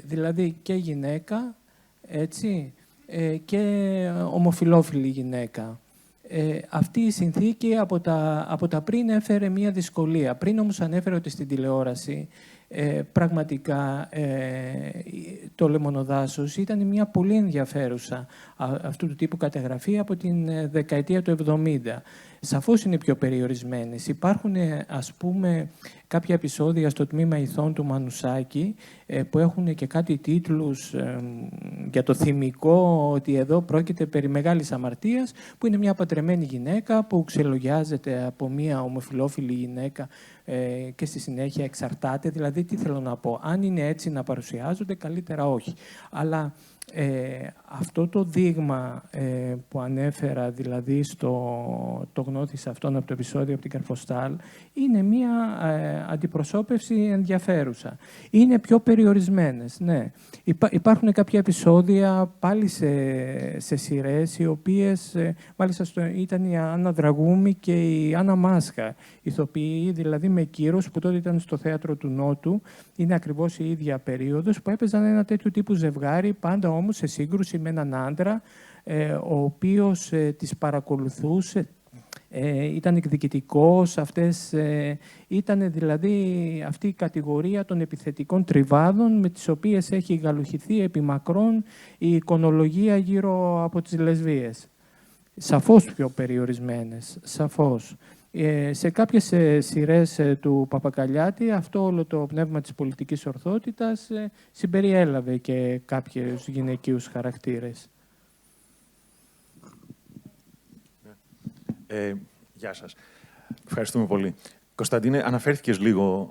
Speaker 3: Δηλαδή και γυναίκα, έτσι, και ομοφυλόφιλη γυναίκα. Αυτή η συνθήκη από τα πριν έφερε μία δυσκολία. Πριν όμως ανέφερε ότι στην τηλεόραση πραγματικά το Λεμονοδάσος ήταν μια πολύ ενδιαφέρουσα αυτού του τύπου καταγραφή από την δεκαετία του 70. Σαφώς είναι πιο περιορισμένες. Υπάρχουν, ας πούμε, κάποια επεισόδια στο τμήμα ηθών του Μανουσάκη που έχουν και κάτι τίτλους για το θυμικό, ότι εδώ πρόκειται περί μεγάλης αμαρτίας, που είναι μια πατρεμένη γυναίκα που ξελογιάζεται από μια ομοφυλόφιλη γυναίκα και στη συνέχεια εξαρτάται. Δηλαδή, τι θέλω να πω, αν είναι έτσι να παρουσιάζονται, καλύτερα όχι. Αλλά αυτό το δείγμα που ανέφερα, δηλαδή το γνώθησα αυτόν από το επεισόδιο από την Καρφοστάλ, είναι μια αντιπροσώπευση ενδιαφέρουσα. Είναι πιο περιορισμένες, ναι. Υπάρχουν κάποια επεισόδια πάλι σε σειρές, οι οποίες, μάλιστα ήταν η Άννα Δραγούμη και η Άννα Μάσχα, ηθοποιοί, δηλαδή με κύρος, που τότε ήταν στο Θέατρο του Νότου, είναι ακριβώς η ίδια περίοδος, που έπαιζαν ένα τέτοιο τύπου ζευγάρι, πάντα όμως σε σύγκρουση με έναν άντρα, ο οποίος τις παρακολουθούσε, ήταν εκδικητικός, ήταν δηλαδή αυτή η κατηγορία των επιθετικών τριβάδων με τις οποίες έχει γαλουχηθεί επί μακρόν η εικονολογία γύρω από τις λεσβίες. Σαφώς πιο περιορισμένες, σαφώς. Σε κάποιες σειρές του Παπακαλιάτη αυτό όλο το πνεύμα της πολιτικής ορθότητας συμπεριέλαβε και κάποιους γυναικείους χαρακτήρες.
Speaker 12: Γεια σας. Ευχαριστούμε πολύ. Κωνσταντίνε, αναφέρθηκες λίγο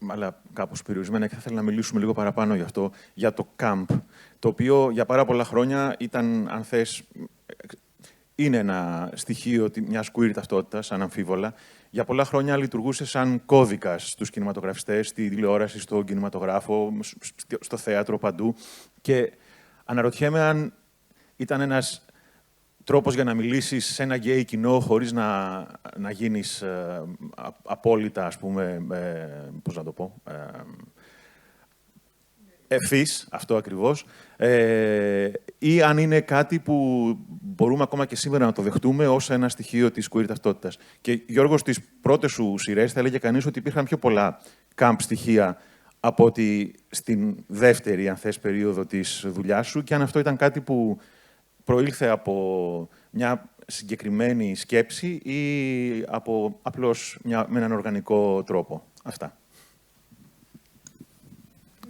Speaker 12: αλλά κάπως περιορισμένα και θα ήθελα να μιλήσουμε λίγο παραπάνω γι' αυτό, για το camp, το οποίο για πάρα πολλά χρόνια ήταν, αν θες, είναι ένα στοιχείο μιας queer ταυτότητας, αναμφίβολα. Για πολλά χρόνια λειτουργούσε σαν κώδικας στους κινηματογραφιστές, στη τηλεόραση, στον κινηματογράφο, στο θέατρο, παντού. Και αναρωτιέμαι αν ήταν ένας τρόπος για να μιλήσεις σε ένα γκέι κοινό χωρίς να γίνεις απόλυτα, ας πούμε, πώς να το πω, ευθύς, αυτό ακριβώς, ή αν είναι κάτι που μπορούμε ακόμα και σήμερα να το δεχτούμε ως ένα στοιχείο της queer ταυτότητας. Και Γιώργο, στις πρώτες σου σειρές θα έλεγε κανείς ότι υπήρχαν πιο πολλά camp στοιχεία από ότι στην δεύτερη, αν θες, περίοδο της δουλειάς σου, και αν αυτό ήταν κάτι που προήλθε από μια συγκεκριμένη σκέψη ή από απλώς με έναν οργανικό τρόπο. Αυτά.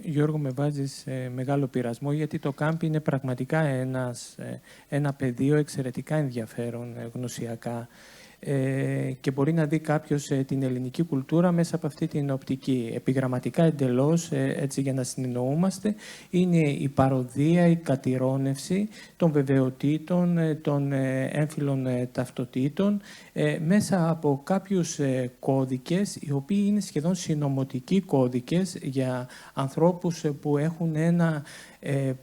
Speaker 3: Γιώργο, με βάζεις σε μεγάλο πειρασμό, γιατί το κάμπ είναι πραγματικά ένα πεδίο εξαιρετικά ενδιαφέρον γνωσιακά και μπορεί να δει κάποιος την ελληνική κουλτούρα μέσα από αυτή την οπτική. Επιγραμματικά εντελώς, έτσι για να συνεννοούμαστε, είναι η παροδία, η κατηρώνευση των βεβαιωτήτων, των έμφυλων ταυτοτήτων, μέσα από κάποιους κώδικες, οι οποίοι είναι σχεδόν συνωμοτικοί κώδικες για ανθρώπους που έχουν ένα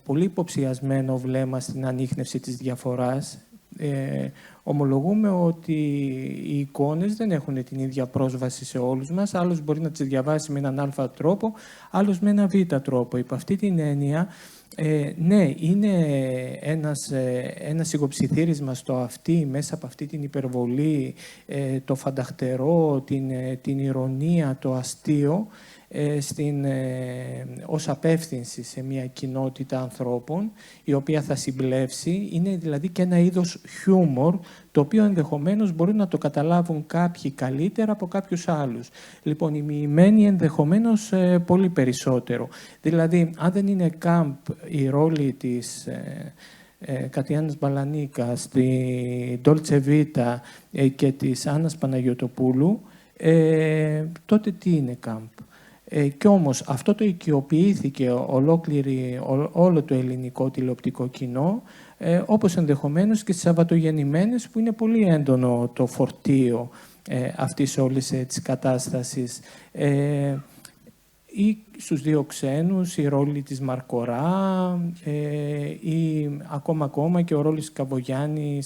Speaker 3: πολύ υποψιασμένο βλέμμα στην ανίχνευση της διαφοράς. Ομολογούμε ότι οι εικόνες δεν έχουν την ίδια πρόσβαση σε όλους μας. Άλλος μπορεί να τις διαβάσει με έναν α τρόπο, άλλος με έναν β τρόπο. Υπό αυτή την έννοια, ναι, είναι ένας υποψιθύρισμα στο αυτή, μέσα από αυτή την υπερβολή, το φανταχτερό, την ηρωνία, το αστείο, ως απεύθυνση σε μια κοινότητα ανθρώπων, η οποία θα συμπλεύσει. Είναι δηλαδή και ένα είδος χιούμορ, το οποίο ενδεχομένως μπορεί να το καταλάβουν κάποιοι καλύτερα από κάποιους άλλους. Λοιπόν, οι μοιημένοι ενδεχομένως πολύ περισσότερο. Δηλαδή, αν δεν είναι κάμπ η ρόλη της Κατιάνας Μπαλανίκα στη Ντόλτσε Βίτα και της Άννας Παναγιωτοπούλου, τότε τι είναι κάμπ? Κι όμως αυτό το οικειοποιήθηκε όλο το ελληνικό τηλεοπτικό κοινό, όπως ενδεχομένως και στις Σαββατογεννημένες, που είναι πολύ έντονο το φορτίο αυτής όλης της κατάστασης. Ή στους δύο ξένους, η ρόλη της Μαρκορά, ή ακόμα και ο ρόλος της Καμπογιάννη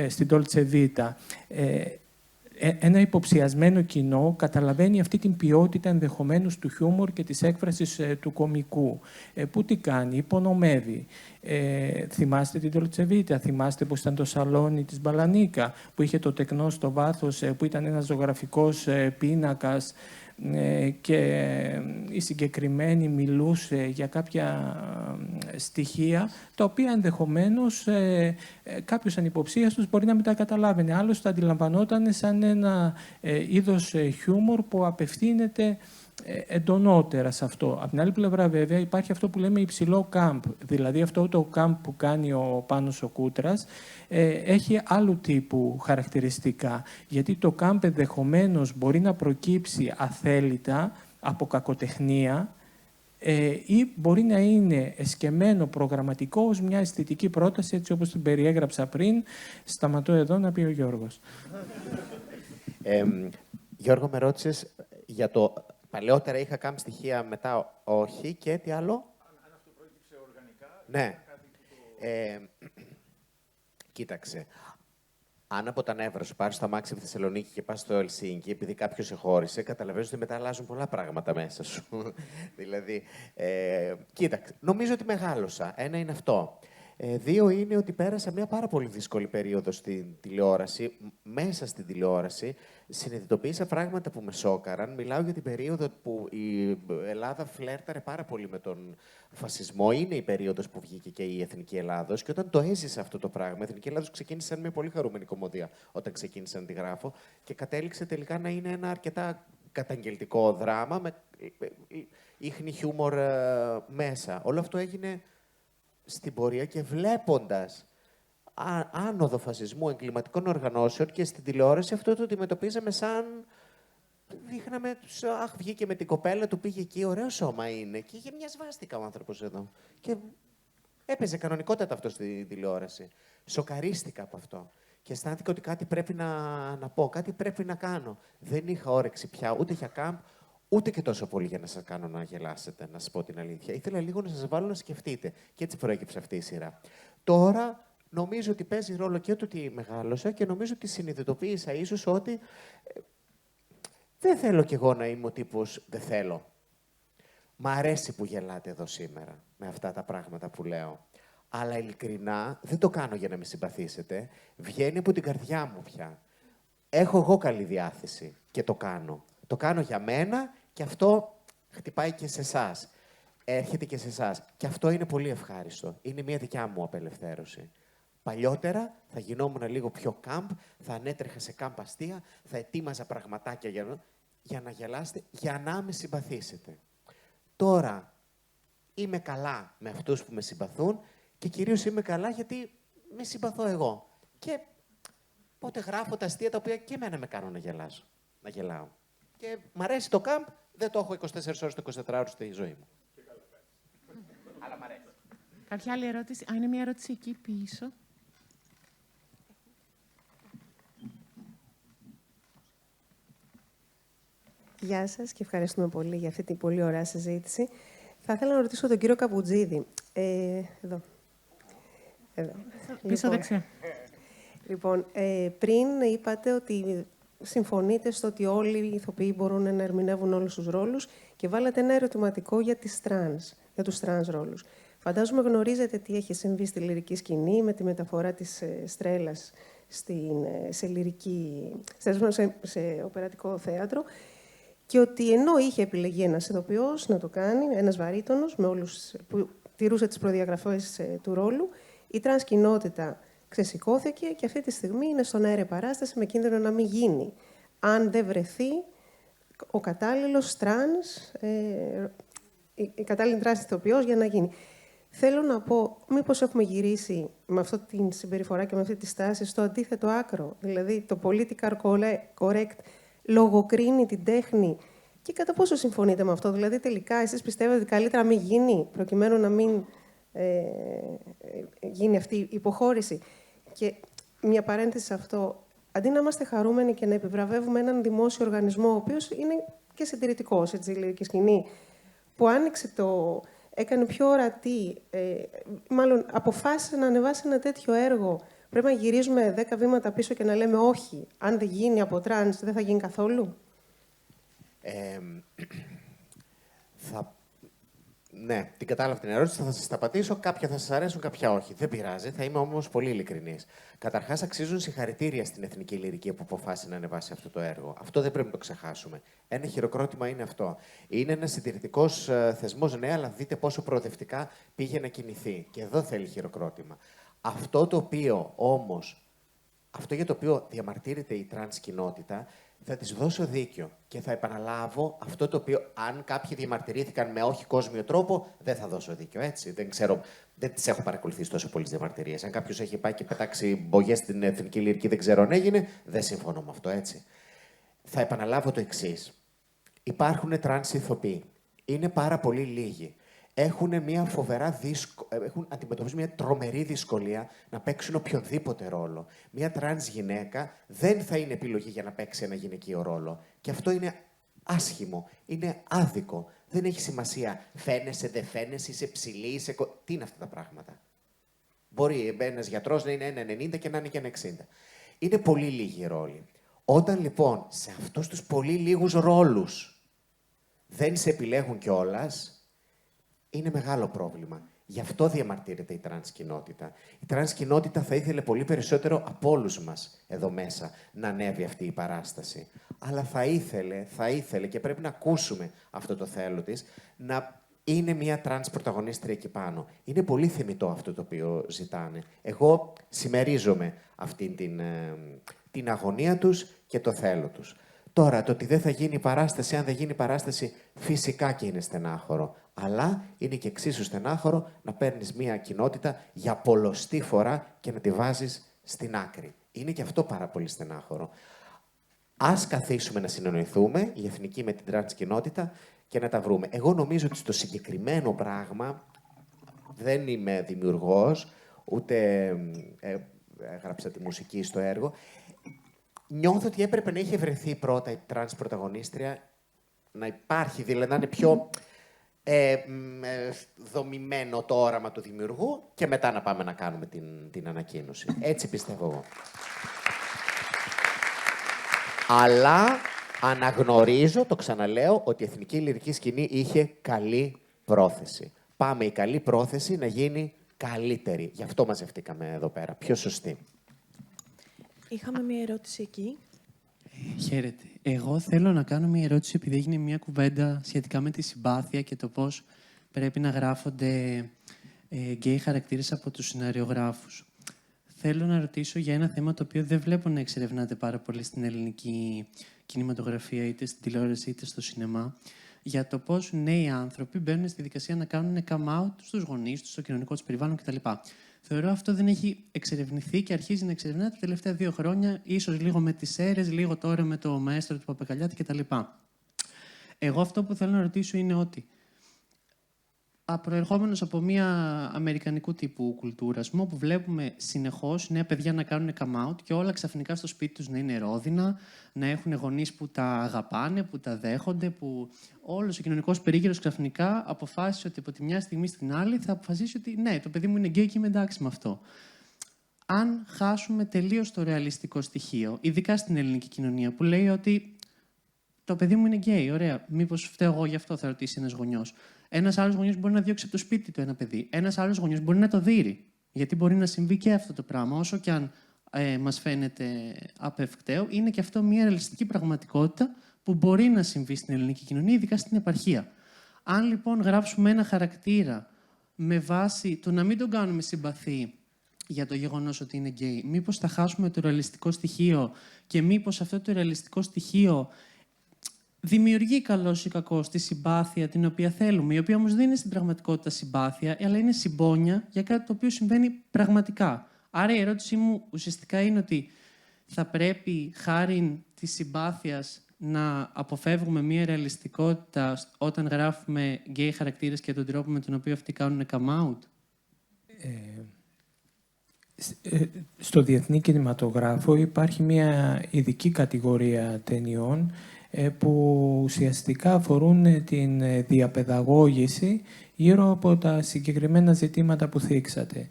Speaker 3: στην Ντόλτσε Βίτα. Ένα υποψιασμένο κοινό καταλαβαίνει αυτή την ποιότητα ενδεχομένως του χιούμορ και της έκφρασης του κωμικού. Που τι κάνει, υπονομεύει. Θυμάστε την Ντόλτσε Βίτα, θυμάστε πως ήταν το σαλόνι της Μπαλανίκα, που είχε το τεκνό στο βάθος, που ήταν ένας ζωγραφικός πίνακας, και η συγκεκριμένη μιλούσε για κάποια στοιχεία, τα οποία ενδεχομένως κάποιος ανυποψίαστος μπορεί να μην τα καταλάβαινε. Άλλος τα αντιλαμβανόταν σαν ένα είδος χιούμορ που απευθύνεται εντονότερα σε αυτό. Από την άλλη πλευρά, βέβαια, υπάρχει αυτό που λέμε υψηλό κάμπ. Δηλαδή, αυτό το κάμπ που κάνει ο Πάνος ο Κούτρας έχει άλλου τύπου χαρακτηριστικά. Γιατί το κάμπ ενδεχομένως μπορεί να προκύψει αθέλητα από κακοτεχνία ή μπορεί να είναι εσκεμμένο προγραμματικό ως μια αισθητική πρόταση, έτσι όπως την περιέγραψα πριν. Σταματώ εδώ να πει ο Γιώργος.
Speaker 2: Γιώργο, με ρώτησες για το... Παλαιότερα είχα κάνει στοιχεία, μετά όχι, και τι άλλο?
Speaker 12: Αν αυτό προέκυψε οργανικά...
Speaker 2: Ναι. Κοίταξε. Αν από τα νεύρα σου πάρεις το αμάξι από τη Θεσσαλονίκη και πας στο Ελσίνκι, επειδή κάποιος σε χώρισε, καταλαβαίνεις ότι μετά αλλάζουν πολλά πράγματα μέσα σου. Δηλαδή, κοίταξε, νομίζω ότι μεγάλωσα. Ένα είναι αυτό. Δύο είναι ότι πέρασα μια πάρα πολύ δύσκολη περίοδο στην τηλεόραση. Μέσα στην τηλεόραση συνειδητοποίησα πράγματα που με σόκαραν. Μιλάω για την περίοδο που η Ελλάδα φλέρταρε πάρα πολύ με τον φασισμό. Είναι η περίοδος που βγήκε και η Εθνική Ελλάδος. Και όταν το έζησε αυτό το πράγμα, η Εθνική Ελλάδος ξεκίνησε σαν μια πολύ χαρούμενη κομμωδία όταν ξεκίνησε να τη γράφω και κατέληξε τελικά να είναι ένα αρκετά καταγγελτικό δράμα με ίχνη χιούμορ μέσα. Όλο αυτό έγινε στην πορεία και βλέποντας άνοδο φασισμού, εγκληματικών οργανώσεων και στην τηλεόραση αυτό το αντιμετωπίζαμε σαν. Δείχναμε, αχ, βγήκε με την κοπέλα του, πήγε εκεί, ωραίο σώμα είναι. Και είχε μια σβάστηκα ο άνθρωπος εδώ. Και έπαιζε κανονικότατα αυτό στην τηλεόραση. Σοκαρίστηκα από αυτό. Και αισθάνθηκα ότι κάτι πρέπει να πω, κάτι πρέπει να κάνω. Δεν είχα όρεξη πια ούτε για κάμπ, ούτε και τόσο πολύ για να σας κάνω να γελάσετε, να σας πω την αλήθεια. Ήθελα λίγο να σας βάλω να σκεφτείτε. Και έτσι προέκυψε αυτή η σειρά. Τώρα νομίζω ότι παίζει ρόλο και το ότι μεγάλωσα και νομίζω ότι συνειδητοποίησα ίσως ότι δεν θέλω κι εγώ να είμαι ο τύπος δεν θέλω. Μ' αρέσει που γελάτε εδώ σήμερα με αυτά τα πράγματα που λέω. Αλλά ειλικρινά δεν το κάνω για να με συμπαθήσετε. Βγαίνει από την καρδιά μου πια. Έχω εγώ καλή διάθεση και το κάνω. Το κάνω για μένα και αυτό χτυπάει και σε εσάς. Έρχεται και σε εσάς. Και αυτό είναι πολύ ευχάριστο. Είναι μια δικιά μου απελευθέρωση. Παλιότερα θα γινόμουν λίγο πιο κάμπ, θα ανέτρεχα σε κάμπ αστεία, θα ετοίμαζα πραγματάκια για να γελάσετε, για να με συμπαθήσετε. Τώρα είμαι καλά με αυτούς που με συμπαθούν και κυρίως είμαι καλά γιατί με συμπαθώ εγώ. Και πότε γράφω τα αστεία τα οποία και εμένα με κάνουν να γελάσω, να γελάω. Και μ' αρέσει το κάμπ, δεν το έχω 24 ώρες το 24 ώρες στη ζωή μου. Αλλά μ' αρέσει.
Speaker 6: Κάποια άλλη ερώτηση? Είναι μια ερώτηση εκεί πίσω.
Speaker 13: Γεια σας και ευχαριστούμε πολύ για αυτή την πολύ ωραία συζήτηση. Θα ήθελα να ρωτήσω τον κύριο Καπουτζίδη. Εδώ.
Speaker 6: Πίσω δεξιά.
Speaker 13: Λοιπόν, πριν είπατε ότι συμφωνείτε στο ότι όλοι οι ηθοποιοί μπορούν να ερμηνεύουν όλους τους ρόλους και βάλατε ένα ερωτηματικό για τους τρανς ρόλους. Φαντάζομαι γνωρίζετε τι έχει συμβεί στη λυρική σκηνή με τη μεταφορά της Στρέλλας σε οπερατικό θέατρο και ότι ενώ είχε επιλεγεί ένας ηθοποιός να το κάνει, ένας βαρύτονος που τηρούσε τις προδιαγραφές του ρόλου, η τρανς κοινότητα ξεσηκώθηκε και αυτή τη στιγμή είναι στον αέρα παράσταση με κίνδυνο να μην γίνει. Αν δεν βρεθεί ο κατάλληλος τρανς, η κατάλληλη τρανς ηθοποιός για να γίνει. Θέλω να πω, μήπως έχουμε γυρίσει με αυτή την συμπεριφορά και με αυτή τη στάση στο αντίθετο άκρο. Δηλαδή, το political correct λογοκρίνει την τέχνη. Και κατά πόσο συμφωνείτε με αυτό? Δηλαδή, τελικά, εσείς πιστεύετε ότι καλύτερα να μην γίνει, προκειμένου να μην γίνει αυτή η υποχώρηση? Και μια παρένθεση σε αυτό. Αντί να είμαστε χαρούμενοι και να επιβραβεύουμε έναν δημόσιο οργανισμό, ο οποίος είναι και συντηρητικός, έτσι, η λυρική σκηνή, που άνοιξε έκανε πιο ορατή, μάλλον αποφάσισε να ανεβάσει ένα τέτοιο έργο. Πρέπει να γυρίζουμε 10 βήματα πίσω και να λέμε όχι, αν δεν γίνει από τρανς, δεν θα γίνει καθόλου.
Speaker 2: Ναι, την κατάλαβα την ερώτηση, θα σας τα απαντήσω. Κάποια θα σας αρέσουν, κάποια όχι. Δεν πειράζει, θα είμαι όμως πολύ ειλικρινής. Καταρχάς, αξίζουν συγχαρητήρια στην Εθνική Λυρική που αποφάσισε να ανεβάσει αυτό το έργο. Αυτό δεν πρέπει να το ξεχάσουμε. Ένα χειροκρότημα είναι αυτό. Είναι ένας συντηρητικός θεσμός, ναι, αλλά δείτε πόσο προοδευτικά πήγε να κινηθεί. Και εδώ θέλει χειροκρότημα. Αυτό το οποίο όμως, αυτό για το οποίο διαμαρτύρεται η τρανς κοινότητα, θα της δώσω δίκιο και θα επαναλάβω αυτό το οποίο, αν κάποιοι διαμαρτυρήθηκαν με όχι κόσμιο τρόπο, δεν θα δώσω δίκιο, έτσι. Δεν ξέρω, δεν τις έχω παρακολουθήσει τόσο πολλές διαμαρτυρίες. Αν κάποιος έχει πάει και πετάξει μπογιές στην Εθνική Λυρική, δεν ξέρω αν έγινε, δεν συμφωνώ με αυτό, έτσι. Θα επαναλάβω το εξής. Υπάρχουν τρανς ηθοποιοί. Είναι πάρα πολύ λίγοι. Έχουν αντιμετωπίζουν μια τρομερή δυσκολία να παίξουν οποιοδήποτε ρόλο. Μια τρανς γυναίκα δεν θα είναι επιλογή για να παίξει ένα γυναικείο ρόλο. Και αυτό είναι άσχημο, είναι άδικο. Δεν έχει σημασία φαίνεσαι, δεν φαίνεσαι, είσαι ψηλή, είσαι... Τι είναι αυτά τα πράγματα? Μπορεί ένας γιατρός να είναι 1,90 και να είναι και 1,60. Είναι πολύ λίγοι ρόλοι. Όταν λοιπόν σε αυτούς τους πολύ λίγους ρόλους δεν σε επιλέγουν κιόλας, είναι μεγάλο πρόβλημα. Γι' αυτό διαμαρτύρεται η τρανς κοινότητα. Η τρανς κοινότητα θα ήθελε πολύ περισσότερο από όλους μας εδώ μέσα να ανέβει αυτή η παράσταση. Αλλά θα ήθελε και πρέπει να ακούσουμε αυτό το θέλω της, να είναι μια τρανς πρωταγωνίστρια εκεί πάνω. Είναι πολύ θεμιτό αυτό το οποίο ζητάνε. Εγώ συμμερίζομαι αυτή την αγωνία τους και το θέλω τους. Τώρα, το ότι δεν θα γίνει παράσταση, αν δεν γίνει παράσταση, φυσικά και είναι στενάχωρο. Αλλά είναι και εξίσου στενάχωρο να παίρνεις μια κοινότητα για πολλοστή φορά και να τη βάζεις στην άκρη. Είναι και αυτό πάρα πολύ στενάχωρο. Ας καθίσουμε να συνεννοηθούμε, η εθνική με την τρανς κοινότητα, και να τα βρούμε. Εγώ νομίζω ότι στο συγκεκριμένο πράγμα δεν είμαι δημιουργός, ούτε έγραψα τη μουσική στο έργο. Νιώθω ότι έπρεπε να είχε βρεθεί πρώτα η τρανς πρωταγωνίστρια, να υπάρχει, δηλαδή να είναι πιο δομημένο το όραμα του δημιουργού και μετά να πάμε να κάνουμε την ανακοίνωση. Έτσι πιστεύω εγώ. Αλλά αναγνωρίζω, το ξαναλέω, ότι η εθνική λυρική σκηνή είχε καλή πρόθεση. Πάμε η καλή πρόθεση να γίνει καλύτερη. Γι' αυτό μαζευτήκαμε εδώ πέρα. Πιο σωστή.
Speaker 14: Είχαμε μία ερώτηση εκεί.
Speaker 15: Χαίρετε. Εγώ θέλω να κάνω μία ερώτηση επειδή έγινε μία κουβέντα σχετικά με τη συμπάθεια και το πώς πρέπει να γράφονται γκέι χαρακτήρες από τους σεναριογράφους. Θέλω να ρωτήσω για ένα θέμα το οποίο δεν βλέπω να εξερευνάται πάρα πολύ στην ελληνική κινηματογραφία, είτε στην τηλεόραση είτε στο σινεμά, για το πώς νέοι άνθρωποι μπαίνουν στη δικασία να κάνουν come out στους γονείς τους, στο κοινωνικό τους περιβάλλον κτλ. Θεωρώ αυτό δεν έχει εξερευνηθεί και αρχίζει να εξερευνάται τα τελευταία 2 χρόνια, ίσως λίγο με τις αίρες, λίγο τώρα με το μαέστρο του Παπακαλιάτη κτλ. Εγώ αυτό που θέλω να ρωτήσω είναι ότι προερχόμενος από μια αμερικανικού τύπου κουλτούρα, όπου βλέπουμε συνεχώς νέα παιδιά να κάνουν come out και όλα ξαφνικά στο σπίτι τους να είναι ρόδινα, να έχουν γονείς που τα αγαπάνε, που τα δέχονται, που όλος ο κοινωνικός περίγυρος ξαφνικά αποφάσισε ότι από τη μια στιγμή στην άλλη θα αποφασίσει ότι ναι, το παιδί μου είναι γκέι και είμαι εντάξει με αυτό. Αν χάσουμε τελείως το ρεαλιστικό στοιχείο, ειδικά στην ελληνική κοινωνία, που λέει ότι το παιδί μου είναι γκέι, ωραία, μήπως φταίω εγώ γι' αυτό, θα ρωτήσει ένας γονιός. Ένας άλλος γονιός μπορεί να διώξει από το σπίτι του ένα παιδί. Ένας άλλος γονιός μπορεί να το δείρει. Γιατί μπορεί να συμβεί και αυτό το πράγμα. Όσο και αν μας φαίνεται απευκταίο, είναι και αυτό μια ρεαλιστική πραγματικότητα που μπορεί να συμβεί στην ελληνική κοινωνία, ειδικά στην επαρχία. Αν λοιπόν γράψουμε ένα χαρακτήρα με βάση το να μην τον κάνουμε συμπαθή για το γεγονός ότι είναι γκέι, μήπως θα χάσουμε το ρεαλιστικό στοιχείο και μήπως αυτό το ρεαλιστικό στοιχείο δημιουργεί καλώς ή κακώς τη συμπάθεια την οποία θέλουμε, η οποία όμως δεν είναι στην πραγματικότητα συμπάθεια, αλλά είναι συμπόνια για κάτι το οποίο συμβαίνει πραγματικά. Άρα η ερώτησή μου ουσιαστικά είναι ότι θα πρέπει χάριν της συμπάθειας να αποφεύγουμε μια ρεαλιστικότητα όταν γράφουμε γκέι χαρακτήρες και τον τρόπο με τον οποίο αυτοί κάνουν come out.
Speaker 3: Στο διεθνή κινηματογράφο υπάρχει μια ειδική κατηγορία ταινιών που ουσιαστικά αφορούν την διαπαιδαγώγηση γύρω από τα συγκεκριμένα ζητήματα που θίξατε.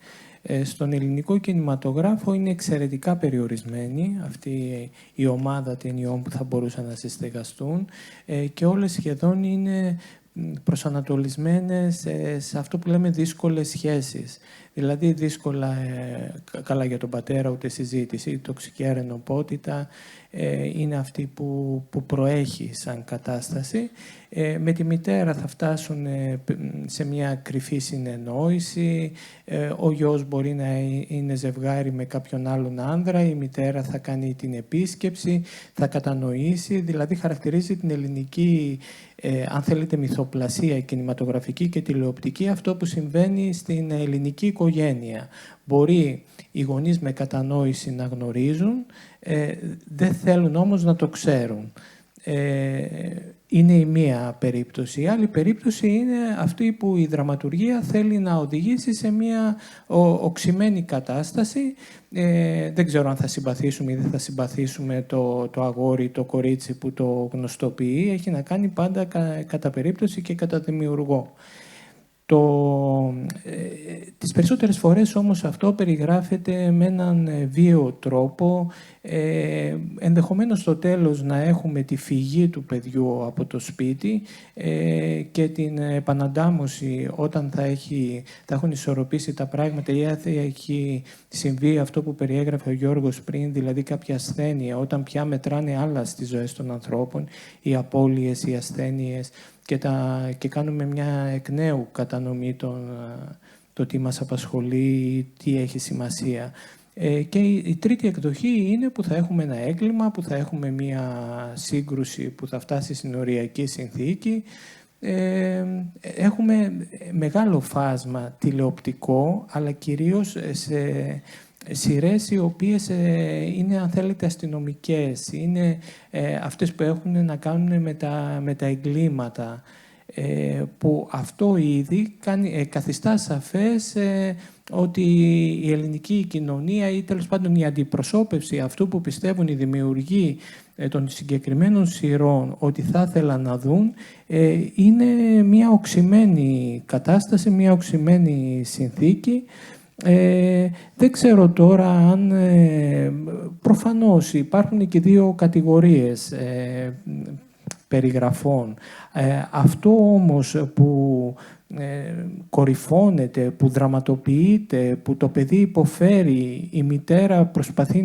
Speaker 3: Στον ελληνικό κινηματογράφο είναι εξαιρετικά περιορισμένη αυτή η ομάδα ταινιών που θα μπορούσαν να συστεγαστούν και όλες σχεδόν είναι προσανατολισμένες σε αυτό που λέμε δύσκολες σχέσεις. Δηλαδή δύσκολα, καλά για τον πατέρα ούτε συζήτηση, η τοξική αρενοπότητα είναι αυτή που προέχει σαν κατάσταση. Με τη μητέρα θα φτάσουν σε μια κρυφή συνεννόηση, ο γιος μπορεί να είναι ζευγάρι με κάποιον άλλον άνδρα, η μητέρα θα κάνει την επίσκεψη, θα κατανοήσει, δηλαδή χαρακτηρίζει την ελληνική, αν θέλετε, μυθοπλασία κινηματογραφική και τηλεοπτική, αυτό που συμβαίνει στην ελληνική οικογένεια. Μπορεί οι γονείς με κατανόηση να γνωρίζουν, δεν θέλουν όμως να το ξέρουν. Είναι η μία περίπτωση. Η άλλη περίπτωση είναι αυτή που η δραματουργία θέλει να οδηγήσει σε μια οξυμένη κατάσταση. Δεν ξέρω αν θα συμπαθήσουμε ή δεν θα συμπαθήσουμε το αγόρι, το κορίτσι που το γνωστοποιεί. Έχει να κάνει πάντα κατά περίπτωση και κατά δημιουργό. Τις περισσότερες φορές όμως αυτό περιγράφεται με έναν βίαιο τρόπο, ενδεχομένως στο τέλος να έχουμε τη φυγή του παιδιού από το σπίτι και την επαναντάμωση όταν θα έχουν ισορροπήσει τα πράγματα ή θα έχει συμβεί αυτό που περιέγραφε ο Γιώργος πριν, δηλαδή κάποια ασθένεια, όταν πια μετράνε άλλα στις ζωές των ανθρώπων, οι απώλειες, οι ασθένειες, και κάνουμε μια εκ νέου κατανομή το τι μας απασχολεί, τι έχει σημασία. Και η τρίτη εκδοχή είναι που θα έχουμε ένα έγκλημα, που θα έχουμε μια σύγκρουση που θα φτάσει στην οριακή συνθήκη. Έχουμε μεγάλο φάσμα τηλεοπτικό, αλλά κυρίως σε σειρές οι οποίες είναι, αν θέλετε, αστυνομικές. Είναι αυτές που έχουν να κάνουν με τα εγκλήματα. Που αυτό ήδη καθιστά σαφές ότι η ελληνική κοινωνία ή τέλος πάντων η αντιπροσώπευση αυτού που πιστεύουν οι δημιουργοί των συγκεκριμένων σειρών ότι θα ήθελαν να δουν είναι μια οξυμένη κατάσταση, μια οξυμένη συνθήκη. Δεν ξέρω τώρα αν προφανώς υπάρχουν και δύο κατηγορίες περιγραφών. Αυτό όμως που κορυφώνεται, που δραματοποιείται, που το παιδί υποφέρει, η μητέρα προσπαθεί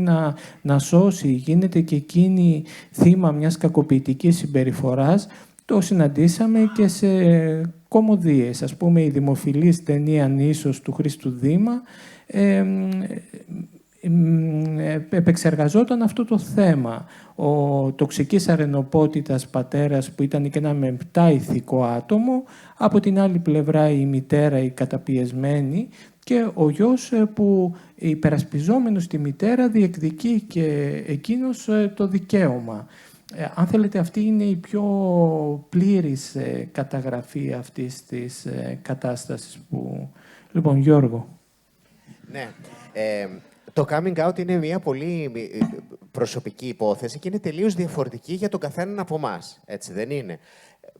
Speaker 3: να σώσει, γίνεται και εκείνη θύμα μιας κακοποιητικής συμπεριφοράς, το συναντήσαμε και σε κωμωδίες. Ας πούμε, η δημοφιλής ταινία «Νήσος» του Χρήστου Δήμα επεξεργαζόταν αυτό το θέμα. Ο τοξικής αρενοπότητας πατέρας που ήταν και ένα μεπτά ηθικό άτομο, από την άλλη πλευρά η μητέρα η καταπιεσμένη και ο γιος που υπερασπιζόμενος τη μητέρα διεκδικεί και εκείνος το δικαίωμα. Αν θέλετε, αυτή είναι η πιο πλήρης καταγραφή αυτής της κατάστασης που... Λοιπόν, Γιώργο.
Speaker 2: Ναι. Το coming out είναι μια πολύ προσωπική υπόθεση και είναι τελείως διαφορετική για τον καθέναν από εμάς. Έτσι δεν είναι?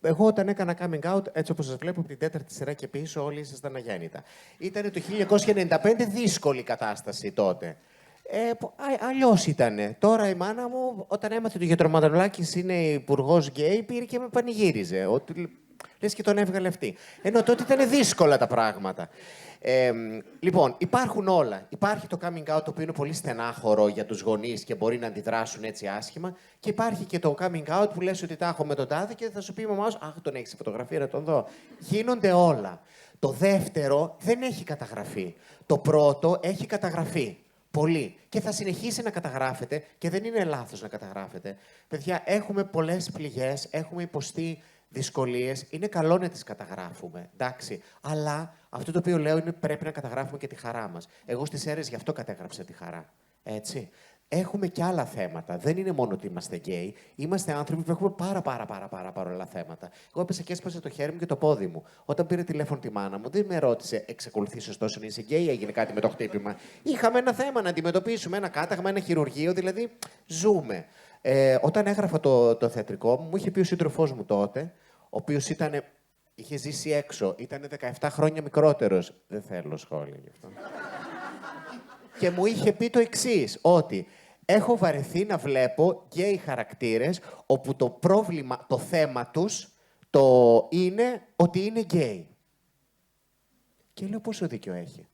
Speaker 2: Εγώ όταν έκανα coming out, έτσι όπως σας βλέπω από την τέταρτη σειρά και πίσω, όλοι ήσασταν αγέννητα. Ήταν το 1995 δύσκολη κατάσταση τότε. Αλλιώς ήτανε. Τώρα η μάνα μου, όταν έμαθε ότι ο Γετρομαντολάκης είναι υπουργός γκέι, πήρε και με πανηγύριζε. Λες και τον έβγαλε αυτή. Ενώ τότε ήταν δύσκολα τα πράγματα. Λοιπόν, υπάρχουν όλα. Υπάρχει το coming out, το οποίο είναι πολύ στενάχωρο για τους γονείς και μπορεί να αντιδράσουν έτσι άσχημα. Και υπάρχει και το coming out που λες ότι τα έχω με τον τάδε και θα σου πει η μαμά σου, αχ, τον έχεις σε φωτογραφία, να τον δω. Γίνονται όλα. Το δεύτερο δεν έχει καταγραφεί. Το πρώτο έχει καταγραφεί. Πολύ. Και θα συνεχίσει να καταγράφεται και δεν είναι λάθος να καταγράφεται. Παιδιά, έχουμε πολλές πληγές, έχουμε υποστεί δυσκολίες. Είναι καλό να τις καταγράφουμε, εντάξει. Αλλά αυτό το οποίο λέω είναι πρέπει να καταγράφουμε και τη χαρά μας. Εγώ στις αίρες γι' αυτό κατέγραψα τη χαρά. Έτσι. Έχουμε και άλλα θέματα. Δεν είναι μόνο ότι είμαστε γκέι. Είμαστε άνθρωποι που έχουμε πάρα πολλά θέματα. Εγώ έπεσα και έσπασα το χέρι μου και το πόδι μου. Όταν πήρε τηλέφωνο τη μάνα μου, δεν με ρώτησε, εξακολουθείς ωστόσο να είσαι γκέι, έγινε κάτι με το χτύπημα. Είχαμε ένα θέμα να αντιμετωπίσουμε, ένα κάταγμα, ένα χειρουργείο, δηλαδή ζούμε. Όταν έγραφα το θεατρικό μου είχε πει ο σύντροφός μου τότε, ο οποίος είχε ζήσει έξω, ήταν 17 χρόνια μικρότερος. Δεν θέλω σχόλια γι' αυτό. Και μου είχε πει το εξής, ότι έχω βαρεθεί να βλέπω γκέι χαρακτήρες όπου το πρόβλημα, το θέμα τους, είναι ότι είναι γκέι. Και λέω πόσο δίκιο έχει.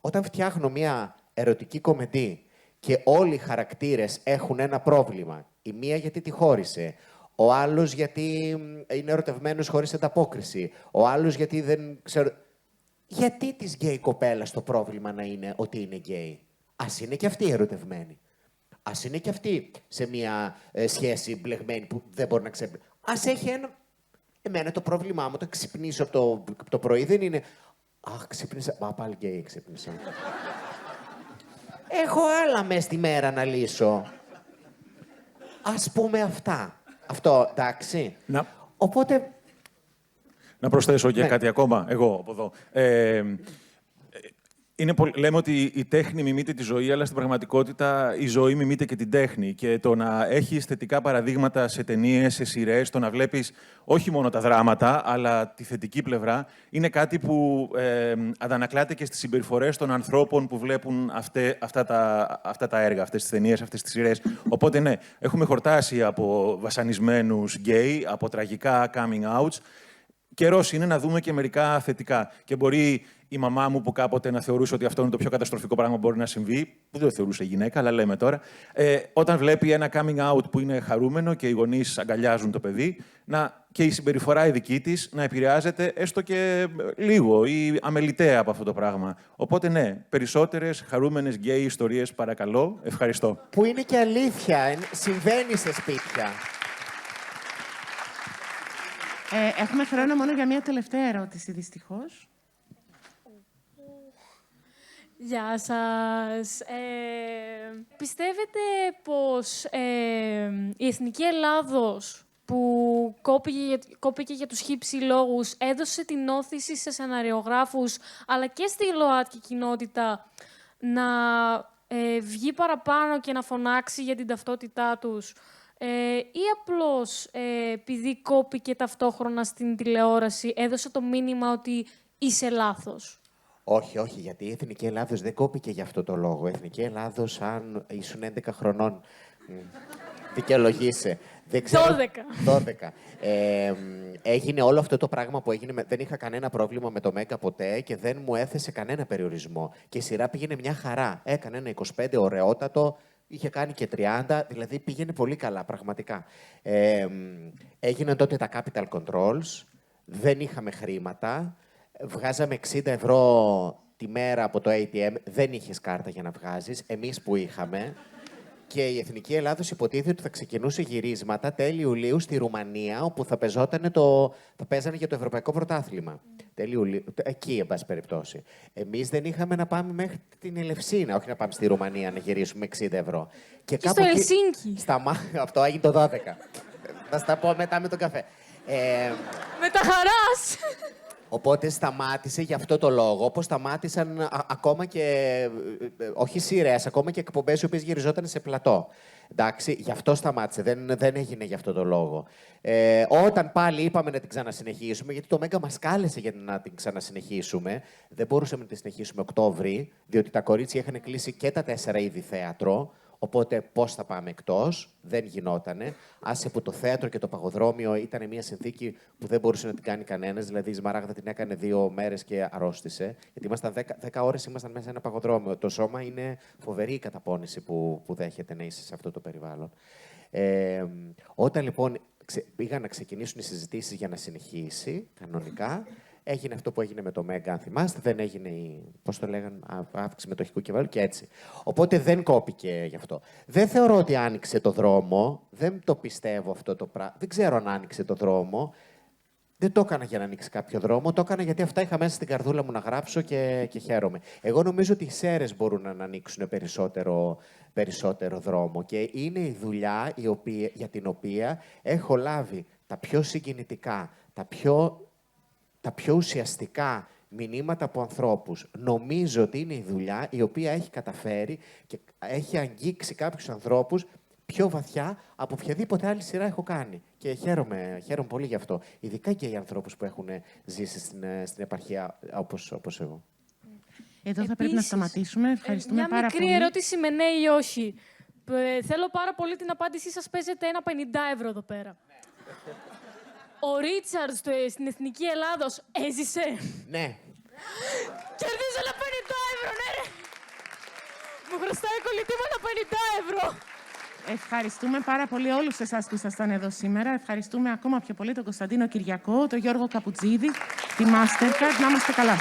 Speaker 2: Όταν φτιάχνω μια ερωτική κομμεντή και όλοι οι χαρακτήρες έχουν ένα πρόβλημα, η μία γιατί τη χώρισε, ο άλλος γιατί είναι ερωτευμένος χωρίς ανταπόκριση, ο άλλος γιατί δεν ξέρω... Γιατί της γκέι κοπέλας το πρόβλημα να είναι ότι είναι γκέι? Ας είναι και αυτή ερωτευμένη. Ας είναι και αυτή σε μια σχέση μπλεγμένη που δεν μπορεί να ξεπεράσει. Ας έχει ένα... Εμένα το πρόβλημά μου, όταν ξυπνήσω από το πρωί, δεν είναι... Αχ, ξύπνησα... Πάλι γκέι ξύπνησα. Έχω άλλα μες τη μέρα να λύσω. Ας πούμε αυτά. Αυτό, εντάξει. Οπότε...
Speaker 12: Να προσθέσω και κάτι ακόμα, εγώ από εδώ. Λέμε ότι η τέχνη μιμείται τη ζωή, αλλά στην πραγματικότητα η ζωή μιμείται και την τέχνη. Και το να έχεις θετικά παραδείγματα σε ταινίες, σε σειρές, το να βλέπεις όχι μόνο τα δράματα, αλλά τη θετική πλευρά, είναι κάτι που αντανακλάται και στις συμπεριφορές των ανθρώπων που βλέπουν αυτά τα έργα, αυτές τις ταινίες, αυτές τις σειρές. Οπότε, ναι, έχουμε χορτάσει από βασανισμένους γκέι, από τραγικά coming outs. Καιρός είναι να δούμε και μερικά θετικά. Και μπορεί η μαμά μου που κάποτε να θεωρούσε ότι αυτό είναι το πιο καταστροφικό πράγμα που μπορεί να συμβεί, που δεν το θεωρούσε γυναίκα, αλλά λέμε τώρα, όταν βλέπει ένα coming out που είναι χαρούμενο και οι γονείς αγκαλιάζουν το παιδί, και η συμπεριφορά η δική της να επηρεάζεται έστω και λίγο ή αμεληταία από αυτό το πράγμα. Οπότε ναι, περισσότερες χαρούμενες γκέι ιστορίες παρακαλώ. Ευχαριστώ.
Speaker 2: Που είναι και αλήθεια, συμβαίνει σε σπίτια.
Speaker 6: Έχουμε χρόνο μόνο για μία τελευταία ερώτηση, δυστυχώς.
Speaker 16: Γεια σας. Πιστεύετε πως η Εθνική Ελλάδος που κόπηκε για τους χύψη λόγους έδωσε την όθηση σε σεναριογράφους αλλά και στη ΛΟΑΤΚΙ κοινότητα να βγει παραπάνω και να φωνάξει για την ταυτότητά τους ή απλώς επειδή κόπηκε ταυτόχρονα στην τηλεόραση έδωσε το μήνυμα ότι είσαι λάθος?
Speaker 2: Όχι, όχι, γιατί η Εθνική Ελλάδος δεν κόπηκε για αυτό το λόγο. Η Εθνική Ελλάδος, αν ήσουν 11 χρονών, δικαιολογείσαι. 12. Έγινε όλο αυτό το πράγμα που έγινε. Δεν είχα κανένα πρόβλημα με το Μέγκα ποτέ και δεν μου έθεσε κανένα περιορισμό. Και η σειρά πήγαινε μια χαρά. Έκανε ένα 25 ωραιότατο, είχε κάνει και 30, δηλαδή πήγαινε πολύ καλά, πραγματικά. Έγιναν τότε τα Capital Controls, δεν είχαμε χρήματα. Βγάζαμε 60 ευρώ τη μέρα από το ATM. Δεν είχες κάρτα για να βγάζεις. Εμείς που είχαμε. Και η Εθνική Ελλάδος υποτίθεται ότι θα ξεκινούσε γυρίσματα τέλη Ιουλίου στη Ρουμανία, όπου θα παίζανε για το Ευρωπαϊκό Πρωτάθλημα. Τέλη Ιουλίου, εκεί, εν πάση περιπτώσει. Εμείς δεν είχαμε να πάμε μέχρι την Ελευσίνα, όχι να πάμε στη Ρουμανία να γυρίσουμε 60 ευρώ.
Speaker 16: Και στο Ελσίνκι.
Speaker 2: Αυτό έγινε το 12. Θα στα πω μετά με τον καφέ.
Speaker 16: Με τα χαράς!
Speaker 2: Οπότε σταμάτησε για αυτό το λόγο, όπως σταμάτησαν ακόμα και, όχι σειρές, ακόμα και εκπομπές οι οποίες γυριζόταν σε πλατό. Εντάξει, γι' αυτό σταμάτησε, δεν έγινε για αυτό το λόγο. Όταν πάλι είπαμε να την ξανασυνεχίσουμε, γιατί το Μέγκα μας κάλεσε για να την ξανασυνεχίσουμε, δεν μπορούσαμε να την συνεχίσουμε Οκτώβρη, διότι τα κορίτσια είχαν κλείσει και τα 4 είδη θέατρο. Οπότε πώς θα πάμε εκτός, δεν γινότανε. Άσε που το θέατρο και το παγοδρόμιο ήταν μια συνθήκη που δεν μπορούσε να την κάνει κανένας. Δηλαδή η Σμαράγδα την έκανε 2 μέρες και αρρώστησε. Γιατί ήμασταν 10 ώρες μέσα σε ένα παγοδρόμιο. Το σώμα είναι φοβερή η καταπώνηση που δέχεται να είσαι σε αυτό το περιβάλλον. Όταν λοιπόν πήγαν να ξεκινήσουν οι συζητήσεις για να συνεχίσει κανονικά, έγινε αυτό που έγινε με το Μέγκα, αν θυμάστε, δεν έγινε πώς το λέγανε, αύξηση μετοχικού κεφαλαίου και έτσι. Οπότε δεν κόπηκε γι' αυτό. Δεν θεωρώ ότι άνοιξε το δρόμο, δεν το πιστεύω αυτό το πράγμα. Δεν ξέρω αν άνοιξε το δρόμο. Δεν το έκανα για να ανοίξει κάποιο δρόμο, το έκανα γιατί αυτά είχα μέσα στην καρδούλα μου να γράψω και χαίρομαι. Εγώ νομίζω ότι οι σέρες μπορούν να ανοίξουν περισσότερο δρόμο και είναι η δουλειά για την οποία έχω λάβει τα πιο συγκινητικά, τα πιο ουσιαστικά μηνύματα από ανθρώπους. Νομίζω ότι είναι η δουλειά η οποία έχει καταφέρει και έχει αγγίξει κάποιους ανθρώπους πιο βαθιά από οποιαδήποτε άλλη σειρά έχω κάνει. Και χαίρομαι πολύ γι' αυτό. Ειδικά και οι ανθρώπους που έχουν ζήσει στην επαρχία όπως εγώ.
Speaker 6: Εδώ θα πρέπει να σταματήσουμε. Ευχαριστούμε πάρα πολύ.
Speaker 16: Μια μικρή ερώτηση με ναι ή όχι. Θέλω πάρα πολύ την απάντησή σας. Παίζετε ένα 50 ευρώ εδώ πέρα. Ο Ρίτσαρντς στην Εθνική Ελλάδος έζησε.
Speaker 2: Ναι.
Speaker 16: Κερδίζω ένα 50 ευρώ, ναι ρε. Μου χρωστάει κολλητή μου ένα 50 ευρώ.
Speaker 6: Ευχαριστούμε πάρα πολύ όλους εσάς που ήσασταν εδώ σήμερα. Ευχαριστούμε ακόμα πιο πολύ τον Κωνσταντίνο Κυριακό, τον Γιώργο Καπουτζίδη, τη Mastercard. Να είμαστε καλά.